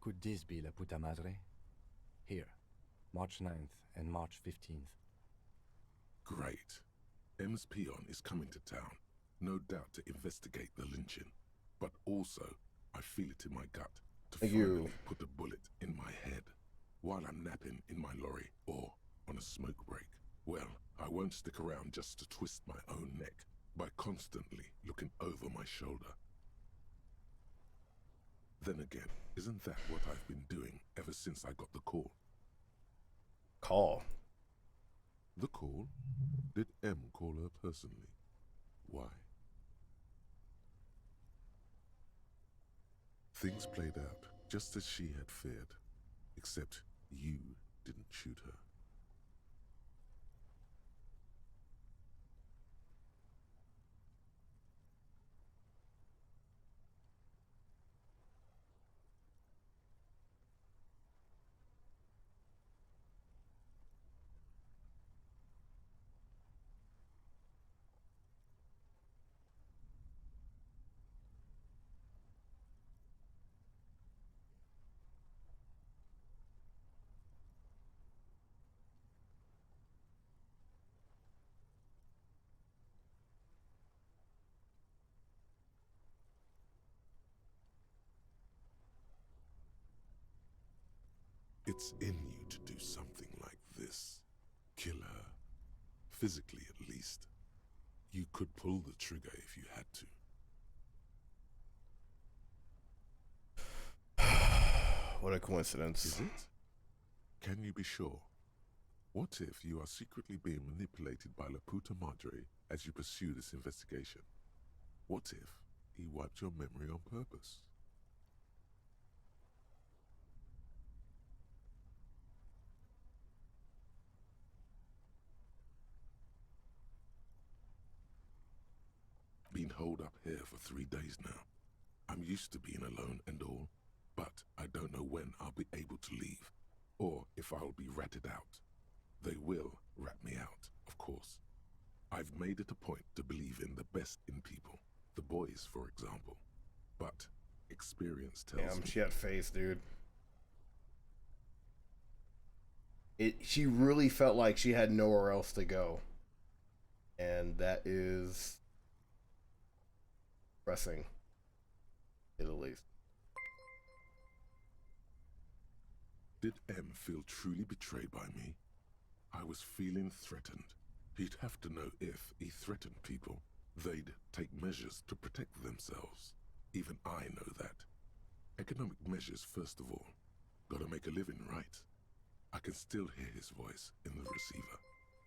[SPEAKER 3] Could this be La Puta Madre? Here, March 9th and March 15th.
[SPEAKER 5] Great. M's peon is coming to town, no doubt to investigate the lynching. But also, I feel it in my gut to finally put a bullet in my head while I'm napping in my lorry or on a smoke break. Well, I won't stick around just to twist my own neck by constantly looking over my shoulder. Then again, isn't that what I've been doing ever since I got the call?
[SPEAKER 1] Call?
[SPEAKER 5] The call? Did M call her personally? Why? Things played out just as she had feared, except you didn't shoot her. It's in you to do something like this. Kill her. Physically, at least. You could pull the trigger if you had to.
[SPEAKER 1] What a coincidence.
[SPEAKER 5] Is it? Can you be sure? What if you are secretly being manipulated by Laputa Madre as you pursue this investigation? What if he wiped your memory on purpose? Been holed up here for 3 days now. I'm used to being alone and all, but I don't know when I'll be able to leave, or if I'll be ratted out. They will rat me out, of course. I've made it a point to believe in the best in people, the boys, for example. But experience tells me...
[SPEAKER 1] Damn, she had face, dude. She really felt like she had nowhere else to go. And that is... pressing, at least.
[SPEAKER 5] Did M feel truly betrayed by me? I was feeling threatened. He'd have to know if he threatened people, they'd take measures to protect themselves. Even I know that. Economic measures first of all. Gotta make a living, right? I can still hear his voice in the receiver.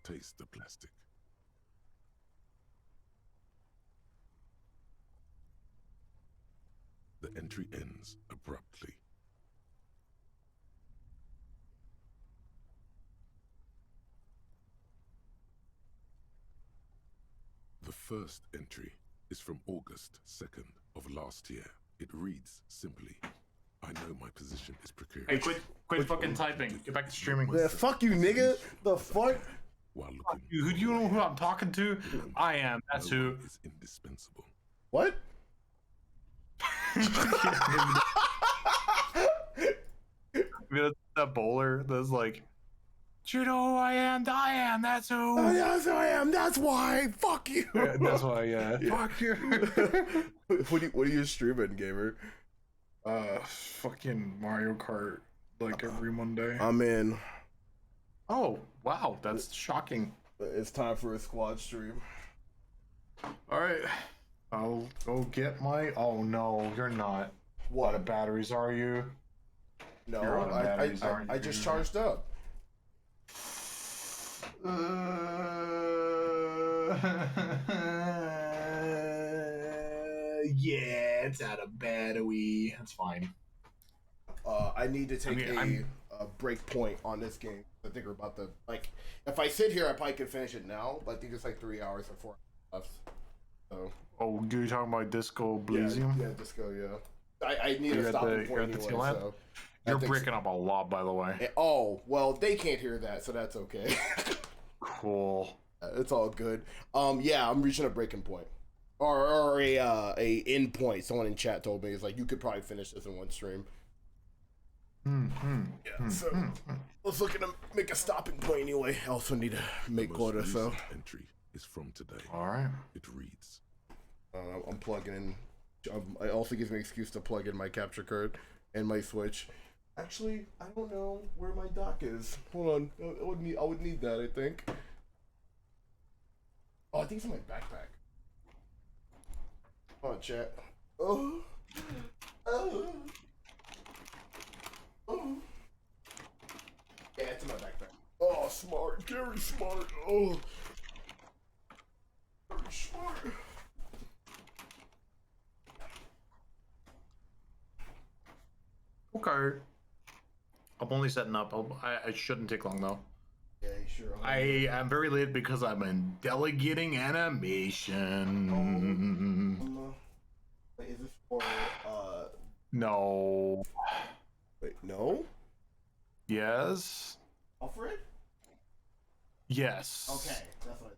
[SPEAKER 5] Taste the plastic. The entry ends abruptly. The first entry is from August 2nd of last year. It reads simply, I know my position is precarious.
[SPEAKER 9] Hey, quit fucking typing. Get back to streaming.
[SPEAKER 1] Yeah, fuck you, nigga. The fuck?
[SPEAKER 5] While
[SPEAKER 9] Fuck you. Who do you know who I'm talking to? I am. That's who.
[SPEAKER 5] Is indispensable.
[SPEAKER 1] What?
[SPEAKER 9] That's that bowler that's like, do you know who I am? I am. That's who.
[SPEAKER 1] Oh, yes, I am. That's why. Fuck you.
[SPEAKER 9] Yeah, that's why. Yeah. Fuck you.
[SPEAKER 1] What are you streaming, gamer?
[SPEAKER 9] Fucking Mario Kart like every Monday.
[SPEAKER 1] I'm in.
[SPEAKER 9] Oh wow, that's shocking.
[SPEAKER 1] It's time for a squad stream.
[SPEAKER 9] All right, I'll go get my. Oh no, you're not. What of batteries are you?
[SPEAKER 1] No,
[SPEAKER 9] You're out of batteries,
[SPEAKER 1] I
[SPEAKER 9] aren't you?
[SPEAKER 1] just charged up.
[SPEAKER 9] Yeah, it's out of battery. That's fine.
[SPEAKER 1] I need to take a break point on this game. I think we're about to, like, if I sit here, I probably could finish it now, but I think it's like 3 hours and 4 hours left. So.
[SPEAKER 9] Oh, you're talking about Disco Elysium?
[SPEAKER 1] Yeah, Disco, yeah. I need a stopping point anyway, so.
[SPEAKER 9] You're breaking up a lot, by the way.
[SPEAKER 1] Oh, well, they can't hear that, so that's okay.
[SPEAKER 9] Cool.
[SPEAKER 1] It's all good. Yeah, I'm reaching a breaking point. Or a end point. Someone in chat told me, it's like, you could probably finish this in one stream. Yeah, so let's look at them, make a stopping point anyway. I also need to make quota, so.
[SPEAKER 5] Entry is from today.
[SPEAKER 9] All right.
[SPEAKER 5] It reads.
[SPEAKER 1] I'm plugging in. It also gives me an excuse to plug in my capture card and my Switch. Actually, I don't know where my dock is. Hold on, I would need that. I think. Oh, I think it's in my backpack. Hold on, chat. Oh. Yeah, it's in my backpack. Oh, smart, very smart. Oh, very smart.
[SPEAKER 9] Okay. I'm only setting up. I shouldn't take long though.
[SPEAKER 1] Yeah, sure.
[SPEAKER 9] I am very late because I'm in delegating animation.
[SPEAKER 1] Wait, is this for
[SPEAKER 9] No.
[SPEAKER 1] Wait, no?
[SPEAKER 9] Yes.
[SPEAKER 1] Alfred?
[SPEAKER 9] Yes.
[SPEAKER 1] Okay, that's what.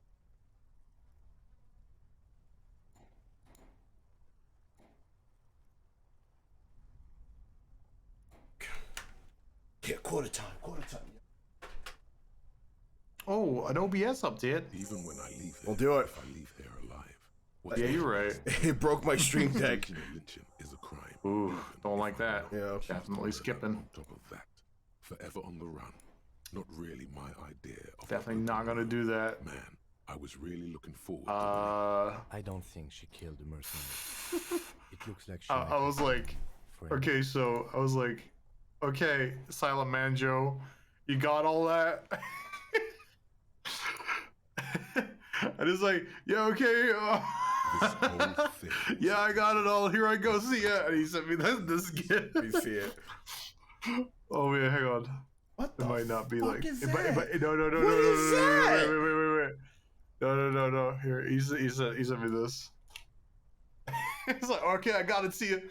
[SPEAKER 1] Yeah, quarter time.
[SPEAKER 9] Oh, an OBS update.
[SPEAKER 5] Even when I leave here,
[SPEAKER 1] We'll do it.
[SPEAKER 5] if I leave here alive.
[SPEAKER 9] Yeah, you're right.
[SPEAKER 1] It broke my stream deck.
[SPEAKER 5] Lynching is a crime.
[SPEAKER 9] Ooh, don't like that.
[SPEAKER 1] Yeah.
[SPEAKER 9] Definitely skipping.
[SPEAKER 5] On top of that, Forever on the run. Not really my idea of
[SPEAKER 9] Definitely not gonna do that.
[SPEAKER 5] Man, I was really looking forward to
[SPEAKER 3] I don't think she killed the mercenary. It looks like she
[SPEAKER 9] I was like, okay, so I was like, okay, Silent Man Joe, you got all that? And it's like, yeah, okay. Yeah, I got it all. Here I go. See ya. And he sent me this gift.
[SPEAKER 1] You see it.
[SPEAKER 9] Oh man, hang on.
[SPEAKER 1] What
[SPEAKER 9] it might not be like
[SPEAKER 1] is
[SPEAKER 9] it
[SPEAKER 1] that?
[SPEAKER 9] might, no.
[SPEAKER 1] What is that?
[SPEAKER 9] Wait. No. Here, he sent me this. He's like, okay, I got it. See you.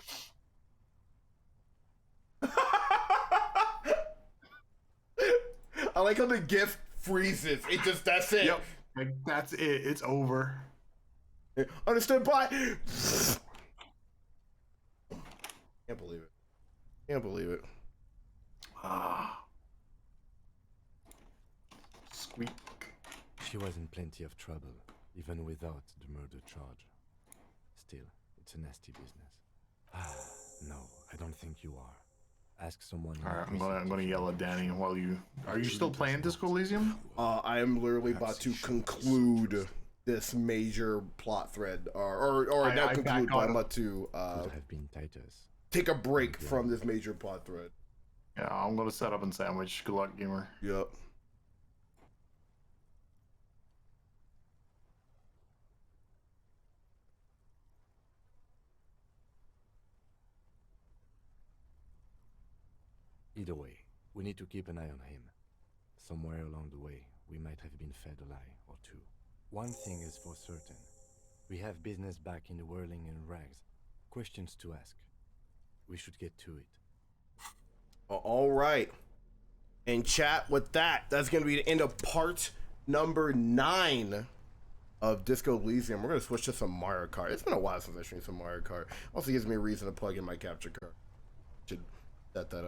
[SPEAKER 1] I like how the gift freezes. That's it.
[SPEAKER 9] Yep. Like, that's it. It's over.
[SPEAKER 1] Understood by. Can't believe it. Can't believe it.
[SPEAKER 9] Squeak.
[SPEAKER 3] She was in plenty of trouble, even without the murder charge. Still, it's a nasty business. No, I don't think you are. Ask someone.
[SPEAKER 9] All right, I'm gonna yell at Danny while you. Are you still playing Disco Elysium?
[SPEAKER 1] I am literally about to conclude this major plot thread, or not conclude, but I'm about to
[SPEAKER 3] Could have been Titus.
[SPEAKER 1] take a break from this major plot thread.
[SPEAKER 9] Yeah, I'm gonna set up and sandwich. Good luck, gamer.
[SPEAKER 1] Yep.
[SPEAKER 3] Either way, we need to keep an eye on him. Somewhere along the way, we might have been fed a lie or two. One thing is for certain. We have business back in the whirling and rags. Questions to ask. We should get to it.
[SPEAKER 1] All right. And chat with that. That's going to be the end of part number 9 of Disco Elysium. We're going to switch to some Mario Kart. It's been a while since I streamed some Mario Kart. Also gives me a reason to plug in my capture card. Should set that up.